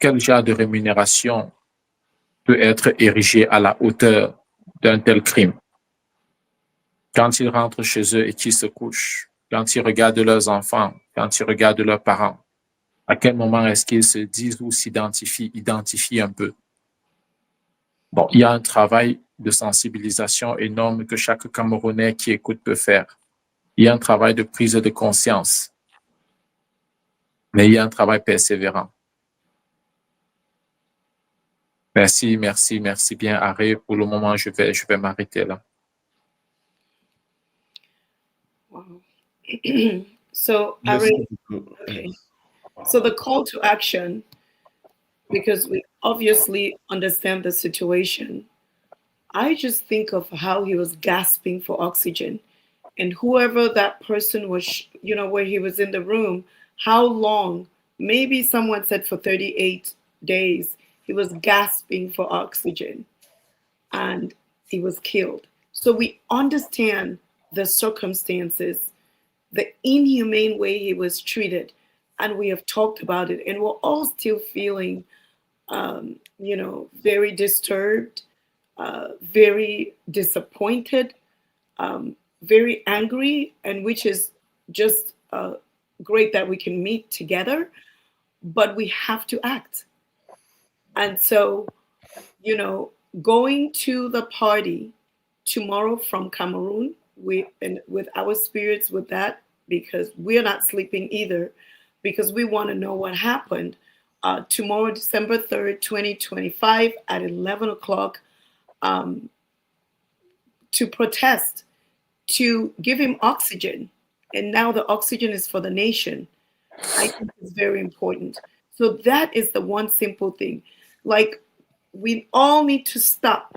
[SPEAKER 10] Quel genre de rémunération peut être érigée à la hauteur d'un tel crime? Quand ils rentrent chez eux et qu'ils se couchent, quand ils regardent leurs enfants, quand ils regardent leurs parents, à quel moment est-ce qu'ils se disent ou identifient un peu? Bon, il y a un travail de sensibilisation énorme que chaque Camerounais qui écoute peut faire. Il y a un travail de prise de conscience, mais il y a un travail persévérant. Merci bien, Harry. Pour le moment, je vais m'arrêter là.
[SPEAKER 2] Wow. So, Ari, okay. So the call to action, because we obviously understand the situation, I just think of how he was gasping for oxygen. And whoever that person was, where he was in the room, how long, maybe someone said for 38 days, he was gasping for oxygen and he was killed. So we understand the circumstances, the inhumane way he was treated, and we have talked about it, and we're all still feeling, very disturbed, very disappointed, very angry, and which is just great that we can meet together, but we have to act. And so, going to the party tomorrow from Cameroon, and with our spirits with that, because we're not sleeping either, because we want to know what happened. Tomorrow, December 3rd, 2025 at 11 o'clock, to protest, to give him oxygen. And now the oxygen is for the nation. I think it's very important. So that is the one simple thing. Like, we all need to stop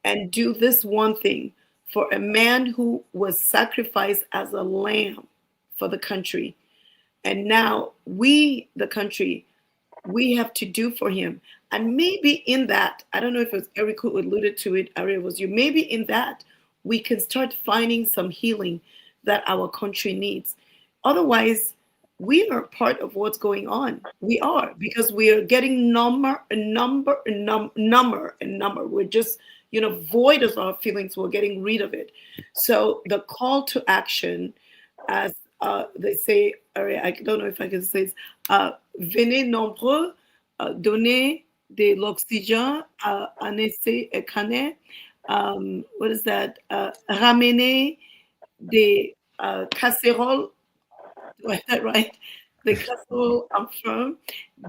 [SPEAKER 2] and do this one thing for a man who was sacrificed as a lamb for the country. And now we, the country, we have to do for him. And maybe in that, I don't know if it was Eric who alluded to it, or it was you, maybe in that, we can start finding some healing that our country needs. Otherwise, we are part of what's going on. We are, because we are getting number. We're just, void of our feelings. We're getting rid of it. So the call to action, as they say, I don't know if I can say this, venez nombreux, donner de l'oxygène à Anicet Ekane. What is that? Ramener des casseroles. Do I have that right? Des casseroles en feu,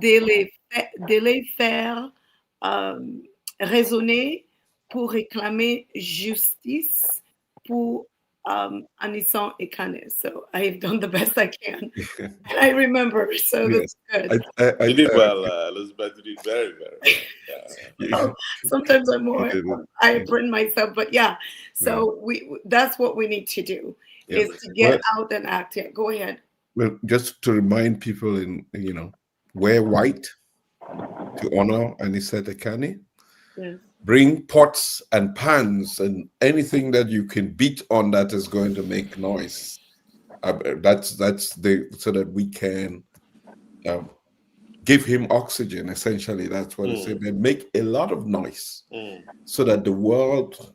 [SPEAKER 2] de les faire résonner pour réclamer justice pour Anicet Ekane. So I've done the best I can. And I remember, so
[SPEAKER 4] Yes.
[SPEAKER 2] that's good.
[SPEAKER 3] You did well, Elizabeth. You did very, very well.
[SPEAKER 2] Oh, sometimes I'm
[SPEAKER 4] You
[SPEAKER 2] more,
[SPEAKER 4] did it.
[SPEAKER 2] I bring myself, but yeah. So that's what we need to do
[SPEAKER 4] Yeah.
[SPEAKER 2] is to get out and act. Yeah, go ahead.
[SPEAKER 4] Well, just to remind people, wear white to honor Anicet Ekane.
[SPEAKER 2] Yes.
[SPEAKER 4] Bring pots and pans and anything that you can beat on that is going to make noise. That's so that we can give him oxygen. Essentially, that's what it said. They make a lot of noise so that the world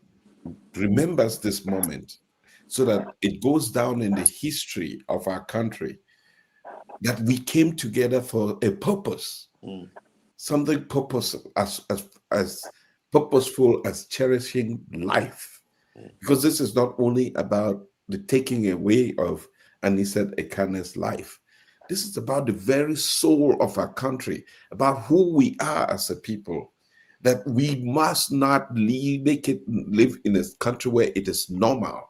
[SPEAKER 4] remembers this moment, so that it goes down in the history of our country that we came together for a purpose, something purpose as purposeful as cherishing life, because this is not only about the taking away of Anicet Ekane's life. This is about the very soul of our country, about who we are as a people, that we must not live in a country where it is normal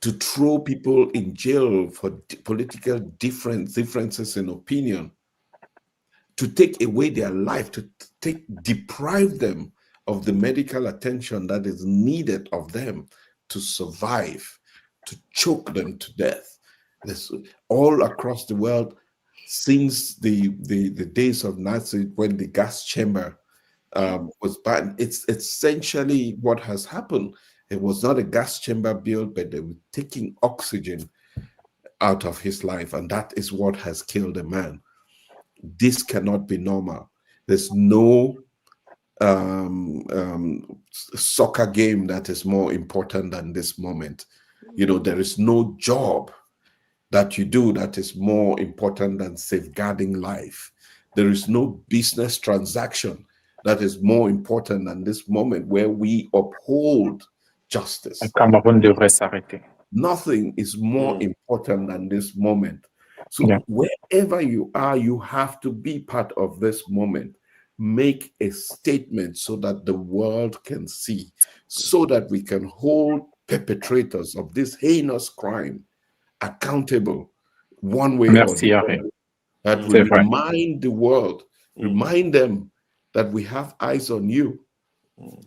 [SPEAKER 4] to throw people in jail for political differences in opinion, to take away their life, to deprive them of the medical attention that is needed of them to survive, to choke them to death. This all across the world since the days of Nazi, when the gas chamber was banned. It's essentially what has happened. It was not a gas chamber built, but they were taking oxygen out of his life, and that is what has killed a man. This cannot be normal. There's no soccer game that is more important than this moment. There is no job that you do that is more important than safeguarding life. There is no business transaction that is more important than this moment where we uphold justice.
[SPEAKER 10] Cameroun devrait s'arrêter.
[SPEAKER 4] Nothing is more important than this moment. So wherever you are, you have to be part of this moment. Make a statement so that the world can see, so that we can hold perpetrators of this heinous crime accountable one way or the other. That we remind the world, remind them that we have eyes on you.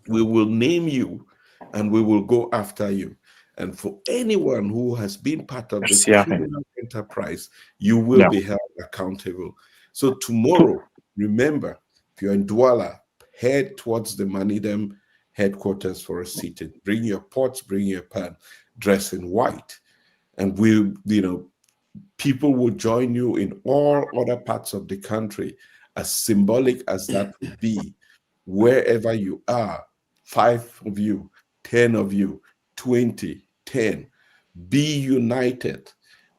[SPEAKER 4] We will name you and we will go after you. And for anyone who has been part of this criminal enterprise, you will be held accountable. So tomorrow, remember, if you're in Douala, head towards the MANIDEM headquarters for a sit-in. Bring your pots, bring your pan, dress in white. And people will join you in all other parts of the country, as symbolic as that would be. Wherever you are, 5 of you, 10 of you, 20, 10, be united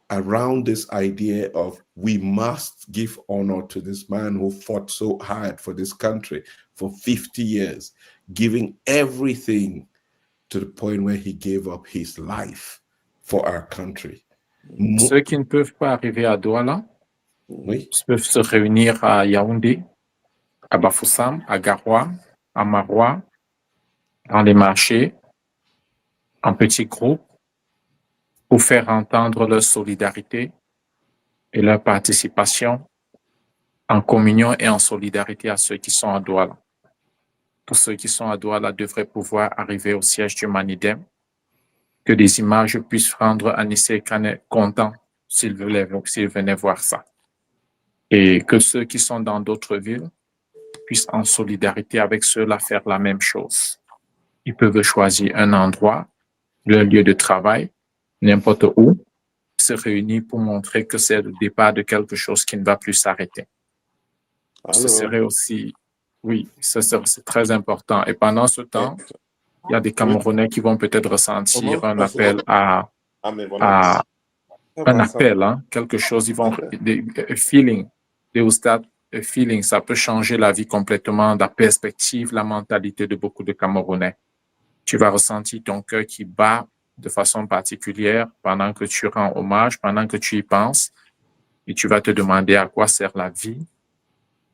[SPEAKER 4] around this idea of we must give honor to this man who fought so hard for this country for 50 years, giving everything to the point where he gave up his life for our country.
[SPEAKER 10] Ceux qui ne peuvent pas arriver à Douala peuvent se réunir à Yaoundé, à Bafoussam, à Garoua, à Maroua, dans les marchés, en petits groupes, pour faire entendre leur solidarité et leur participation en communion et en solidarité à ceux qui sont à Douala. Tous ceux qui sont à Douala devraient pouvoir arriver au siège du MANIDEM, que des images puissent rendre Anicet Ekane content s'il venait voir ça. Et que ceux qui sont dans d'autres villes puissent en solidarité avec ceux-là faire la même chose. Ils peuvent choisir un endroit, leur lieu de travail, n'importe où, se réunir pour montrer que c'est le départ de quelque chose qui ne va plus s'arrêter. Ce serait aussi, c'est très important. Et pendant ce temps, il y a des Camerounais qui vont peut-être ressentir un appel quelque chose. Ils vont, a feeling, they will start a feeling. Ça peut changer la vie complètement, la perspective, la mentalité de beaucoup de Camerounais. Tu vas ressentir ton cœur qui bat de façon particulière pendant que tu rends hommage, pendant que tu y penses, et tu vas te demander à quoi sert la vie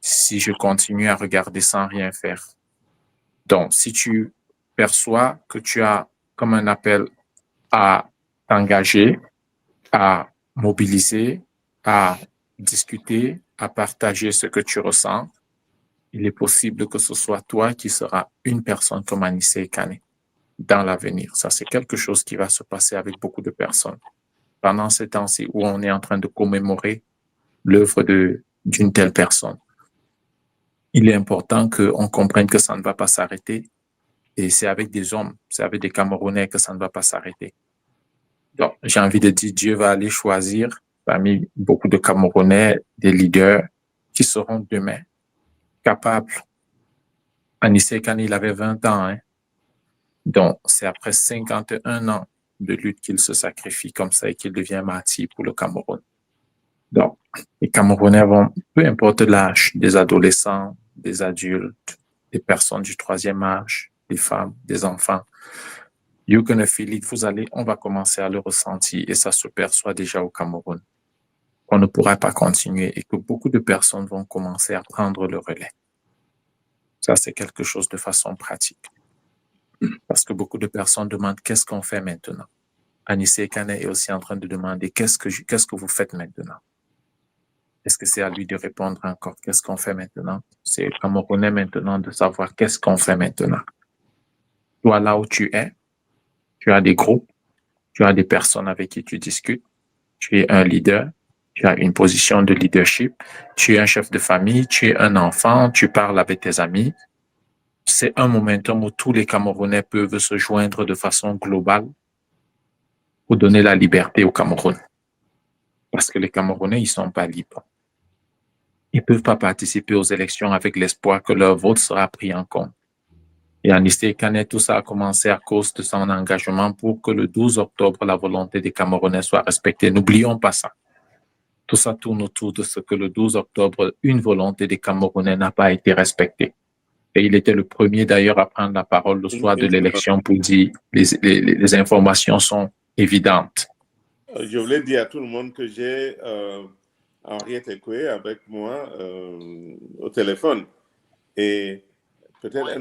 [SPEAKER 10] si je continue à regarder sans rien faire. Donc, si tu perçois que tu as comme un appel à t'engager, à mobiliser, à discuter, à partager ce que tu ressens, il est possible que ce soit toi qui seras une personne comme Anicet Ekane dans l'avenir. Ça, c'est quelque chose qui va se passer avec beaucoup de personnes. Pendant ces temps-ci où on est en train de commémorer l'œuvre d'une telle personne, il est important qu'on comprenne que ça ne va pas s'arrêter. Et c'est avec des hommes, c'est avec des Camerounais que ça ne va pas s'arrêter. Donc, j'ai envie de dire, Dieu va aller choisir parmi beaucoup de Camerounais des leaders qui seront demain capables. Anicet Ekane, il avait 20 ans, hein. Donc, c'est après 51 ans de lutte qu'il se sacrifie comme ça et qu'il devient martyr pour le Cameroun. Donc, les Camerounais vont, peu importe l'âge, des adolescents, des adultes, des personnes du troisième âge, des femmes, des enfants, you're gonna feel it, on va commencer à le ressentir et ça se perçoit déjà au Cameroun. On ne pourra pas continuer et que beaucoup de personnes vont commencer à prendre le relais. Ça, c'est quelque chose de façon pratique. Parce que beaucoup de personnes demandent qu'est-ce qu'on fait maintenant. Anicet Ekane est aussi en train de demander qu'est-ce que vous faites maintenant. Est-ce que c'est à lui de répondre encore qu'est-ce qu'on fait maintenant? C'est au Camerounais maintenant de savoir qu'est-ce qu'on fait maintenant. Toi, là où tu es, tu as des groupes, tu as des personnes avec qui tu discutes, tu es un leader, tu as une position de leadership, tu es un chef de famille, tu es un enfant, tu parles avec tes amis. C'est un momentum où tous les Camerounais peuvent se joindre de façon globale pour donner la liberté au Cameroun. Parce que les Camerounais, ils ne sont pas libres. Ils ne peuvent pas participer aux élections avec l'espoir que leur vote sera pris en compte. Et Anicet Ekane, tout ça a commencé à cause de son engagement pour que le 12 octobre, la volonté des Camerounais soit respectée. N'oublions pas ça. Tout ça tourne autour de ce que le 12 octobre, une volonté des Camerounais n'a pas été respectée. Et il était le premier d'ailleurs à prendre la parole le soir de l'élection pour dire les informations sont évidentes.
[SPEAKER 3] Je voulais dire à tout le monde que j'ai Henriette Ekane avec moi au téléphone. Et peut-être...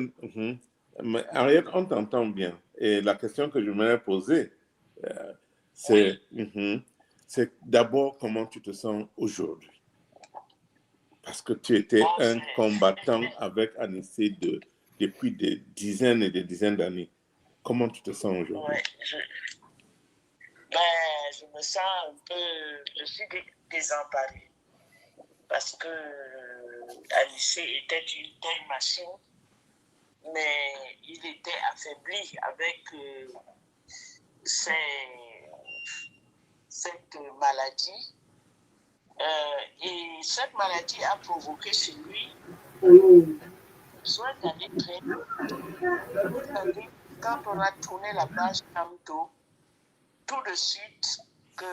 [SPEAKER 3] Mais Henriette, on t'entend bien. Et la question que je voulais poser, c'est d'abord comment tu te sens aujourd'hui. Parce que tu étais un combattant avec Anicet depuis des dizaines et des dizaines d'années. Comment tu te sens aujourd'hui?
[SPEAKER 11] Je me sens un peu... Je suis désemparée. Parce que Anicet était une telle machine, mais il était affaibli avec cette maladie. Et cette maladie a provoqué chez lui besoin d'aller très vite. Quand on a tourné la page Camto, tout de suite que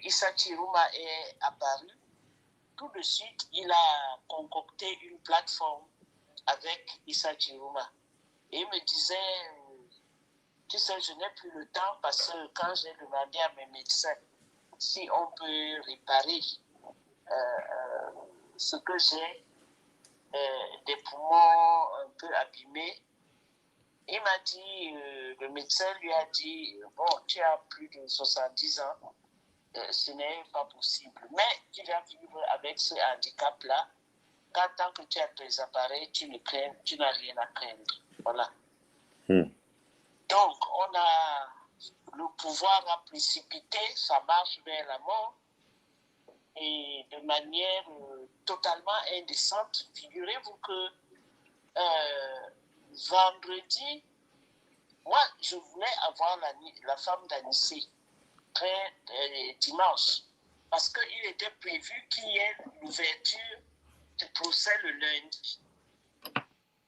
[SPEAKER 11] Issa Chirouma est apparu, tout de suite il a concocté une plateforme avec Issa Chirouma. Et il me disait, tu sais, je n'ai plus le temps parce que quand j'ai demandé à mes médecins si on peut réparer ce que j'ai, des poumons un peu abîmés, il m'a dit, le médecin lui a dit, bon, tu as plus de 70 ans, ce n'est pas possible. Mais tu vas vivre avec ce handicap-là, tant que tu as tes appareils, tu n'as rien à craindre. Voilà. Donc, le pouvoir a précipité sa marche vers la mort et de manière totalement indécente. Figurez-vous que vendredi, moi, je voulais avoir la femme d'Anicet dimanche, parce qu'il était prévu qu'il y ait l'ouverture du procès le lundi.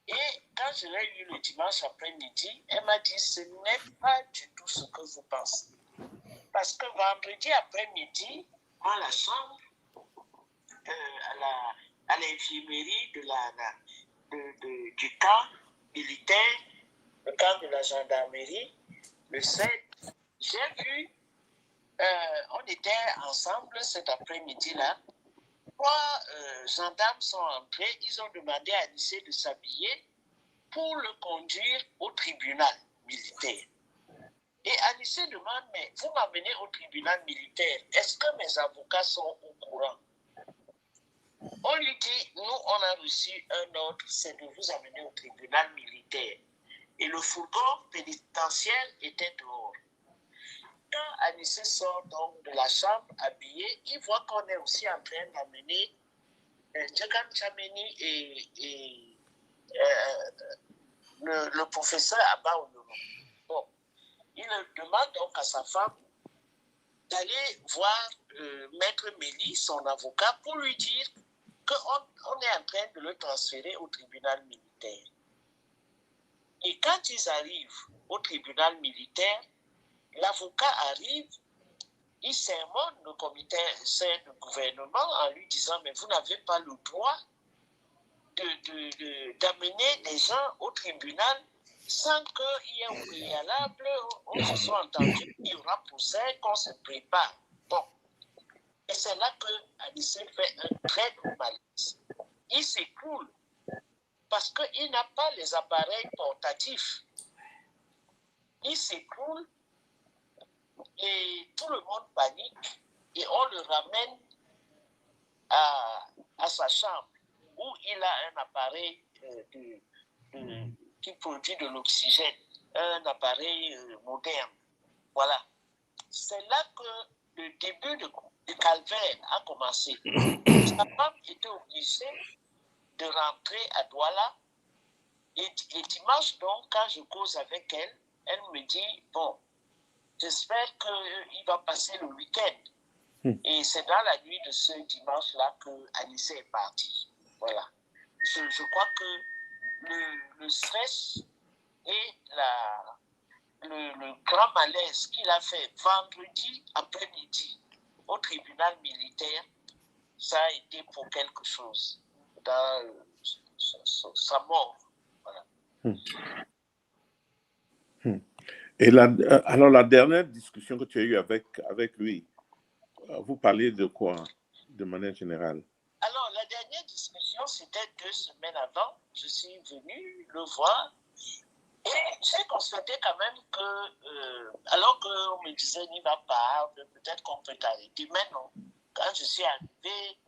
[SPEAKER 11] Et quand je l'ai eu le dimanche après-midi, elle m'a dit, ce n'est pas du tout ce que vous pensez. Parce que vendredi après-midi, dans la chambre, à l'infirmerie du camp militaire, le camp de la gendarmerie, le 7, j'ai vu, on était ensemble cet après-midi-là. 3 gendarmes sont entrés, ils ont demandé à Anicet de s'habiller pour le conduire au tribunal militaire. Et Anicet demande, mais vous m'amenez au tribunal militaire, est-ce que mes avocats sont au courant? On lui dit, nous, on a reçu un ordre, c'est de vous amener au tribunal militaire. Et le fourgon pénitentiaire était dehors. Quand Anicet sort donc de la chambre habillé, il voit qu'on est aussi en train d'amener Djekan Tchameni et le professeur Abba Onono. Bon, il demande donc à sa femme d'aller voir Maître Méli, son avocat, pour lui dire qu'on est en train de le transférer au tribunal militaire. Et quand ils arrivent au tribunal militaire, l'avocat arrive, il sermonne le comité de gouvernement en lui disant « Mais vous n'avez pas le droit d'amener des gens au tribunal sans qu'il y ait au préalable, on se soit entendu, il y aura procès, qu'on se prépare. » Bon. Et c'est là que Anicet fait un très gros malaise. Il s'écoule parce qu'il n'a pas les appareils portatifs. Il s'écoule et tout le monde panique et on le ramène à sa chambre où il a un appareil qui produit de l'oxygène, un appareil moderne. Voilà. C'est là que le début du calvaire a commencé. Sa femme était obligée de rentrer à Douala et dimanche donc, quand je cause avec elle, elle me dit, bon, j'espère qu'il va passer le week-end. Et c'est dans la nuit de ce dimanche-là que Anicet est parti. Voilà. Je crois que le stress et le grand malaise qu'il a fait vendredi après-midi au tribunal militaire, ça a été pour quelque chose dans sa mort. Voilà.
[SPEAKER 3] Et alors, la dernière discussion que tu as eue avec lui, vous parliez de quoi, de manière générale?
[SPEAKER 11] Alors, la dernière discussion, c'était 2 semaines avant. Je suis venu le voir et j'ai constaté quand même que, alors qu'on me disait, n'y va pas, peut-être qu'on peut t'arrêter. Mais non, quand je suis arrivé,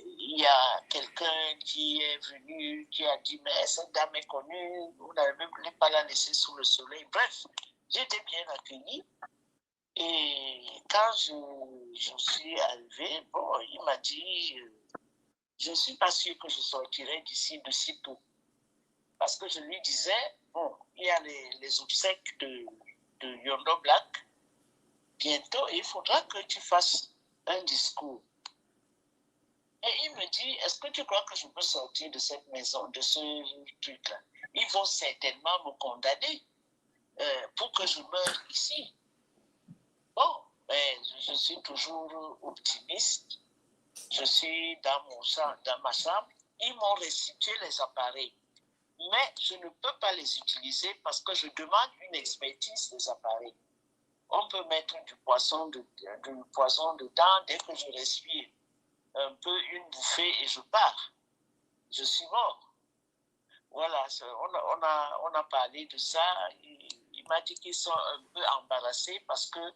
[SPEAKER 11] il y a quelqu'un qui est venu, qui a dit, mais cette dame est connue, vous n'avez même pas la laisser sous le soleil. Bref, j'étais bien accueilli. Et quand je suis arrivé, bon, il m'a dit, je ne suis pas sûr que je sortirai d'ici de sitôt. Parce que je lui disais, bon, il y a les obsèques de Yondo Black bientôt et il faudra que tu fasses un discours. Et il me dit, est-ce que tu crois que je peux sortir de cette maison, de ce truc-là? Ils vont certainement me condamner pour que je meure ici. Bon, ben, je suis toujours optimiste. Je suis dans ma chambre. Ils m'ont restitué les appareils. Mais je ne peux pas les utiliser parce que je demande une expertise des appareils. On peut mettre du poison dedans dès que je respire un peu une bouffée et je pars. Je suis mort. Voilà, on a parlé de ça. Il m'a dit qu'ils sont un peu embarrassés parce que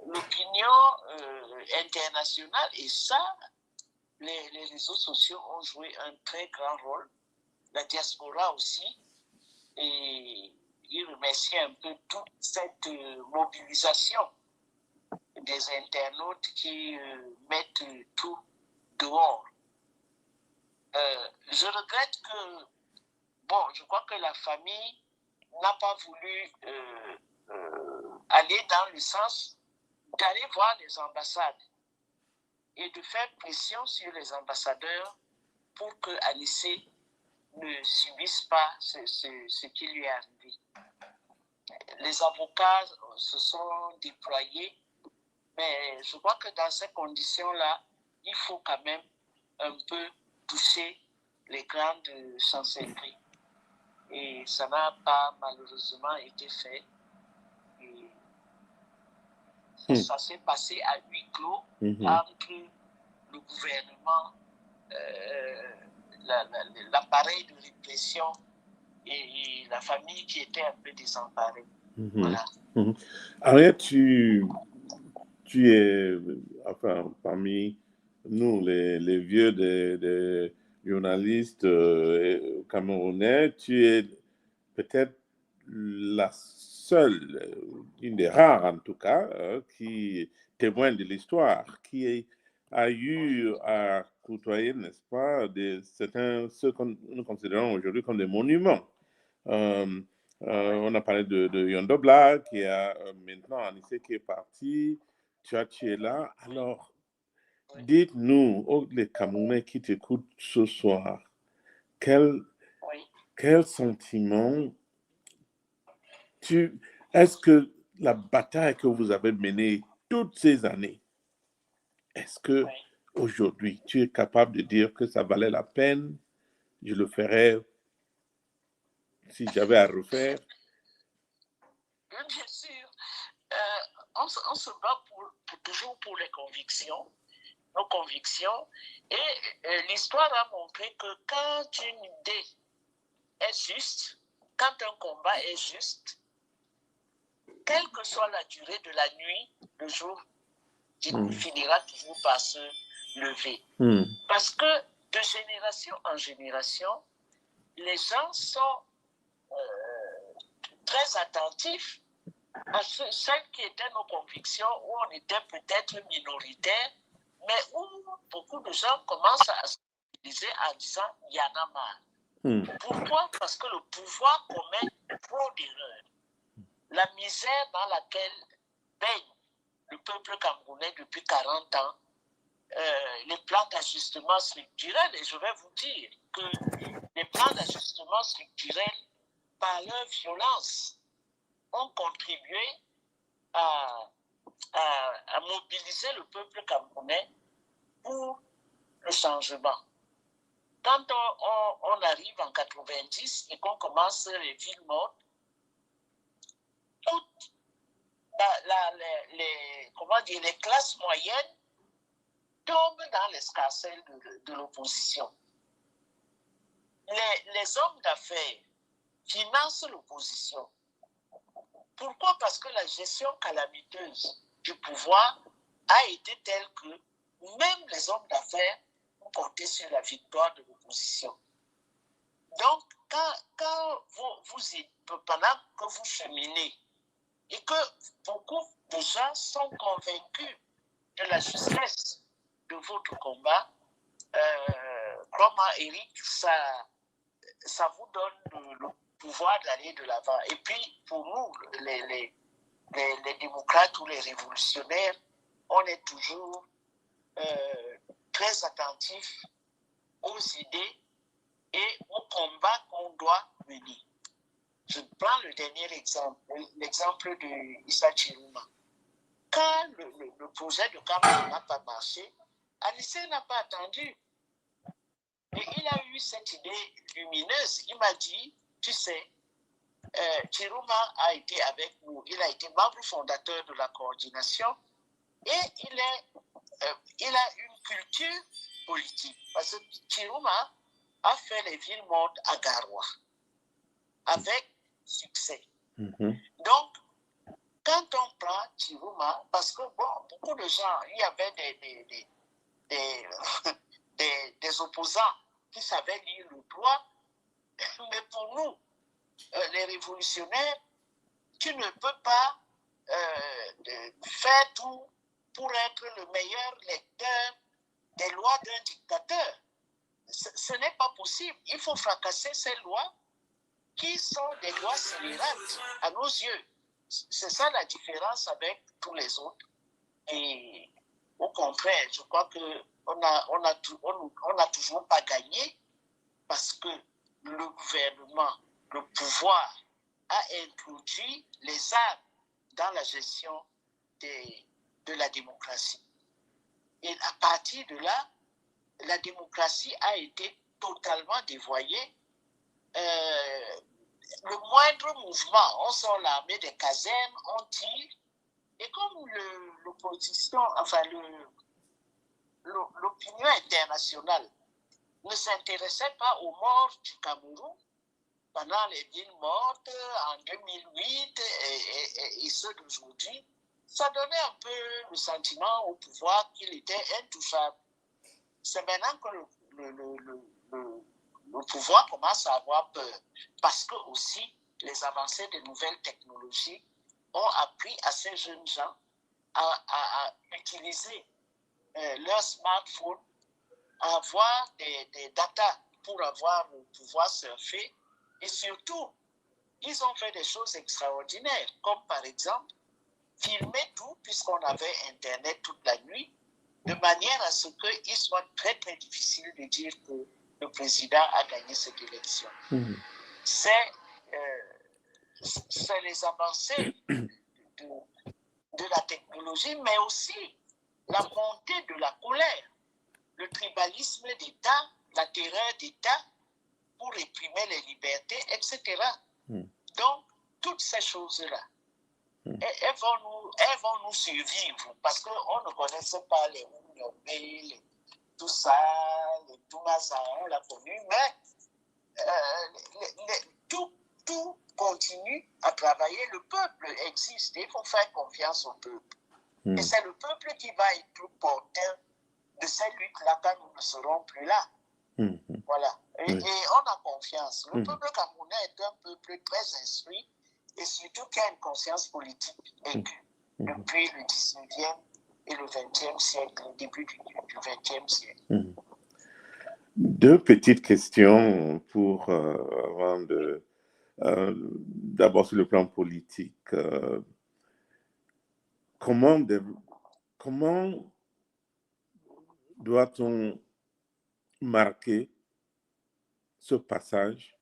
[SPEAKER 11] l'opinion internationale et ça, les réseaux sociaux ont joué un très grand rôle. La diaspora aussi. Et il remercie un peu toute cette mobilisation des internautes qui mettent tout dehors. Je regrette que, bon, je crois que la famille n'a pas voulu aller dans le sens d'aller voir les ambassades et de faire pression sur les ambassadeurs pour que Anicet ne subisse pas ce qui lui est arrivé. Les avocats se sont déployés, mais je crois que dans ces conditions-là, il faut quand même un peu toucher les grandes chancelleries. Et ça n'a pas malheureusement été fait. Et ça s'est passé à huis clos entre le gouvernement, l'appareil de répression et la famille qui était un peu désemparée.
[SPEAKER 3] Voilà. Ariette, tu es, enfin, parmi nous, les vieux des journalistes camerounais, tu es peut-être la seule, une des rares en tout cas, qui témoigne de l'histoire, qui a eu à côtoyer, n'est-ce pas, ceux que nous considérons aujourd'hui comme des monuments. On a parlé de Yondo Black, qui a maintenant Anicet qui est parti, tu es là. Alors, dites-nous, les Camerounais qui t'écoutent ce soir, quel sentiment est-ce que la bataille que vous avez menée toutes ces années, est-ce que aujourd'hui tu es capable de dire que ça valait la peine, je le ferais si j'avais à refaire?
[SPEAKER 11] Bien sûr. On se bat toujours pour les convictions, nos convictions. Et l'histoire a montré que quand une idée est juste, quand un combat est juste, quelle que soit la durée de la nuit, le jour finira toujours par se lever. Parce que de génération en génération, les gens sont très attentifs à celles qui étaient nos convictions, où on était peut-être minoritaire, mais où beaucoup de gens commencent à se mobiliser en disant « il y en a marre ». Pourquoi? Parce que le pouvoir commet trop d'erreurs. La misère dans laquelle baigne le peuple camerounais depuis 40 ans, les plans d'ajustement structurel, et je vais vous dire que les plans d'ajustement structurel, par leur violence, ont contribué à mobiliser le peuple camerounais pour le changement. Quand on arrive en 90 et qu'on commence les villes mortes, toutes les classes moyennes tombent dans l'escarcelle de l'opposition. Les hommes d'affaires financent l'opposition. Pourquoi? Parce que la gestion calamiteuse du pouvoir a été telle que même les hommes d'affaires ont compté sur la victoire de l'opposition. Donc, quand pendant que vous cheminez et que beaucoup de gens sont convaincus de la justesse de votre combat, crois-moi, Eric, ça vous donne le pouvoir d'aller de l'avant. Et puis, pour nous, les démocrates ou les révolutionnaires, on est toujours très attentifs aux idées et au combat qu'on doit mener. Je prends le dernier exemple, l'exemple de Issa Chiruma. Quand le projet de Cameroun n'a pas marché, Anicet n'a pas attendu. Et il a eu cette idée lumineuse. Il m'a dit, tu sais, Chiruma a été avec nous. Il a été membre fondateur de la coordination et il a une culture politique. Parce que Chiruma a fait les villes mortes à Garoua avec succès. Donc, quand on prend Chiruma, parce que beaucoup de gens, il y avait des opposants qui savaient lire le droit, mais pour nous, les révolutionnaires, tu ne peux pas faire tout pour être le meilleur lecteur des lois d'un dictateur. Ce n'est pas possible. Il faut fracasser ces lois qui sont des lois scélérates à nos yeux. C'est ça la différence avec tous les autres. Et au contraire, je crois qu'on n'a toujours pas gagné parce que le gouvernement, le pouvoir a introduit les armes dans la gestion de la démocratie. Et à partir de là, la démocratie a été totalement dévoyée. Le moindre mouvement, on sort l'armée des casernes, on tire, et comme l'opposition, enfin l'opinion internationale ne s'intéressait pas aux morts du Cameroun, pendant les villes mortes en 2008 et ceux d'aujourd'hui, ça donnait un peu le sentiment au pouvoir qu'il était intouchable. C'est maintenant que le pouvoir commence à avoir peur, parce que aussi les avancées des nouvelles technologies ont appris à ces jeunes gens à utiliser leur smartphone, à avoir des data pour pouvoir surfer, et surtout, ils ont fait des choses extraordinaires, comme par exemple filmer tout, puisqu'on avait Internet toute la nuit, de manière à ce qu'il soit très très difficile de dire que le président a gagné cette élection. C'est les avancées de la technologie, mais aussi la montée de la colère, le tribalisme d'État, la terreur d'État pour réprimer les libertés, etc. Donc, toutes ces choses-là, elles vont nous survivre, parce qu'on ne connaissait pas les Oumyobé, tout ça, les Toumaza, on l'a connu, mais tout continue à travailler. Le peuple existe, il faut faire confiance au peuple. Et c'est le peuple qui va être porteur de cette lutte-là quand nous ne serons plus là. Voilà. Et on a confiance. Le peuple camerounais est un peuple très instruit et surtout qui a une conscience politique aiguë depuis le 19e et le 20e siècle, le début du 20e siècle.
[SPEAKER 3] Deux petites questions pour avant de d'abord sur le plan politique. Comment doit-on marquer ce passage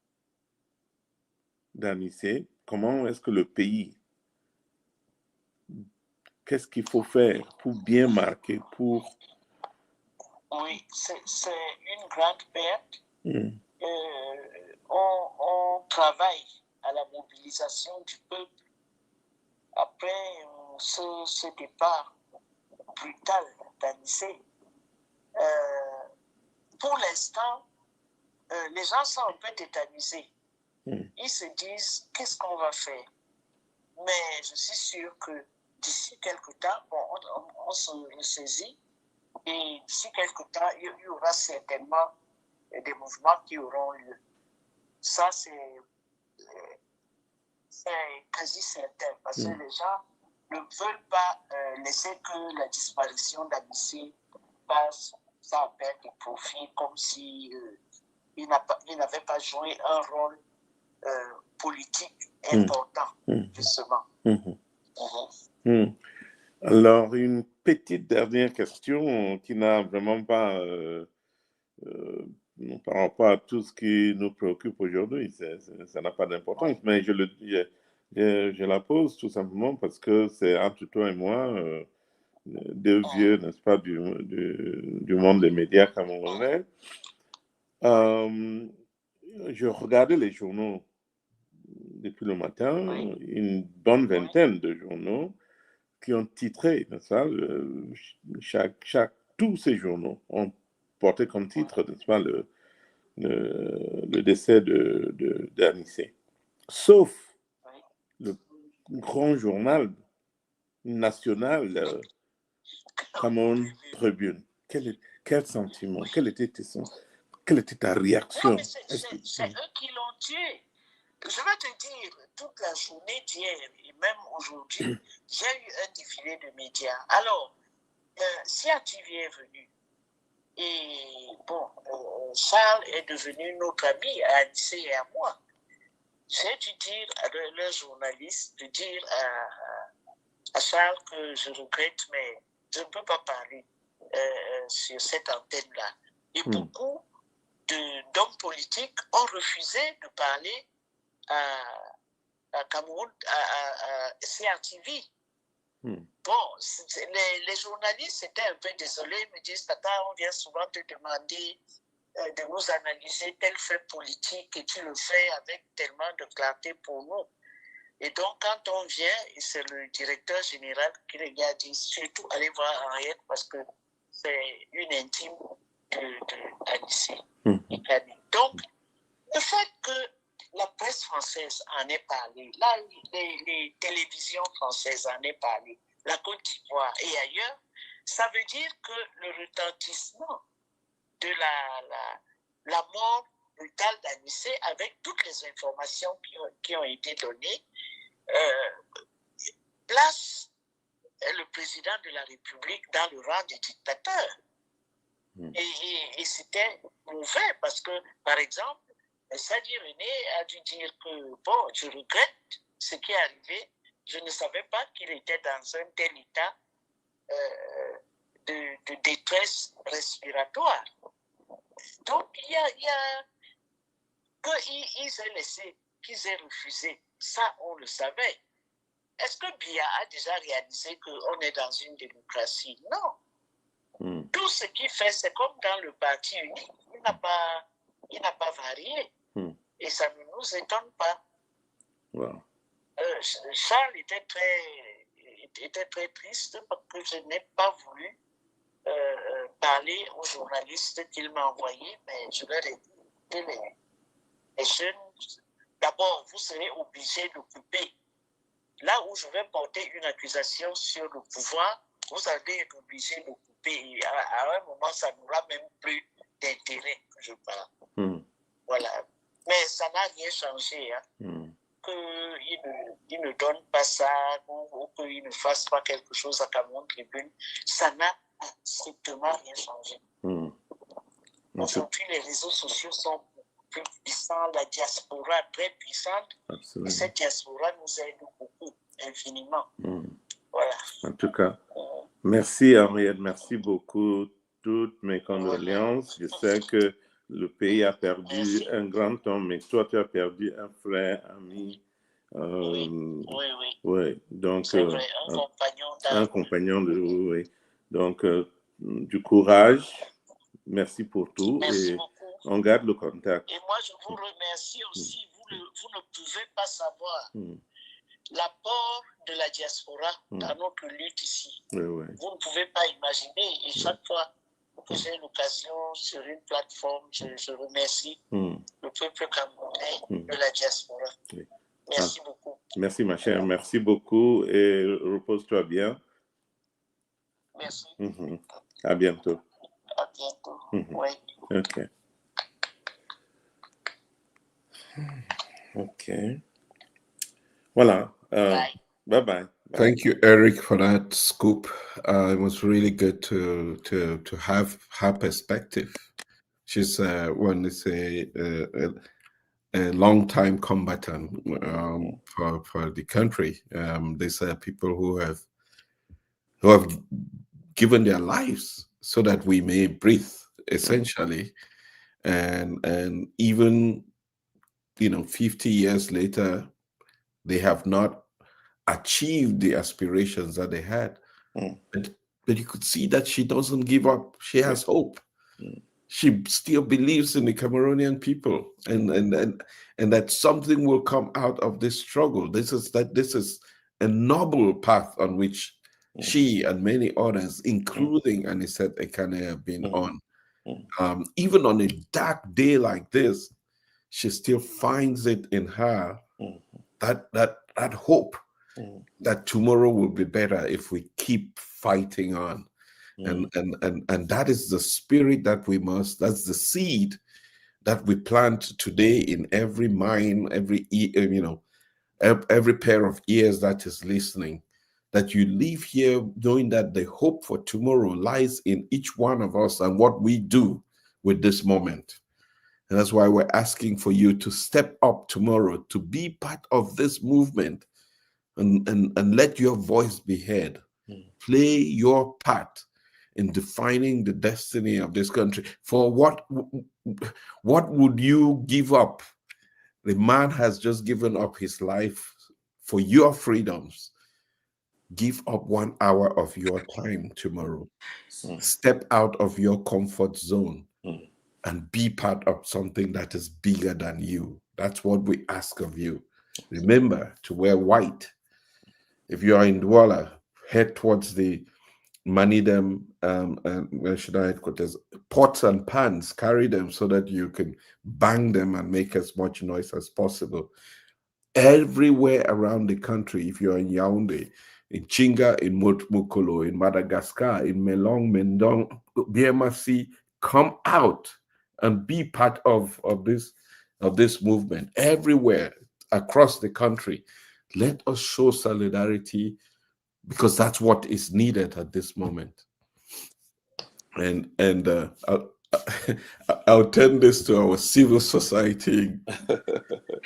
[SPEAKER 3] d'Anicet? Comment est-ce que le pays, qu'est-ce qu'il faut faire pour bien marquer, pour...
[SPEAKER 11] Oui, c'est une grande perte. On travaille à la mobilisation du peuple après ce départ brutal d'Anicet. Pour l'instant, les gens sont un peu tétanisés. Ils se disent, qu'est-ce qu'on va faire? Mais je suis sûr que d'ici quelque temps, on se ressaisit et d'ici quelque temps, il y aura certainement des mouvements qui auront lieu. Ça, c'est quasi certain, parce que les gens ne veulent pas laisser que la disparition d'Anicet passe sans perte de profit, comme si il n'avait pas joué un rôle politique important, justement.
[SPEAKER 3] Alors, une petite dernière question qui n'a vraiment pas, par rapport à tout ce qui nous préoccupe aujourd'hui, ça n'a pas d'importance, mais je la pose tout simplement parce que c'est entre toi et moi, deux vieux, n'est-ce pas, du monde des médias camerounais. Je regardais les journaux depuis le matin, une bonne vingtaine de journaux qui ont titré, n'est-ce pas, tous ces journaux ont porté comme titre, n'est-ce pas, le décès d'Anicet. Sauf le grand journal national, Cameroon Tribune. Quel sentiment? Quelle était ta réaction?
[SPEAKER 11] C'est eux qui l'ont tué. Je vais te dire, toute la journée d'hier et même aujourd'hui, j'ai eu un défilé de médias. Alors, Sia TV est venu. Et bon, Charles est devenu notre ami, à Anicet et à moi. J'ai dû dire à leur journaliste, de dire à Charles que je regrette, mais je ne peux pas parler sur cette antenne-là. Et beaucoup d'hommes politiques ont refusé de parler à Cameroun, à CRTV. Bon, les journalistes étaient un peu désolés, ils me disent, Tata, on vient souvent te demander de nous analyser tel fait politique et tu le fais avec tellement de clarté pour nous. Et donc, quand on vient, et c'est le directeur général qui lui a dit, surtout allez voir Henriette parce que c'est une intime d'Anicet Ekane. Donc, le fait que la presse française en est parlé, là, les télévisions françaises en est parlé, la Côte d'Ivoire et ailleurs, ça veut dire que le retentissement de la mort brutale d'Anicet, avec toutes les informations qui ont été données, place le président de la République dans le rang des dictateurs. Et c'était mauvais parce que, par exemple, Sadi René a dû dire que, bon, je regrette ce qui est arrivé. Je ne savais pas qu'il était dans un tel état de détresse respiratoire. Donc, il y a qu'ils aient laissé, qu'ils aient refusé, ça, on le savait. Est-ce que Biya a déjà réalisé qu'on est dans une démocratie? Non. Tout ce qu'il fait, c'est comme dans le parti unique. Il n'a pas varié. Et ça ne nous étonne pas.
[SPEAKER 3] Wow.
[SPEAKER 11] Charles était très triste parce que je n'ai pas voulu parler aux journalistes qu'il m'a envoyés, mais je leur ai dit que les jeunes, d'abord, vous serez obligés de couper. Là où je vais porter une accusation sur le pouvoir, vous allez être obligés de couper. Et à un moment, ça n'aura même plus d'intérêt que je parle. Voilà. Mais ça n'a rien changé. Hein. Qu'il ne donne pas ça ou qu'il ne fasse pas quelque chose à Cameroun Tribune, ça n'a strictement rien changé. Aujourd'hui, les réseaux sociaux sont plus puissants, la diaspora très puissante. Absolument. Et cette diaspora nous aide beaucoup, infiniment. Voilà.
[SPEAKER 3] En tout cas, merci Henriette, merci beaucoup. Toutes mes condoléances. Je sais que le pays a perdu un grand homme, mais toi, tu as perdu un frère, ami. Oui. Donc,
[SPEAKER 11] c'est vrai,
[SPEAKER 3] un compagnon de oui. Donc, du courage. Merci pour tout.
[SPEAKER 11] Merci
[SPEAKER 3] et
[SPEAKER 11] beaucoup.
[SPEAKER 3] On garde le contact.
[SPEAKER 11] Et moi, je vous remercie aussi. Vous ne pouvez pas savoir l'apport de la diaspora dans notre lutte ici. Vous ne pouvez pas imaginer. Et chaque fois que j'ai l'occasion sur une plateforme, je remercie le peuple camerounais de la diaspora. Merci beaucoup.
[SPEAKER 3] Merci ma chère, merci beaucoup et repose-toi bien.
[SPEAKER 11] Merci.
[SPEAKER 3] À bientôt.
[SPEAKER 11] À bientôt. Oui.
[SPEAKER 3] Ok. Voilà. Bye.
[SPEAKER 4] Thank you, Eric, for that scoop. It was really good to have her perspective. She's when they say a long-time combatant for the country. These are people who have given their lives so that we may breathe, essentially, and even 50 years later, they have not achieved the aspirations that they had. But you could see that she doesn't give up. She has hope. She still believes in the Cameroonian people, and that something will come out of this struggle. This is a noble path on which she and many others, including Anicet Ekane, have been on. Even on a dark day like this, she still finds it in her that hope that tomorrow will be better if we keep fighting on. And that is the spirit that that's the seed that we plant today in every mind, every pair of ears that is listening, that you leave here knowing that the hope for tomorrow lies in each one of us and what we do with this moment. And that's why we're asking for you to step up tomorrow, to be part of this movement and let your voice be heard. Play your part in defining the destiny of this country. For what would you give up? The man has just given up his life for your freedoms. Give up 1 hour of your time tomorrow. Step out of your comfort zone and be part of something that is bigger than you. That's what we ask of you. Remember to wear white. If you are in Douala, head towards the MANIDEM National Headquarters, pots and pans, carry them so that you can bang them and make as much noise as possible. Everywhere around the country, if you're in Yaoundé, in Chinga, in Mukolo, in Madagascar, in Melong, Mendong, BMRC, come out and be part of this movement. Everywhere across the country, let us show solidarity, because that's what is needed at this moment. And I'll turn this to our civil society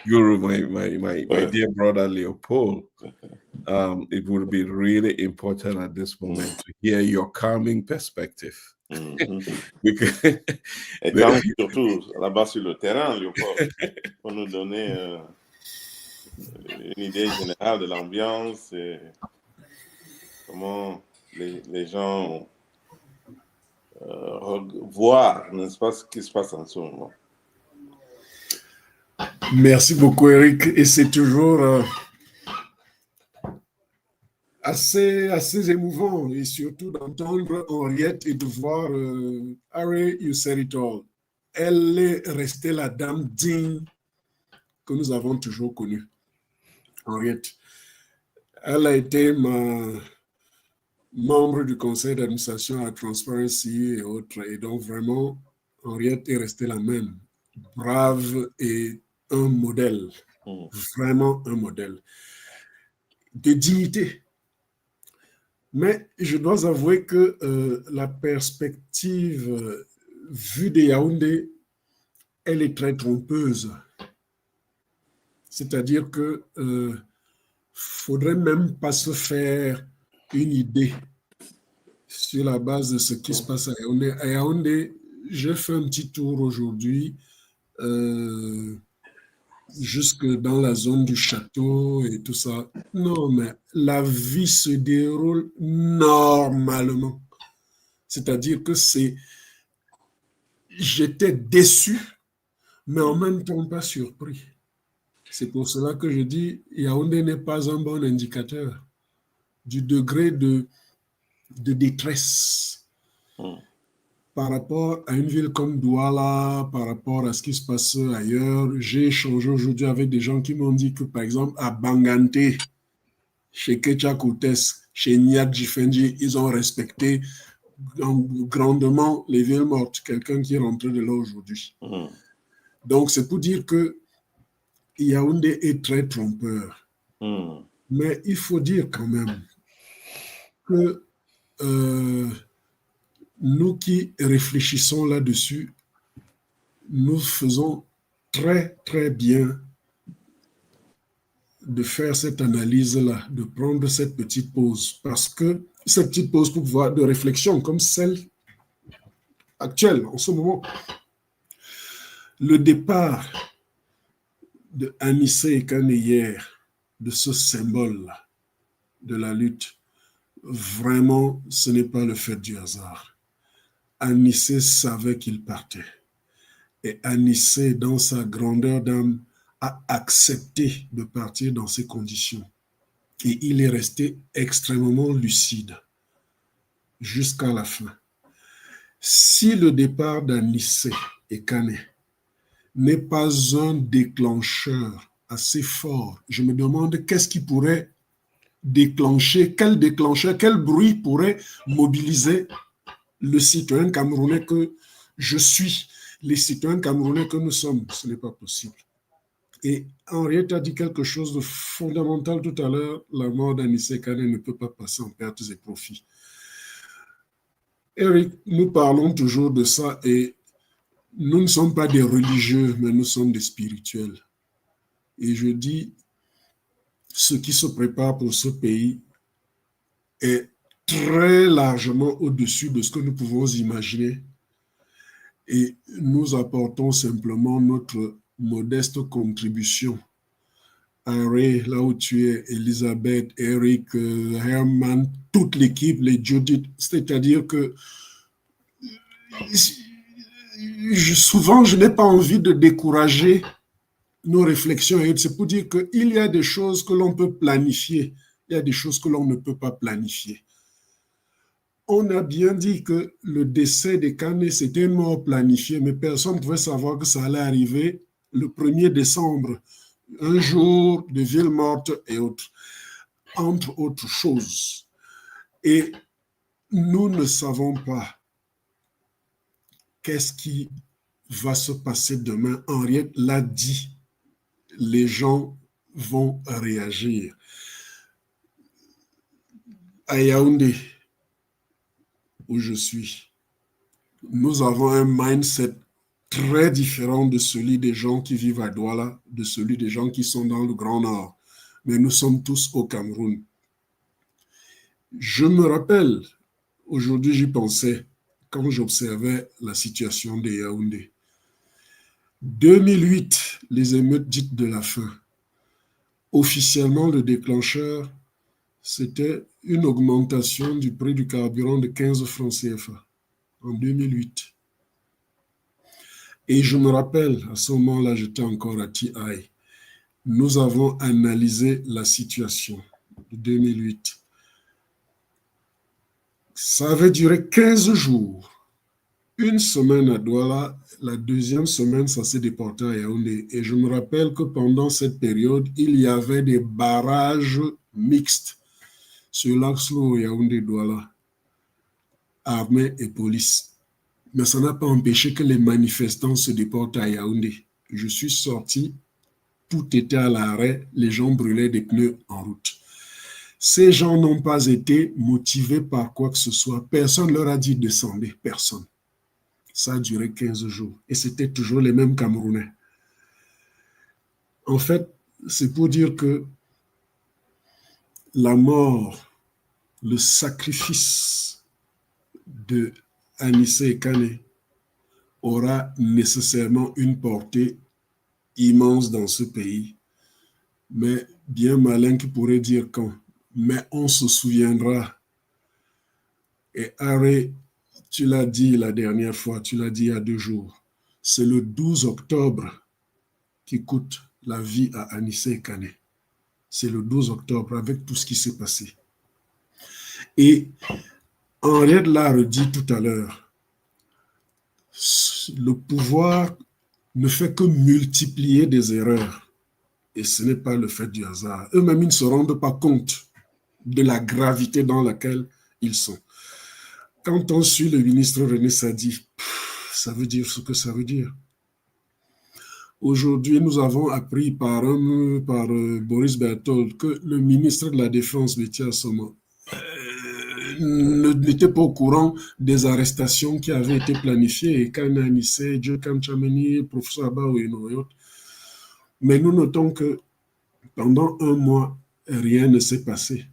[SPEAKER 4] guru, my dear brother Leopold. It would be really important at this moment to hear your calming perspective.
[SPEAKER 3] Et calme surtout là-bas sur le terrain, Léopold, pour nous donner une idée générale de l'ambiance et comment les gens voient, n'est-ce pas, ce qui se passe en ce moment.
[SPEAKER 12] Merci beaucoup, Eric. Et c'est toujours assez émouvant, et surtout d'entendre Henriette et de voir Harry, you said it all. Elle est restée la dame digne que nous avons toujours connue, Henriette. Elle a été membre du conseil d'administration à Transparency et autres, et donc vraiment, Henriette est restée la même, brave et un modèle, vraiment un modèle de dignité. Mais je dois avouer que la perspective vue de Yaoundé, elle est très trompeuse. C'est-à-dire que faudrait même pas se faire une idée sur la base de ce qui se passe à Yaoundé. À Yaoundé, j'ai fait un petit tour aujourd'hui jusque dans la zone du château et tout ça. Non, mais la vie se déroule normalement. C'est-à-dire que j'étais déçu, mais en même temps pas surpris. C'est pour cela que je dis, Yaoundé n'est pas un bon indicateur du degré de détresse par rapport à une ville comme Douala, par rapport à ce qui se passe ailleurs. J'ai échangé aujourd'hui avec des gens qui m'ont dit que, par exemple, à Bangante, chez Kecha Koutes, chez Niak Jifenji, ils ont respecté grandement les villes mortes. Quelqu'un qui est rentré de là aujourd'hui. Donc, c'est pour dire que Yaoundé est très trompeur. Mais il faut dire quand même que nous qui réfléchissons là-dessus, nous faisons très, très bien de faire cette analyse-là, de prendre cette petite pause, parce que cette petite pause pour pouvoir de réflexion comme celle actuelle en ce moment, le départ de Anicet Ekane hier, de ce symbole-là, de la lutte, vraiment, ce n'est pas le fait du hasard. Anicet savait qu'il partait. Et Anicet, dans sa grandeur d'âme, a accepté de partir dans ces conditions. Et il est resté extrêmement lucide jusqu'à la fin. Si le départ d'Anicet Ekane n'est pas un déclencheur assez fort, je me demande qu'est-ce qui pourrait déclencher, quel bruit pourrait mobiliser le citoyen camerounais que je suis, les citoyens camerounais que nous sommes. Ce n'est pas possible. Et Henriette a dit quelque chose de fondamental tout à l'heure, la mort d'Anicet Ekane ne peut pas passer en pertes et profits. Eric, nous parlons toujours de ça et nous ne sommes pas des religieux, mais nous sommes des spirituels. Et je dis, ce qui se prépare pour ce pays est très largement au-dessus de ce que nous pouvons imaginer. Et nous apportons simplement notre modeste contribution. Harry, là où tu es, Elisabeth, Eric, Herman, toute l'équipe, les Judith, c'est-à-dire que souvent, je n'ai pas envie de décourager nos réflexions. C'est pour dire qu'il y a des choses que l'on peut planifier, il y a des choses que l'on ne peut pas planifier. on a bien dit que le décès d'Ekane, c'était une mort planifiée, mais personne ne pouvait savoir que ça allait arriver le 1er décembre, un jour de ville morte et autres, entre autres choses. Et nous ne savons pas qu'est-ce qui va se passer demain. Henriette l'a dit, les gens vont réagir. À Yaoundé, où je suis, nous avons un mindset très différent de celui des gens qui vivent à Douala, de celui des gens qui sont dans le Grand Nord. Mais nous sommes tous au Cameroun. Je me rappelle, aujourd'hui j'y pensais, quand j'observais la situation de Yaoundé. 2008, les émeutes dites de la faim. Officiellement, le déclencheur, c'était une augmentation du prix du carburant de 15 francs CFA en 2008. Et je me rappelle, à ce moment-là, j'étais encore à TI. Nous avons analysé la situation de 2008. Ça avait duré 15 jours. Une semaine à Douala, la deuxième semaine, ça s'est déporté à Yaoundé. Et je me rappelle que pendant cette période, il y avait des barrages mixtes sur l'axe Yaoundé-Douala, armée et police. Mais ça n'a pas empêché que les manifestants se déportent à Yaoundé. Je suis sorti, tout était à l'arrêt, les gens brûlaient des pneus en route. Ces gens n'ont pas été motivés par quoi que ce soit. Personne ne leur a dit descendez, personne. Ça a duré 15 jours et c'était toujours les mêmes Camerounais. En fait, c'est pour dire que la mort, le sacrifice de Anicet Ekane aura nécessairement une portée immense dans ce pays, mais bien malin qui pourrait dire quand. Mais on se souviendra. Et Harry, tu l'as dit la dernière fois, tu l'as dit il y a 2 jours, c'est le 12 octobre qui coûte la vie à Anicet Ekane. C'est le 12 octobre avec tout ce qui s'est passé. Et Henriette l'a redit tout à l'heure, le pouvoir ne fait que multiplier des erreurs. Et ce n'est pas le fait du hasard. Eux-mêmes, ils ne se rendent pas compte de la gravité dans laquelle ils sont. Quand on suit le ministre René Sadi, ça veut dire ce que ça veut dire. Aujourd'hui, nous avons appris par Boris Berthold que le ministre de la Défense, Béthia Soma, n'était pas au courant des arrestations qui avaient été planifiées, Ekane, Anicet, Djokam Chameni, professeur Abaoueno et autres. Mais nous notons que pendant 1 mois, rien ne s'est passé.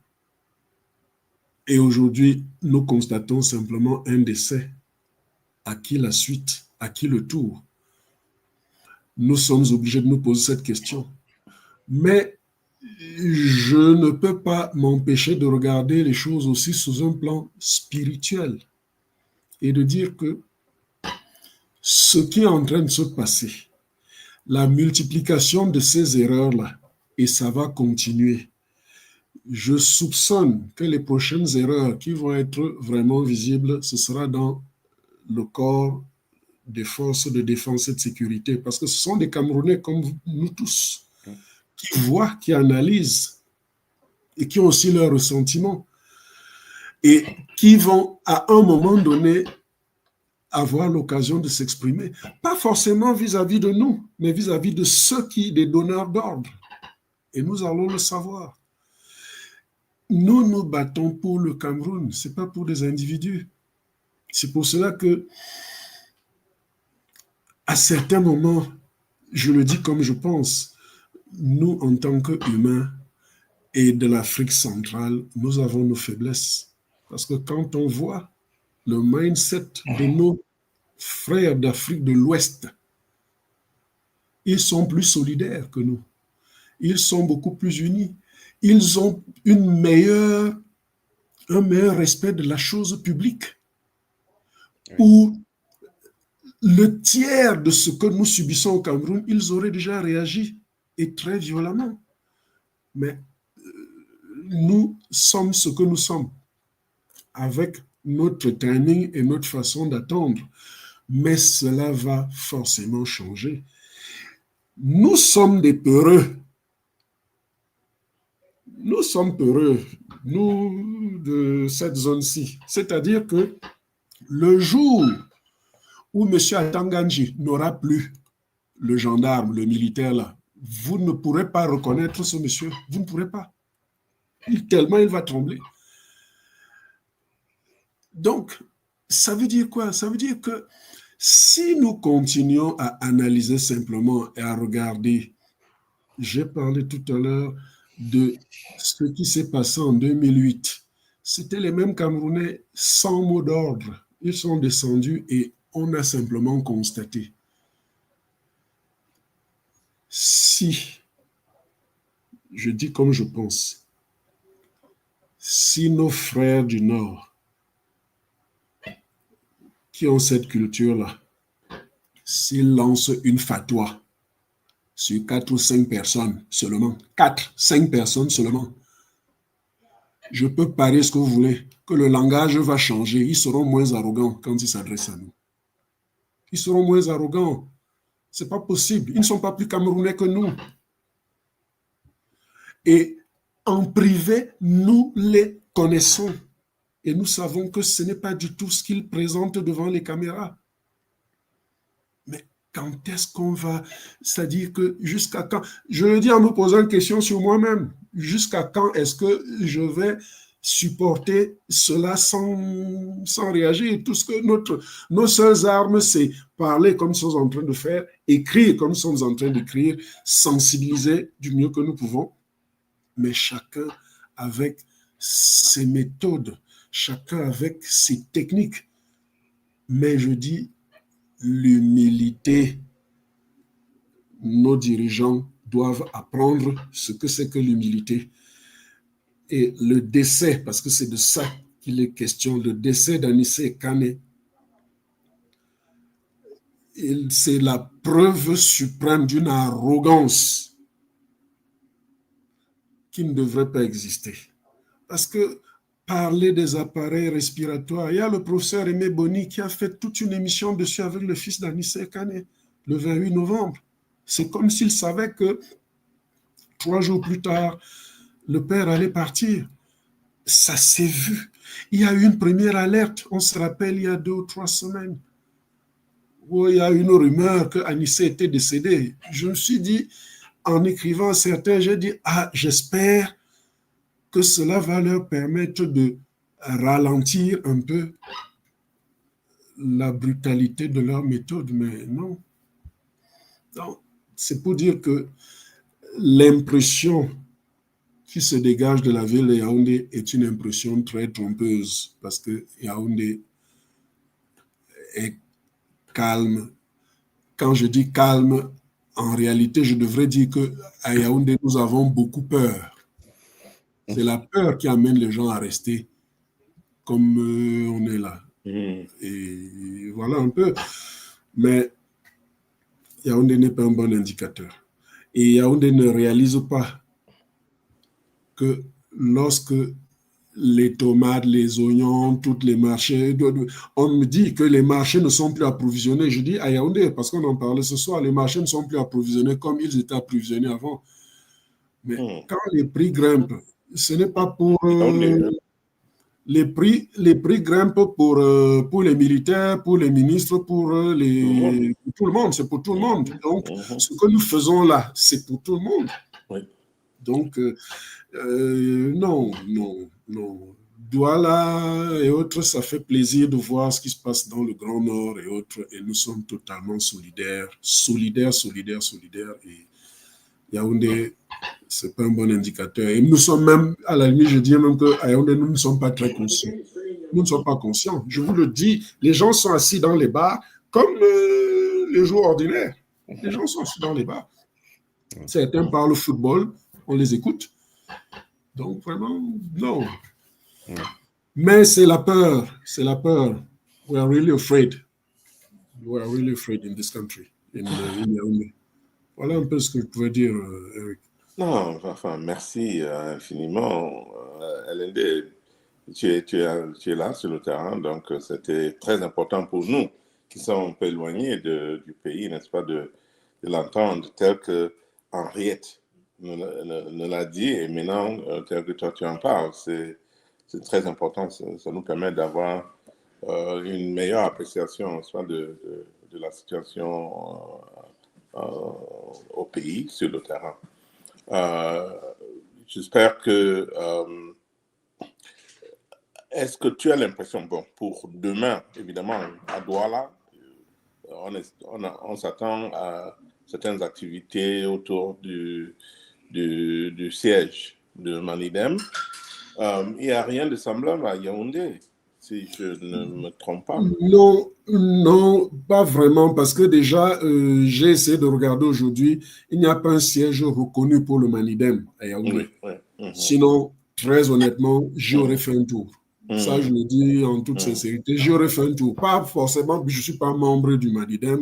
[SPEAKER 12] Et aujourd'hui, nous constatons simplement un décès. À qui la suite? À qui le tour? Nous sommes obligés de nous poser cette question. Mais je ne peux pas m'empêcher de regarder les choses aussi sous un plan spirituel et de dire que ce qui est en train de se passer, la multiplication de ces erreurs-là, et ça va continuer. Je soupçonne que les prochaines erreurs qui vont être vraiment visibles, ce sera dans le corps des forces de défense et de sécurité, parce que ce sont des Camerounais comme nous tous, qui voient, qui analysent, et qui ont aussi leurs ressentiments, et qui vont, à un moment donné, avoir l'occasion de s'exprimer, pas forcément vis-à-vis de nous, mais vis-à-vis de ceux qui, des donneurs d'ordre. Et nous allons le savoir. Nous nous battons pour le Cameroun, ce n'est pas pour des individus. C'est pour cela que, à certains moments, je le dis comme je pense, nous, en tant qu'humains et de l'Afrique centrale, nous avons nos faiblesses. Parce que quand on voit le mindset de nos frères d'Afrique de l'Ouest, ils sont plus solidaires que nous. Ils sont beaucoup plus unis. Ils ont un meilleur respect de la chose publique. Où le tiers de ce que nous subissons au Cameroun, ils auraient déjà réagi, et très violemment. Mais nous sommes ce que nous sommes, avec notre timing et notre façon d'attendre. Mais cela va forcément changer. Nous sommes des peureux. Nous sommes peureux, nous, de cette zone-ci. C'est-à-dire que le jour où M. Atanganji n'aura plus le gendarme, le militaire là, vous ne pourrez pas reconnaître ce monsieur. Vous ne pourrez pas. Tellement il va trembler. Donc, ça veut dire quoi? Ça veut dire que si nous continuons à analyser simplement et à regarder, j'ai parlé tout à l'heure de ce qui s'est passé en 2008. C'était les mêmes Camerounais sans mot d'ordre. Ils sont descendus et on a simplement constaté. Si, je dis comme je pense, si nos frères du Nord qui ont cette culture-là, s'ils lancent une fatwa sur 4 ou 5 personnes seulement, 4, 5 personnes seulement, je peux parier ce que vous voulez, que le langage va changer. Ils seront moins arrogants quand ils s'adressent à nous. Ils seront moins arrogants. Ce n'est pas possible. Ils ne sont pas plus camerounais que nous. Et en privé, nous les connaissons. Et nous savons que ce n'est pas du tout ce qu'ils présentent devant les caméras. Mais quand est-ce qu'on va... C'est-à-dire que jusqu'à quand... Je le dis en me posant une question sur moi-même. Jusqu'à quand est-ce que je vais supporter cela sans réagir? Tout ce que nos seules armes, c'est parler comme nous sommes en train de faire, écrire comme nous sommes en train d'écrire, sensibiliser du mieux que nous pouvons, mais chacun avec ses méthodes, chacun avec ses techniques. Mais je dis, l'humilité, nos dirigeants doivent apprendre ce que c'est que l'humilité. Et le décès, parce que c'est de ça qu'il est question, le décès d'Anicet Ekane, c'est la preuve suprême d'une arrogance qui ne devrait pas exister. Parce que parler des appareils respiratoires, il y a le professeur Aimé Boni qui a fait toute une émission dessus avec le fils d'Anicet Ekane, le 28 novembre. C'est comme s'il savait que 3 jours plus tard, le père allait partir. Ça s'est vu. Il y a eu une première alerte, on se rappelle, il y a 2 ou 3 semaines, où il y a une rumeur que Anicet était décédé. Je me suis dit, en écrivant à certains, j'ai dit, j'espère que cela va leur permettre de ralentir un peu la brutalité de leur méthode, mais non. Donc, c'est pour dire que l'impression qui se dégage de la ville de Yaoundé est une impression très trompeuse, parce que Yaoundé est calme. Quand je dis calme, en réalité, je devrais dire qu'à Yaoundé, nous avons beaucoup peur. C'est la peur qui amène les gens à rester comme on est là. Et voilà un peu. Mais Yaoundé n'est pas un bon indicateur. Et Yaoundé ne réalise pas que lorsque les tomates, les oignons, tous les marchés, on me dit que les marchés ne sont plus approvisionnés. Je dis à Yaoundé, parce qu'on en parlait ce soir, les marchés ne sont plus approvisionnés comme ils étaient approvisionnés avant. Mais quand les prix grimpent, ce n'est pas pour... les prix grimpent pour les militaires, pour les ministres, pour tout le monde. C'est pour tout le monde. Donc, ce que nous faisons là, c'est pour tout le monde. Donc, non. Douala et autres, ça fait plaisir de voir ce qui se passe dans le Grand Nord et autres. Et nous sommes totalement solidaires. Et Yaoundé, ce n'est pas un bon indicateur. Et nous sommes même, à la limite, je dis même qu'à Yaoundé, nous ne sommes pas très conscients. Nous ne sommes pas conscients. Je vous le dis, les gens sont assis dans les bars comme les jours ordinaires. Les gens sont assis dans les bars. Certains parlent football, on les écoute. Donc, vraiment, non. Mais c'est la peur. C'est la peur. We are really afraid. We are really afraid in this country. In Yaoundé. Voilà un peu ce que je pouvais dire, Eric.
[SPEAKER 3] Non, enfin, merci infiniment, LND. tu es là sur le terrain, donc c'était très important pour nous qui sommes un peu éloignés du pays, n'est-ce pas, de l'entendre tel que Henriette nous l'a dit, et maintenant, tel que toi tu en parles, c'est très important. Ça nous permet d'avoir une meilleure appréciation soit de la situation au pays, sur le terrain. J'espère que... est-ce que tu as l'impression, bon, pour demain, évidemment, à Douala, on s'attend à certaines activités autour du siège de MANIDEM. Il n'y a rien de semblable à Yaoundé, si je ne me trompe pas.
[SPEAKER 12] Non, pas vraiment, parce que déjà, j'ai essayé de regarder aujourd'hui, il n'y a pas un siège reconnu pour le MANIDEM à Yaoundé.
[SPEAKER 3] Oui.
[SPEAKER 12] Sinon, très honnêtement, j'y aurais fait un tour. Ça, je le dis en toute sincérité, j'y aurais fait un tour. Pas forcément, je ne suis pas membre du MANIDEM,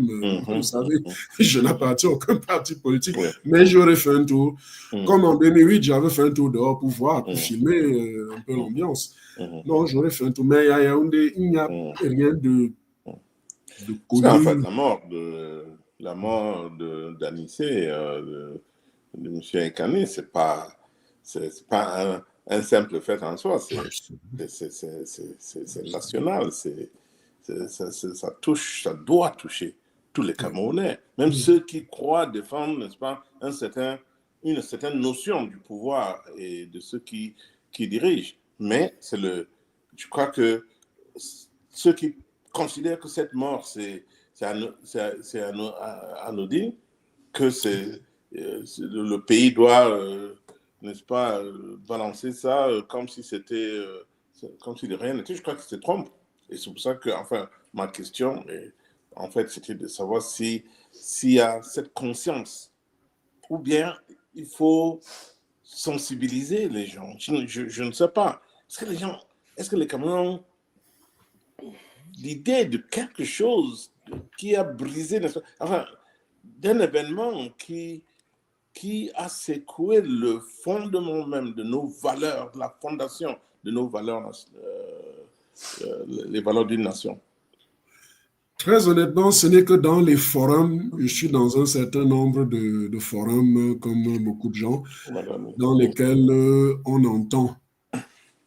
[SPEAKER 12] vous savez, je n'appartiens à aucun parti politique, mais j'aurais fait un tour. Comme en 2008, j'avais fait un tour dehors pour voir, pour filmer un peu l'ambiance. Non, j'aurais fait un tour, mais à Yaoundé, il n'y a rien de connu.
[SPEAKER 3] En fait, la mort d'Anicet, de M. Ekane, c'est pas un simple fait en soi, c'est national, ça touche, ça doit toucher tous les Camerounais, même ceux qui croient défendre, n'est-ce pas, une certaine notion du pouvoir et de ceux qui dirigent. Mais je crois que ceux qui considèrent que cette mort, c'est anodin, que le pays doit, n'est-ce pas, balancer ça comme si c'était, comme si de rien n'était. Je crois qu'ils se trompent. Et c'est pour ça que, enfin, ma question, en fait, c'était de savoir s'il y a cette conscience, ou bien il faut sensibiliser les gens. Je ne sais pas. Est-ce que les Camerounais, l'idée de quelque chose qui a brisé, enfin, d'un événement qui a secoué le fondement même de nos valeurs, la fondation de nos valeurs, les valeurs d'une nation.
[SPEAKER 12] Très honnêtement, ce n'est que dans les forums, je suis dans un certain nombre de forums, comme beaucoup de gens, dans lesquels on entend,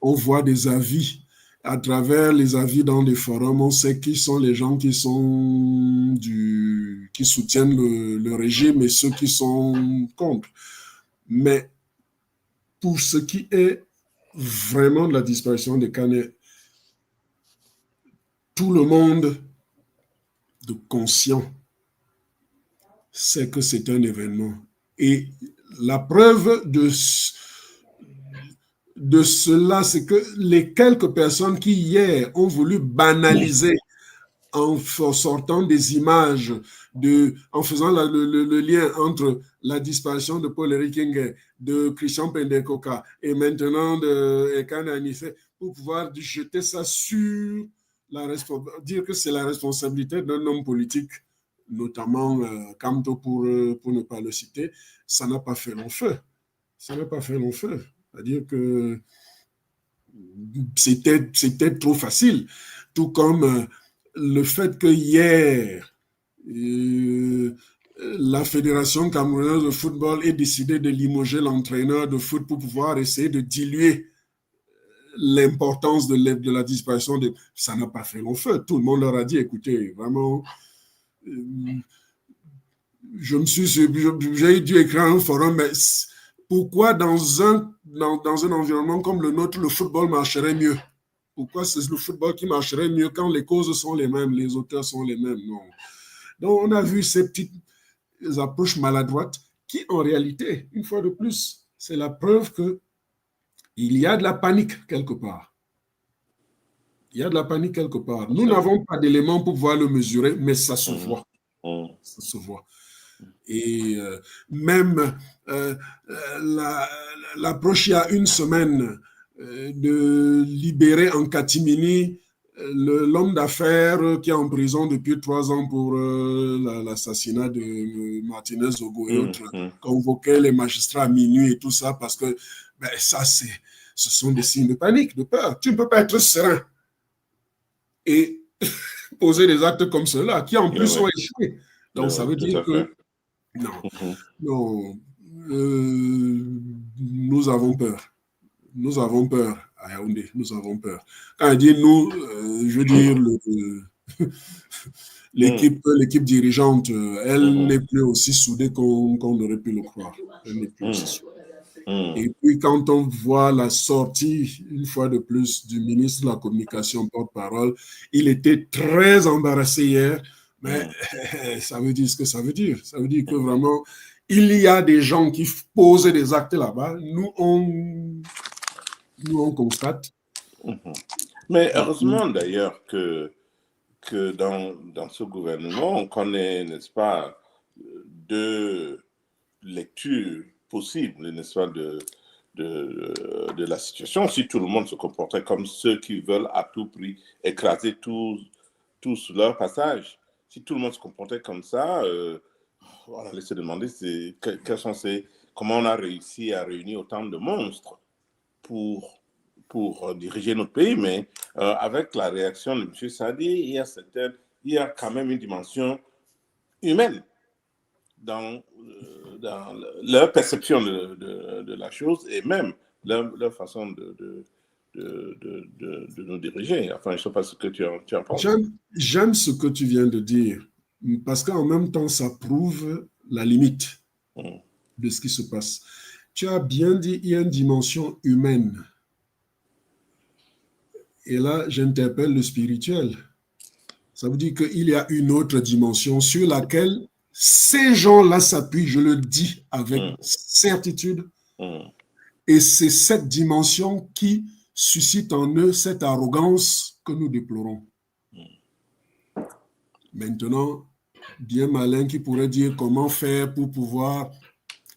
[SPEAKER 12] on voit des avis. À travers les avis dans les forums, on sait qui sont les gens qui soutiennent le régime et ceux qui sont contre. Mais pour ce qui est vraiment de la disparition des Ekane, tout le monde de conscient sait que c'est un événement. Et la preuve de cela, c'est que les quelques personnes qui hier ont voulu banaliser en sortant des images, en faisant le lien entre la disparition de Paul-Éric Nguyen, de Christian Pendekoka et maintenant de Ekane Anicet, pour pouvoir jeter ça sur dire que c'est la responsabilité d'un homme politique, notamment Kamto pour ne pas le citer, ça n'a pas fait long feu. Ça n'a pas fait long feu. C'est-à-dire que c'était trop facile. Tout comme le fait que hier, la Fédération camerounaise de football ait décidé de limoger l'entraîneur de foot pour pouvoir essayer de diluer l'importance de la disparition. Ça n'a pas fait long feu. Tout le monde leur a dit, écoutez, vraiment, j'ai dû écrire un forum, mais pourquoi dans un environnement comme le nôtre, le football marcherait mieux? Pourquoi c'est le football qui marcherait mieux quand les causes sont les mêmes, les auteurs sont les mêmes? Non. Donc, on a vu ces petites approches maladroites qui, en réalité, une fois de plus, c'est la preuve qu'il y a de la panique quelque part. Il y a de la panique quelque part. Nous n'avons pas d'éléments pour pouvoir le mesurer, mais ça se voit. Ça se voit. Et même l'approche il y a une semaine de libérer en catimini l'homme d'affaires qui est en prison depuis 3 ans pour l'assassinat de Martinez Ogo et autres, convoquer les magistrats à minuit et tout ça, parce que ça, ce sont des signes de panique, de peur. Tu ne peux pas être serein et poser des actes comme ceux-là, qui en plus ont échoué. Donc, ça veut dire que non, nous avons peur. Nous avons peur à Yaoundé, nous avons peur. Quand je dis nous, je veux dire l'équipe dirigeante, elle n'est plus aussi soudée qu'on aurait pu le croire. Elle n'est plus aussi soudée. Et puis quand on voit la sortie, une fois de plus, du ministre de la Communication porte-parole, il était très embarrassé hier, mais ça veut dire ce que ça veut dire. Ça veut dire que vraiment, il y a des gens qui posent des actes là-bas. Nous, on constate.
[SPEAKER 3] Mais heureusement d'ailleurs que dans ce gouvernement, on connaît, n'est-ce pas, deux lectures possibles, n'est-ce pas, de la situation. Si tout le monde se comportait comme ceux qui veulent à tout prix écraser tout sur leur passage, si tout le monde se comportait comme ça, on allait se demander comment on a réussi à réunir autant de monstres pour diriger notre pays, mais avec la réaction de M. Sadi, il y a quand même une dimension humaine dans leur perception de la chose et même leur façon de nous diriger. Enfin, je ne sais pas ce que tu en penses.
[SPEAKER 12] J'aime ce que tu viens de dire, parce qu'en même temps, ça prouve la limite de ce qui se passe. Tu as bien dit, il y a une dimension humaine. Et là, j'interpelle le spirituel. Ça veut dire qu'il y a une autre dimension sur laquelle ces gens-là s'appuient, je le dis avec certitude. Et c'est cette dimension qui suscite en eux cette arrogance que nous déplorons. Maintenant, bien malin qui pourrait dire comment faire pour pouvoir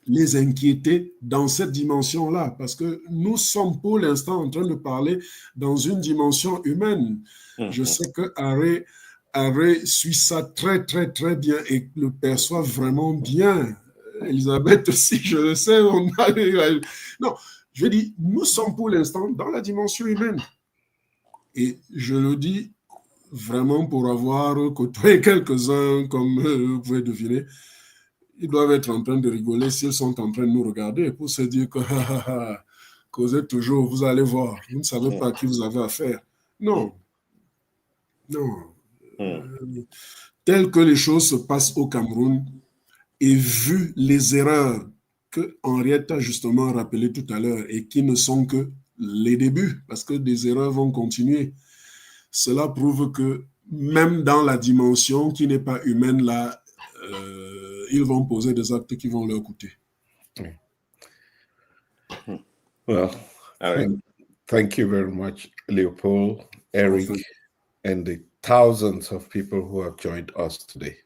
[SPEAKER 12] les inquiéter dans cette dimension-là, parce que nous sommes pour l'instant en train de parler dans une dimension humaine. Je sais que Harry suit ça très, très, très bien et le perçoit vraiment bien. Elisabeth aussi, je le sais. Non, je dis, nous sommes pour l'instant dans la dimension humaine. Et je le dis vraiment pour avoir côtoyé quelques-uns, comme vous pouvez deviner. Ils doivent être en train de rigoler s'ils sont en train de nous regarder pour se dire que causez toujours, vous allez voir, vous ne savez pas à qui vous avez affaire. Non. Non. Tel que les choses se passent au Cameroun et vu les erreurs que Henriette a justement rappelées tout à l'heure et qui ne sont que les débuts, parce que des erreurs vont continuer, cela prouve que même dans la dimension qui n'est pas humaine, là, ils vont poser des actes qui vont leur coûter.
[SPEAKER 4] Well, thank you very much, Leopold, Eric, and the thousands of people who have joined us today.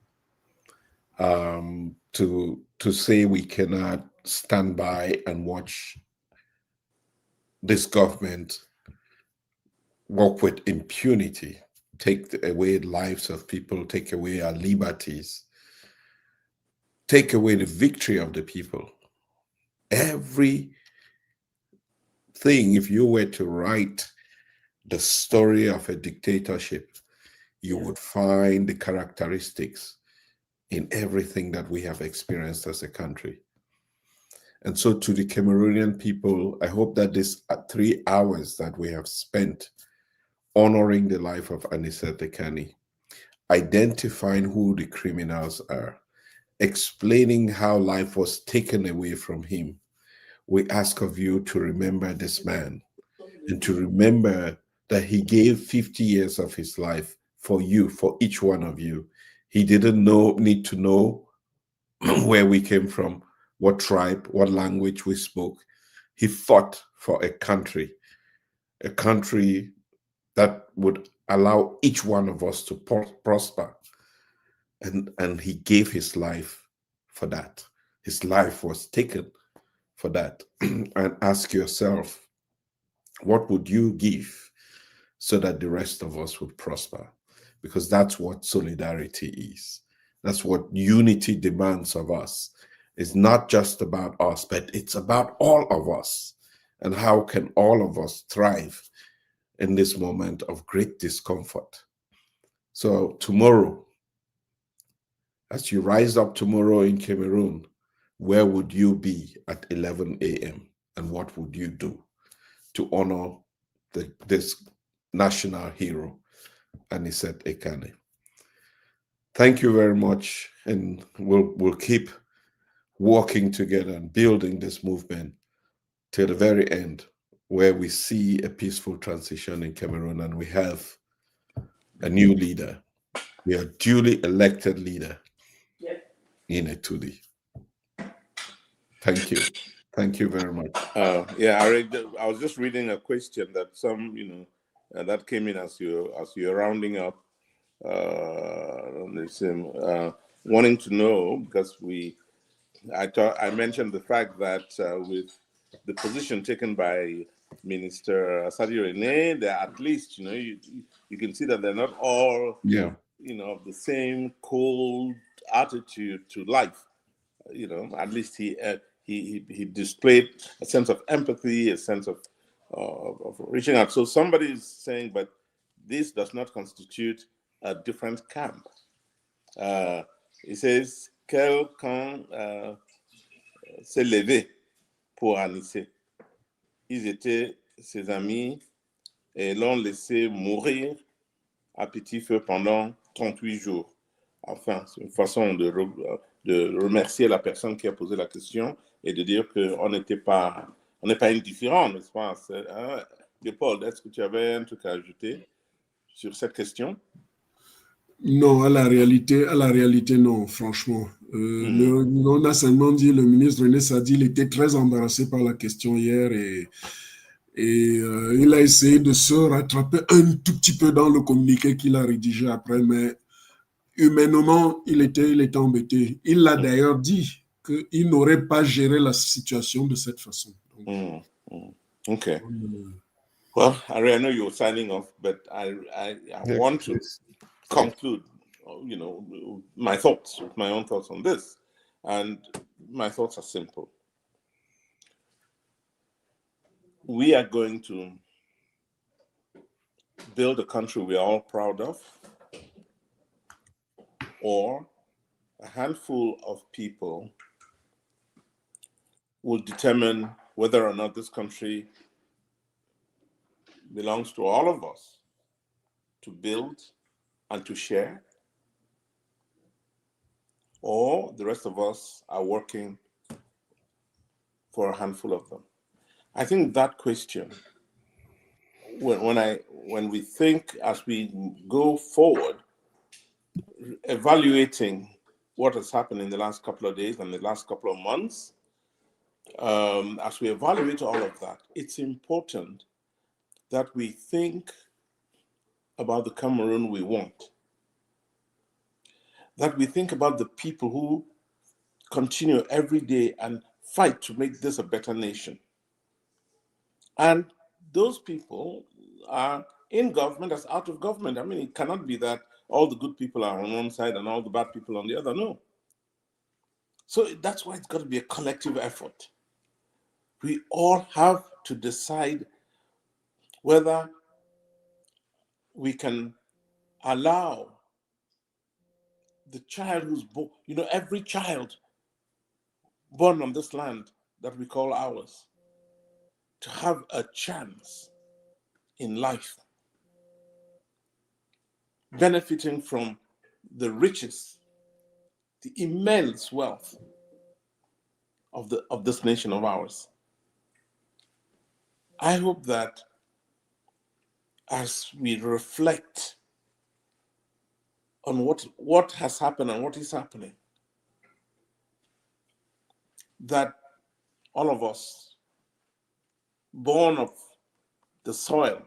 [SPEAKER 4] To say we cannot stand by and watch this government work with impunity, take away lives of people, take away our liberties, take away the victory of the people. Everything, if you were to write the story of a dictatorship, you would find the characteristics in everything that we have experienced as a country. And so to the Cameroonian people, I hope that this 3 hours that we have spent honoring the life of Anicet Ekane, identifying who the criminals are, explaining how life was taken away from him, we ask of you to remember this man and to remember that he gave 50 years of his life for you, for each one of you. He didn't need to know where we came from, what tribe, what language we spoke. He fought for a country that would allow each one of us to prosper. And he gave his life for that. His life was taken for that. And ask yourself, what would you give so that the rest of us would prosper? Because that's what solidarity is. That's what unity demands of us. It's not just about us, but it's about all of us. and how can all of us thrive in this moment of great discomfort. So tomorrow, as you rise up tomorrow in Cameroon, where would you be at 11 a.m. and what would you do to honor this national hero, Anicet Ekane? Thank you very much, and we'll keep working together and building this movement till the very end, where we see a peaceful transition in Cameroon and we have a new leader. We are duly elected leader in Etudi. Thank you. Thank you very much.
[SPEAKER 3] Yeah, I was just reading a question that that came in as you're rounding up. Wanting to know, because I mentioned the fact that with the position taken by Minister Sadio Rene, that at least you can see that they're not all of the same cold attitude to life. At least he displayed a sense of empathy, a sense of reaching out. So somebody is saying, but this does not constitute a different camp. He says, quelqu'un s'est levé pour Anicet. Ils étaient ses amis et l'ont laissé mourir à petit feu pendant 38 jours. Enfin, c'est une façon de remercier la personne qui a posé la question et de dire qu'on n'est pas indifférent, n'est-ce pas? Paul, est-ce que tu avais un truc à ajouter sur cette question?
[SPEAKER 12] Non, à la réalité, non, franchement. On a seulement dit, le ministre René Sadi, il était très embarrassé par la question hier et il a essayé de se rattraper un tout petit peu dans le communiqué qu'il a rédigé après, mais humainement, il était embêté. Il a d'ailleurs dit qu'il n'aurait pas géré la situation de cette façon.
[SPEAKER 3] Okay. Well, Harry, I know you're signing off, but I want to conclude, my thoughts, my own thoughts on this. And my thoughts are simple. We are going to build a country we are all proud of, or a handful of people will determine whether or not this country belongs to all of us to build and to share, or the rest of us are working for a handful of them. I think that question, when we think as we go forward, evaluating what has happened in the last couple of days and the last couple of months, as we evaluate all of that, it's important that we think about the Cameroon we want, that we think about the people who continue every day and fight to make this a better nation. And those people are in government as out of government. I mean, it cannot be that all the good people are on one side and all the bad people on the other. No. So that's why it's got to be a collective effort. We all have to decide whether we can allow the child who's born, every child born on this land that we call ours, to have a chance in life, benefiting from the riches, the immense wealth of this nation of ours. I hope that as we reflect on what has happened and what is happening, that all of us, born of the soil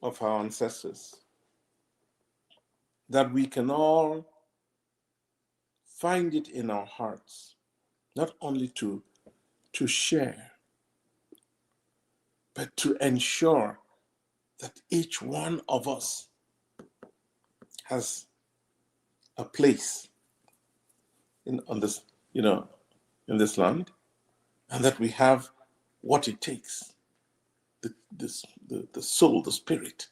[SPEAKER 3] of our ancestors, that we can all find it in our hearts, not only to share, but to ensure that each one of us has a place in this land, and that we have what it takes, the soul, the spirit,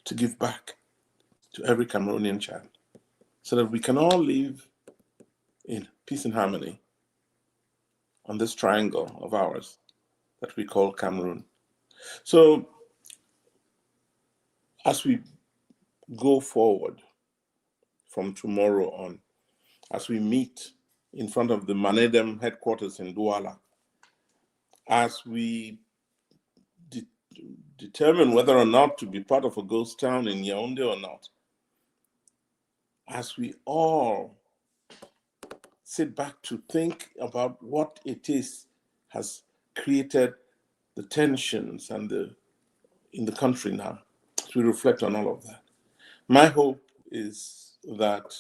[SPEAKER 3] to give back to every Cameroonian child, so that we can all live in peace and harmony on this triangle of ours that we call Cameroon. So as we go forward from tomorrow on, as we meet in front of the MANIDEM headquarters in Douala, as we determine whether or not to be part of a ghost town in Yaoundé or not, as we all sit back to think about what it is has created the tensions and in the country now, as we reflect on all of that, my hope is that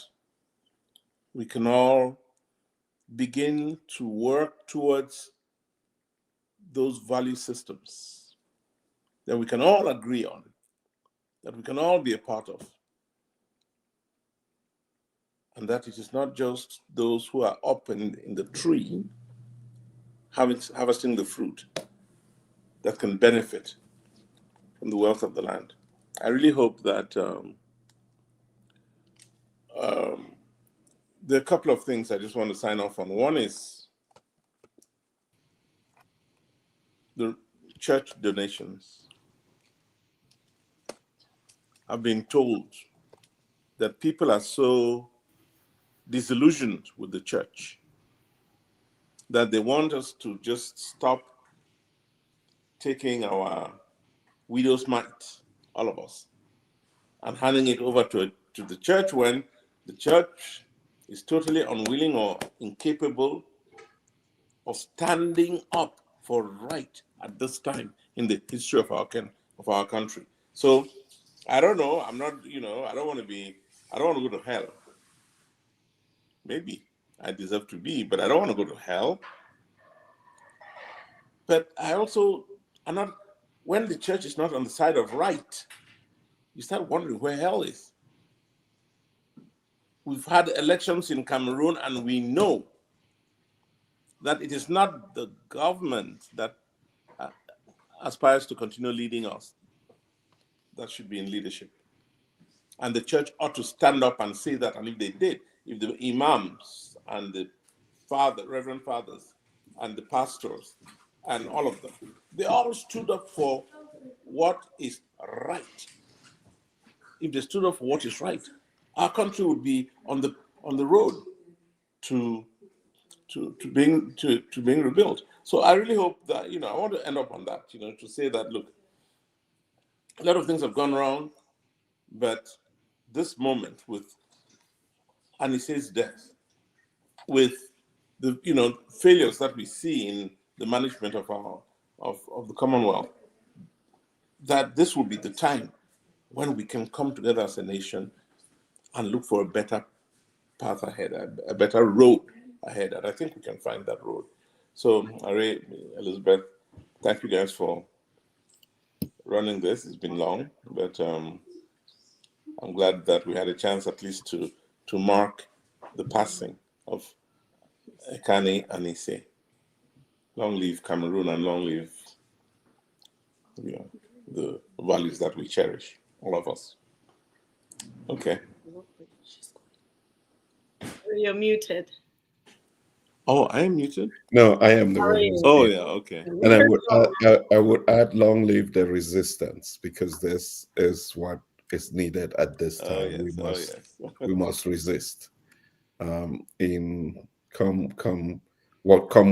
[SPEAKER 3] we can all begin to work towards those value systems that we can all agree on, that we can all be a part of, and that it is not just those who are up in the tree harvesting the fruit that can benefit from the wealth of the land. I really hope that there are a couple of things I just want to sign off on. One is the church donations. I've been told that people are so disillusioned with the church that they want us to just stop taking our widow's mite, all of us, and handing it over to the church when the church is totally unwilling or incapable of standing up for right at this time in the history of our country. So I don't know. I'm not. I don't want to go to hell. Maybe I deserve to be, but I don't want to go to hell. But I also am not. When the church is not on the side of right, you start wondering where hell is. We've had elections in Cameroon, and we know that it is not the government that aspires to continue leading us that should be in leadership. And the church ought to stand up and say that. And if they did, if the imams and the reverend fathers and the pastors and all of them, they all stood up for what is right. If they stood up for what is right, our country would be on the road to being rebuilt. So I really hope that, I want to end up on that, to say that, look, a lot of things have gone wrong, but this moment with Anicet's death, with the failures that we see in the management of the Commonwealth, that this will be the time when we can come together as a nation and look for a better path ahead, a better road ahead, and I think we can find that road. So, Ari, Elizabeth, thank you guys for running this. It's been long, but I'm glad that we had a chance at least to mark the passing of Ekane Anicet. Long live Cameroon, and long live the values that we cherish, all of us. Okay.
[SPEAKER 2] You're muted.
[SPEAKER 3] Oh, I am muted?
[SPEAKER 4] No, I am the one who's
[SPEAKER 3] Oh,
[SPEAKER 4] muted.
[SPEAKER 3] yeah, okay.
[SPEAKER 4] And I would add long live the resistance, because this is what is needed at this time.
[SPEAKER 3] Yes.
[SPEAKER 4] We must resist. Come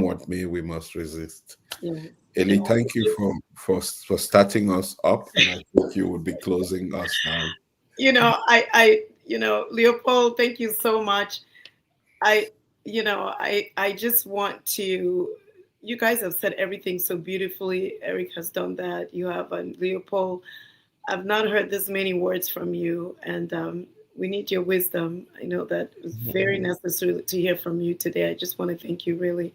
[SPEAKER 4] what may, we must resist.
[SPEAKER 2] Yeah.
[SPEAKER 4] Eli, thank you for starting us up, and I think you would be closing us down.
[SPEAKER 2] Leopold, thank you so much. I just want to, you guys have said everything so beautifully. Eric has done that. You have, Leopold, I've not heard this many words from you, and we need your wisdom. I know that it was very necessary to hear from you today. I just want to thank you, really.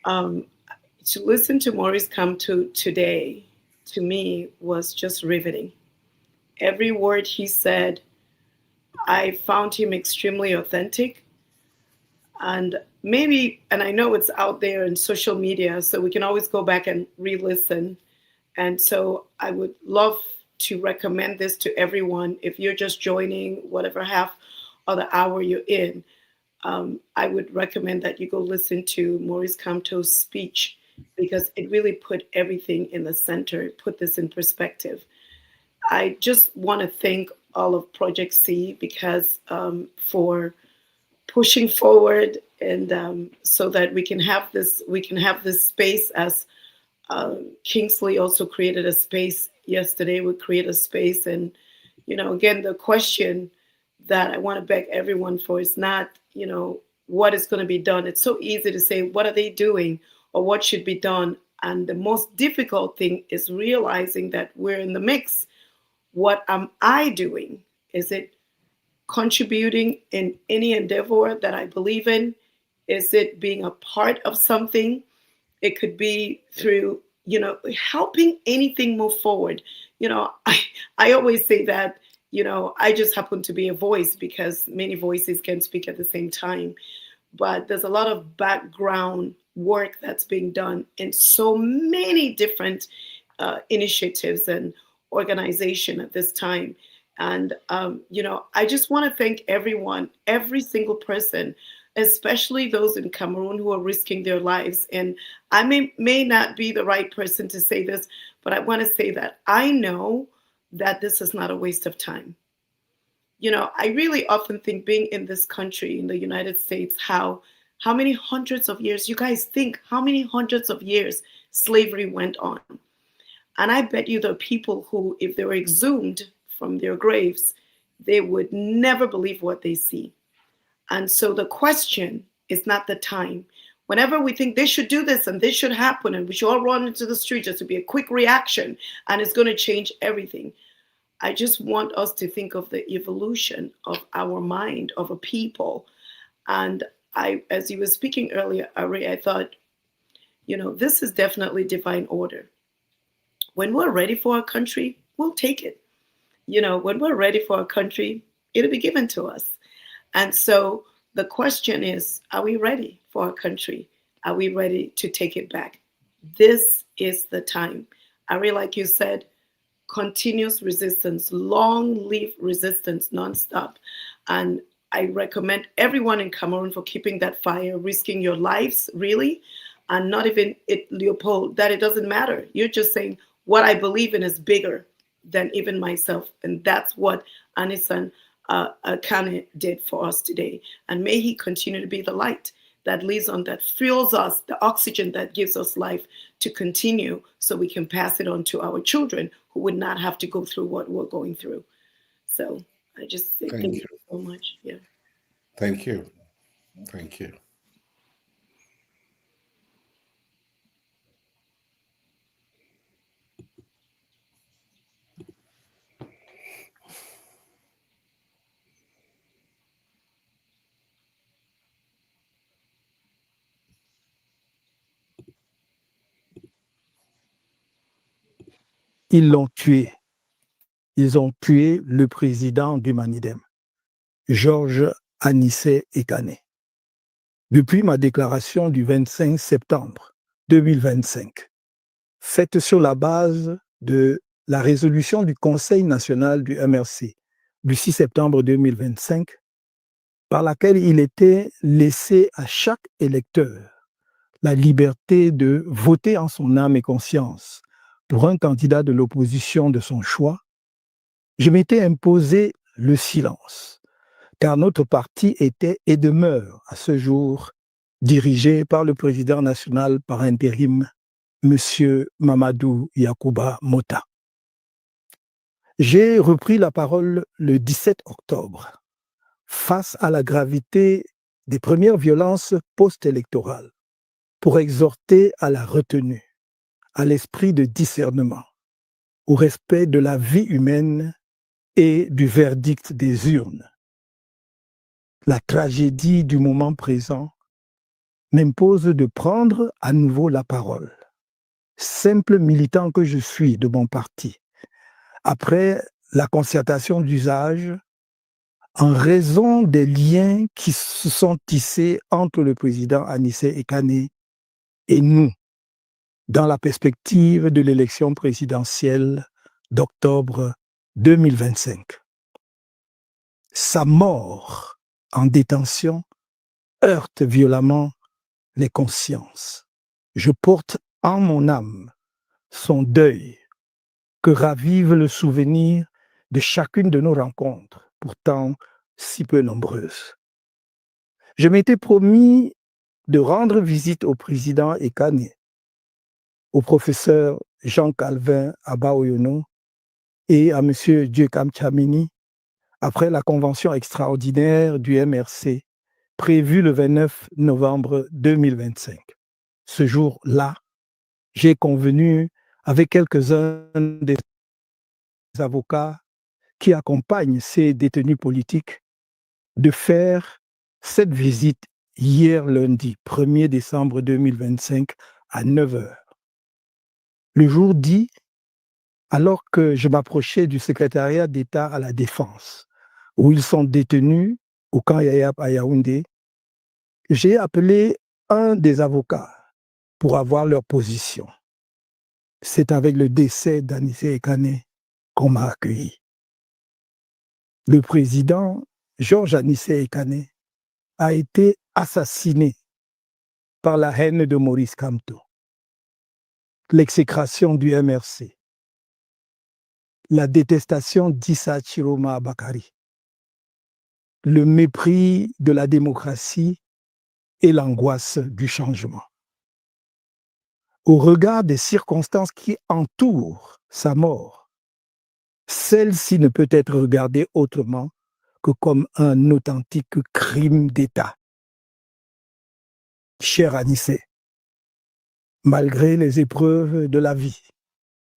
[SPEAKER 2] To listen to Maurice come to today, to me, was just riveting. Every word he said, I found him extremely authentic. And maybe, and I know it's out there in social media, so we can always go back and re-listen. And so I would love to recommend this to everyone. If you're just joining, whatever half of the hour you're in, I would recommend that you go listen to Maurice Kamto's speech, because it really put everything in the center, put this in perspective. I just want to thank all of Project C, because for pushing forward, and so that we can have this space, as Kingsley also created a space yesterday. We create a space, and again, the question that I want to beg everyone for is not what is going to be done. It's so easy to say what are they doing or what should be done, and the most difficult thing is realizing that we're in the mix. What am I doing? Is it contributing in any endeavor that I believe in? Is it being a part of something? It could be through, helping anything move forward. I always say that, I just happen to be a voice, because many voices can speak at the same time. But there's a lot of background work that's being done in so many different initiatives and organization at this time. And, I just want to thank everyone, every single person, especially those in Cameroon who are risking their lives. And I may not be the right person to say this, but I want to say that I know that this is not a waste of time. I really often think, being in this country, in the United States, how many hundreds of years, you guys think how many hundreds of years slavery went on. And I bet you there are people who, if they were exhumed from their graves, they would never believe what they see. And so the question is not the time. Whenever we think they should do this and this should happen and we should all run into the street, just to be a quick reaction and it's going to change everything. I just want us to think of the evolution of our mind, of a people. And as you were speaking earlier, Ari, I thought, this is definitely divine order. When we're ready for our country, we'll take it. When we're ready for our country, it'll be given to us. And so the question is, are we ready for our country? Are we ready to take it back? This is the time. Ari, like you said, continuous resistance, long live resistance, nonstop. And I recommend everyone in Cameroon for keeping that fire, risking your lives, really, and not even it, Leopold, that it doesn't matter. You're just saying, what I believe in is bigger than even myself. And that's what Anicet Ekane did for us today. And may he continue to be the light that lives on, that fuels us, the oxygen that gives us life to continue, so we can pass it on to our children who would not have to go through what we're going through. So I just say thank you so much. Yeah.
[SPEAKER 4] Thank you. Thank you.
[SPEAKER 5] Ils l'ont tué. Ils ont tué le président du MANIDEM, Georges Anicet Ekane. Depuis ma déclaration du 25 septembre 2025, faite sur la base de la résolution du Conseil national du MRC du 6 septembre 2025, par laquelle il était laissé à chaque électeur la liberté de voter en son âme et conscience pour un candidat de l'opposition de son choix, je m'étais imposé le silence, car notre parti était et demeure à ce jour dirigé par le président national par intérim, M. Mamadou Yacouba Mota. J'ai repris la parole le 17 octobre face à la gravité des premières violences post-électorales pour exhorter à la retenue, à l'esprit de discernement, au respect de la vie humaine et du verdict des urnes. La tragédie du moment présent m'impose de prendre à nouveau la parole. Simple militant que je suis de mon parti, après la concertation d'usage en raison des liens qui se sont tissés entre le président Anicet Ekane et nous, dans la perspective de l'élection présidentielle d'octobre 2025. Sa mort en détention heurte violemment les consciences. Je porte en mon âme son deuil, que ravive le souvenir de chacune de nos rencontres, pourtant si peu nombreuses. Je m'étais promis de rendre visite au président Ekane, au professeur Jean-Calvin Abaoyono et à M. Dieukam Tchamini après la convention extraordinaire du MRC prévue le 29 novembre 2025. Ce jour-là, j'ai convenu avec quelques-uns des avocats qui accompagnent ces détenus politiques de faire cette visite hier lundi 1er décembre 2025 à 9h. Le jour dit, alors que je m'approchais du secrétariat d'État à la Défense, où ils sont détenus au camp Yayap à Yaoundé, j'ai appelé un des avocats pour avoir leur position. C'est avec le décès d'Anicet Ekane qu'on m'a accueilli. Le président Georges Anicet Ekane a été assassiné par la haine de Maurice Kamto, l'exécration du MRC, la détestation d'Issa Chiroma Bakari, le mépris de la démocratie et l'angoisse du changement. Au regard des circonstances qui entourent sa mort, celle-ci ne peut être regardée autrement que comme un authentique crime d'État. Cher Anicet, malgré les épreuves de la vie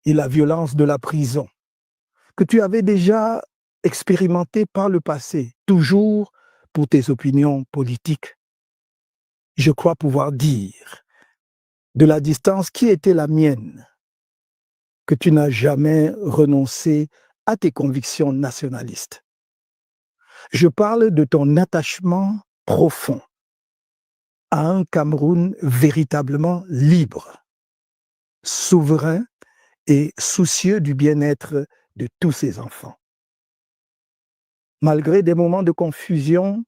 [SPEAKER 5] et la violence de la prison, que tu avais déjà expérimenté par le passé, toujours pour tes opinions politiques, je crois pouvoir dire, de la distance qui était la mienne, que tu n'as jamais renoncé à tes convictions nationalistes. Je parle de ton attachement profond à un Cameroun véritablement libre, souverain et soucieux du bien-être de tous ses enfants. Malgré des moments de confusion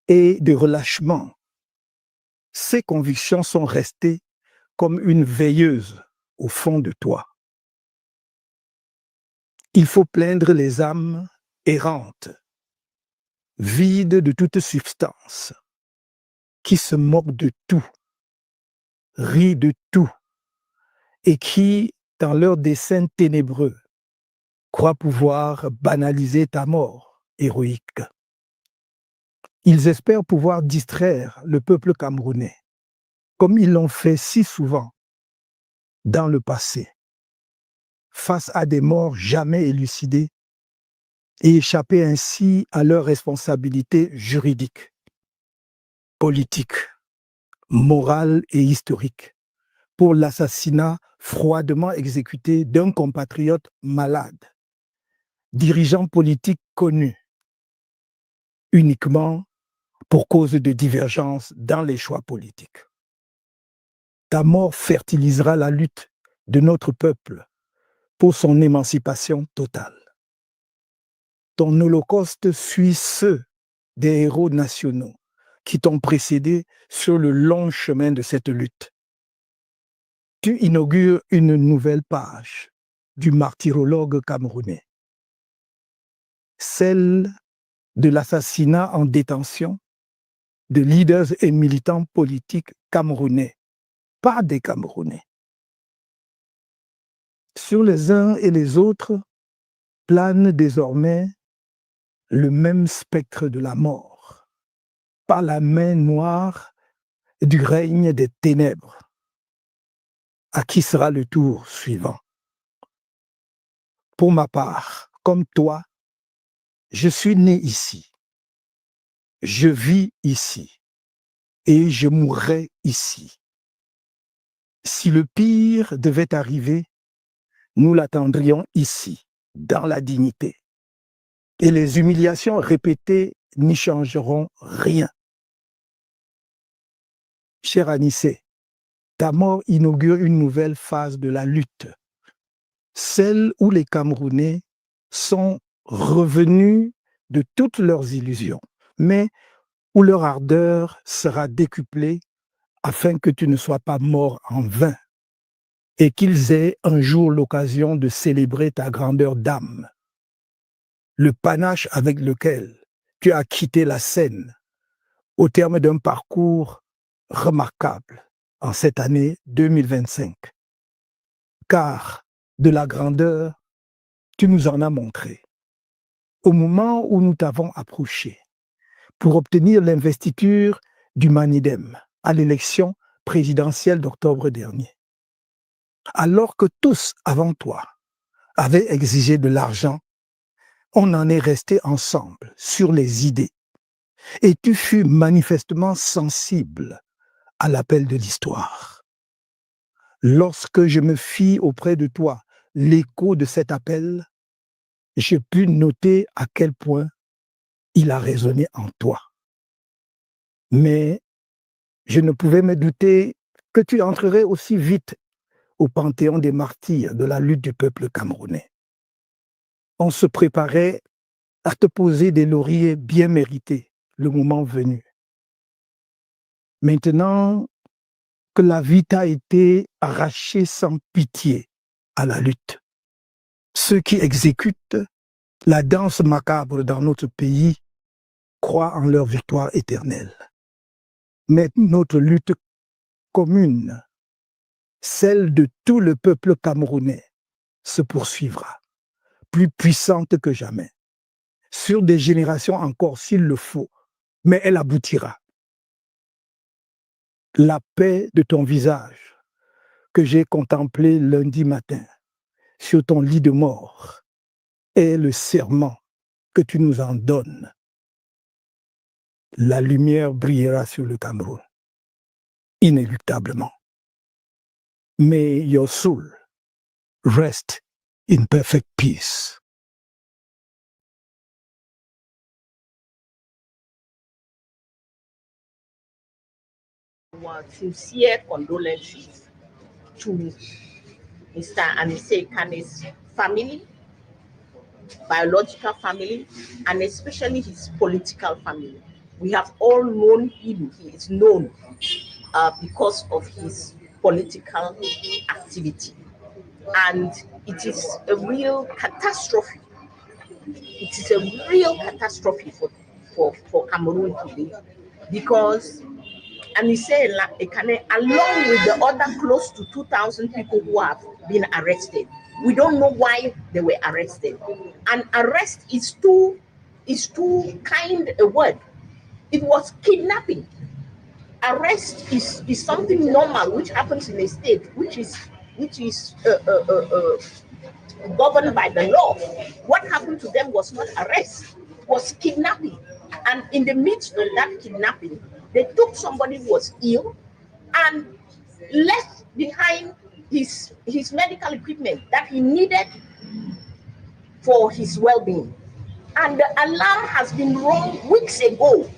[SPEAKER 5] et de relâchement, ces convictions sont restées comme une veilleuse au fond de toi. Il faut plaindre les âmes errantes, vides de toute substance, qui se moquent de tout, rient de tout, et qui, dans leur dessein ténébreux, croient pouvoir banaliser ta mort héroïque. Ils espèrent pouvoir distraire le peuple camerounais, comme ils l'ont fait si souvent dans le passé, face à des morts jamais élucidées, et échapper ainsi à leurs responsabilités juridiques, politiques, morales et historiques pour l'assassinat froidement exécuté d'un compatriote malade, dirigeant politique connu, uniquement pour cause de divergences dans les choix politiques. Ta mort fertilisera la lutte de notre peuple pour son émancipation totale. Ton holocauste suit ceux des héros nationaux qui t'ont précédé sur le long chemin de cette lutte. Tu inaugures une nouvelle page du martyrologue camerounais, celle de l'assassinat en détention de leaders et militants politiques camerounais, pas des Camerounais. Sur les uns et les autres plane désormais le même spectre de la mort, par la main noire du règne des ténèbres. À qui sera le tour suivant? Pour ma part, comme toi, je suis né ici, je vis ici et je mourrai ici. Si le pire devait arriver, nous l'attendrions ici, dans la dignité. Et les humiliations répétées n'y changeront rien. Cher Anicet, ta mort inaugure une nouvelle phase de la lutte, celle où les Camerounais sont revenus de toutes leurs illusions, mais où leur ardeur sera décuplée afin que tu ne sois pas mort en vain et qu'ils aient un jour l'occasion de célébrer ta grandeur d'âme, le panache avec lequel tu as quitté la scène au terme d'un parcours remarquable en cette année 2025. Car de la grandeur, tu nous en as montré. Au moment où nous t'avons approché pour obtenir l'investiture du MANIDEM à l'élection présidentielle d'octobre dernier, alors que tous avant toi avaient exigé de l'argent, on en est resté ensemble sur les idées. Et tu fus manifestement sensible à l'appel de l'histoire. Lorsque je me fis auprès de toi l'écho de cet appel, j'ai pu noter à quel point il a résonné en toi. Mais je ne pouvais me douter que tu entrerais aussi vite au panthéon des martyrs de la lutte du peuple camerounais. On se préparait à te poser des lauriers bien mérités le moment venu. Maintenant que la vie t'a été arrachée sans pitié à la lutte, ceux qui exécutent la danse macabre dans notre pays croient en leur victoire éternelle. Mais notre lutte commune, celle de tout le peuple camerounais, se poursuivra, plus puissante que jamais, sur des générations encore s'il le faut, mais elle aboutira. La paix de ton visage que j'ai contemplé lundi matin sur ton lit de mort est le serment que tu nous en donnes. La lumière brillera sur le Cameroun, inéluctablement. May your soul rest in perfect peace.
[SPEAKER 11] Our sincere condolences to Mr. Anicet Ekane's family, biological family, and especially his political family. We have all known him. He is known because of his political activity. And it is a real catastrophe. It is a real catastrophe for Cameroon today, because Anicet Ekane, along with the other close to 2,000 people who have been arrested, we don't know why they were arrested. And arrest is too kind a word. It was kidnapping. Arrest is something normal which happens in a state which is governed by the law. What happened to them was not arrest, was kidnapping. And in the midst of that kidnapping, they took somebody who was ill and left behind his medical equipment that he needed for his well-being. And the alarm has been rung weeks ago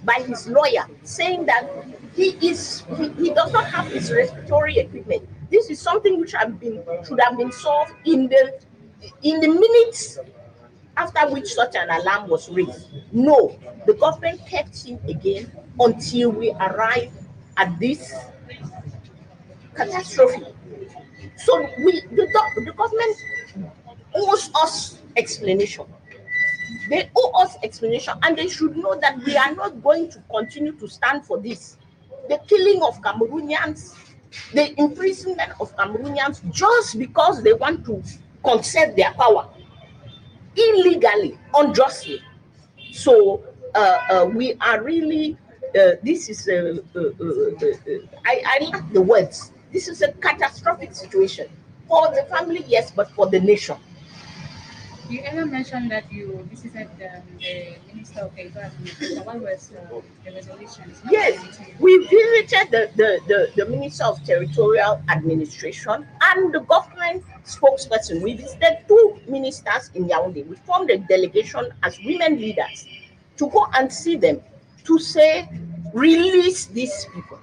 [SPEAKER 11] by his lawyer, saying that he does not have his respiratory equipment. This is something which should have been solved in the minutes after which such an alarm was raised. No, the government kept him again until we arrive at this catastrophe. So the government owes us explanation. They owe us explanation, and they should know that we are not going to continue to stand for this. The killing of Cameroonians, the imprisonment of Cameroonians just because they want to conserve their power illegally, unjustly. So we are really, this is, I like the words. This is a catastrophic situation for the family, yes, but for the nation.
[SPEAKER 13] You ever mentioned that you visited the Minister of Labor Administration. What was the resolutions?
[SPEAKER 14] Yes, we visited the Minister of Territorial Administration and the government spokesperson. We visited 2 ministers in Yaoundé. We formed a delegation as women leaders to go and see them, to say, release these people.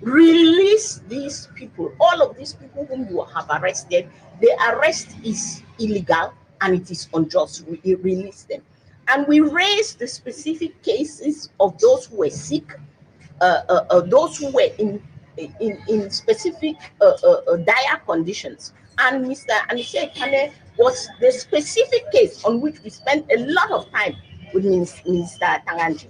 [SPEAKER 14] Release these people. All of these people whom you have arrested, the arrest is illegal and it is unjust. Release them. And we raised the specific cases of those who were sick, those who were in specific dire conditions. And Mr. Anicet Ekane was the specific case on which we spent a lot of time with Mr. Tanganji.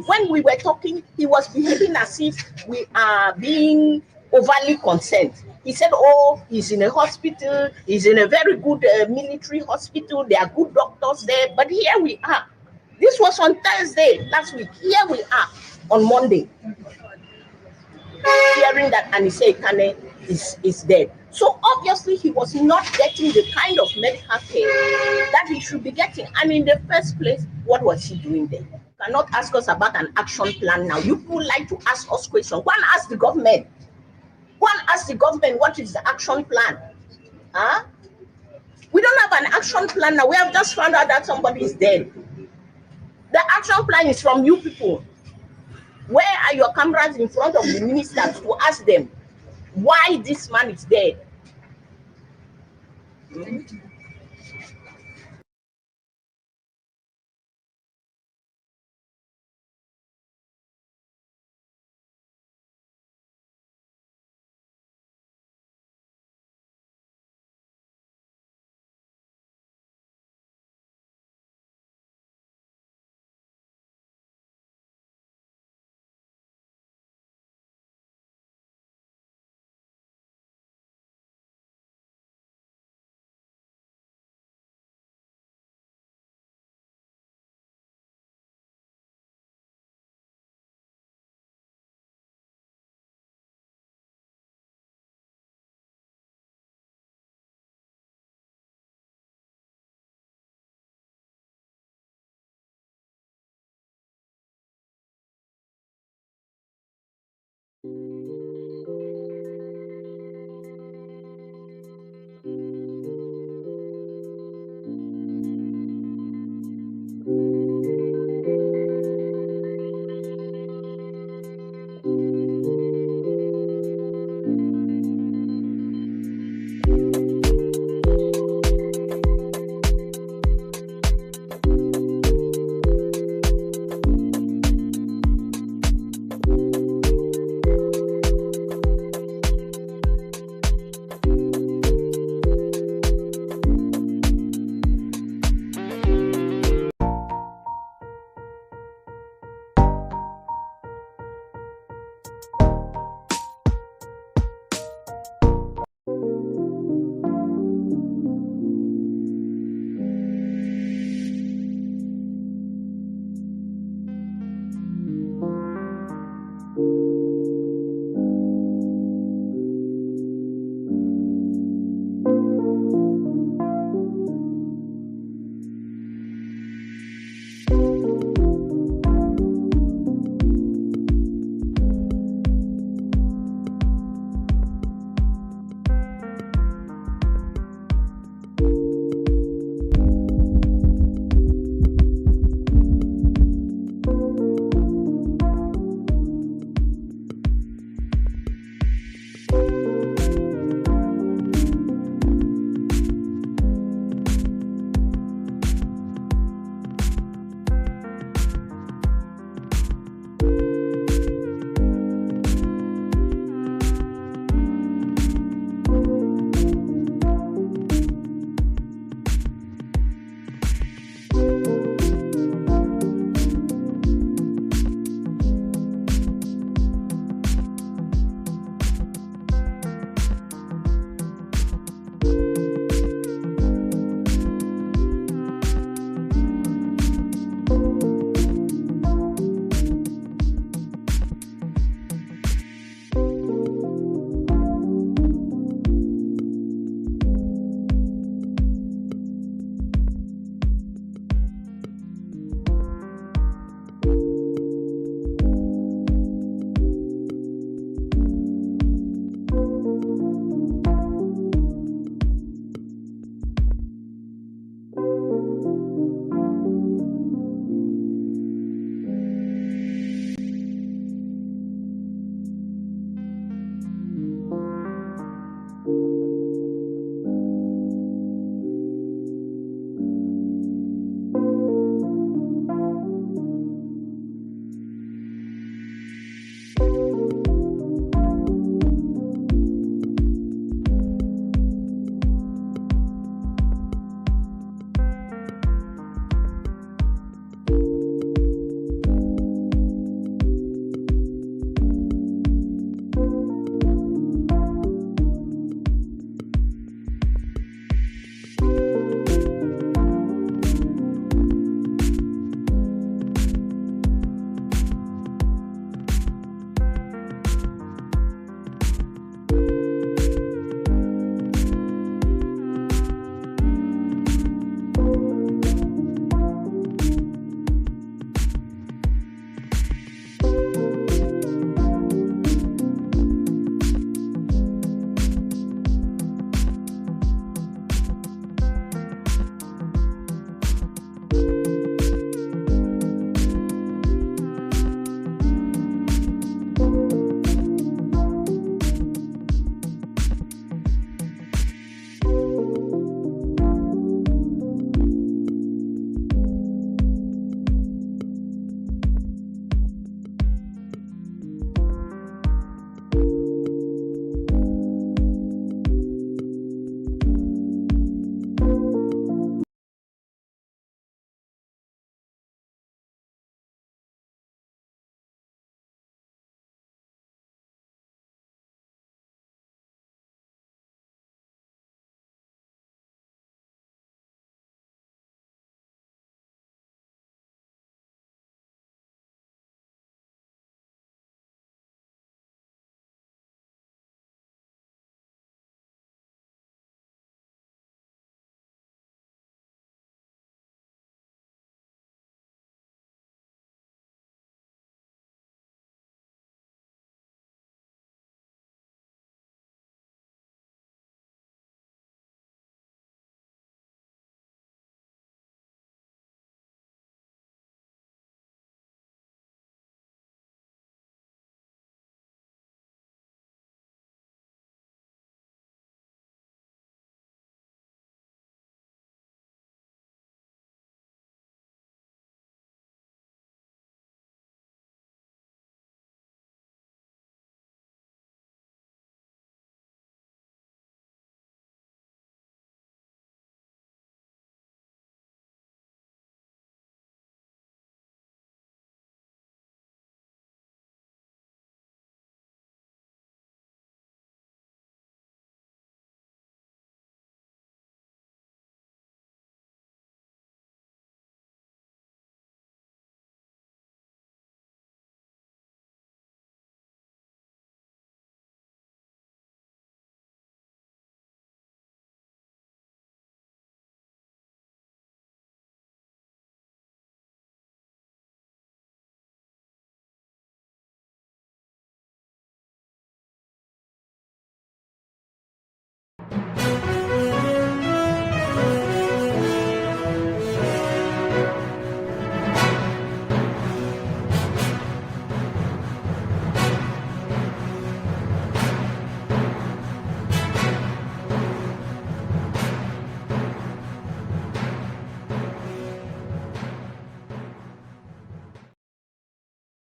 [SPEAKER 14] When we were talking, he was behaving as if we are being overly concerned. He said, oh, he's in a hospital, he's in a very good military hospital, there are good doctors there, but here we are. This was on Thursday last week. Here we are on Monday, hearing that Anicet Ekane is dead. So obviously he was not getting the kind of medical care that he should be getting. And in the first place, what was he doing there? You cannot ask us about an action plan now. You would like to ask us questions. Go and ask the government. Go and ask the government what is the action plan. Huh? We don't have an action plan now. We have just found out that somebody is dead. The action plan is from you people. Where are your cameras in front of the ministers to ask them why this man is dead?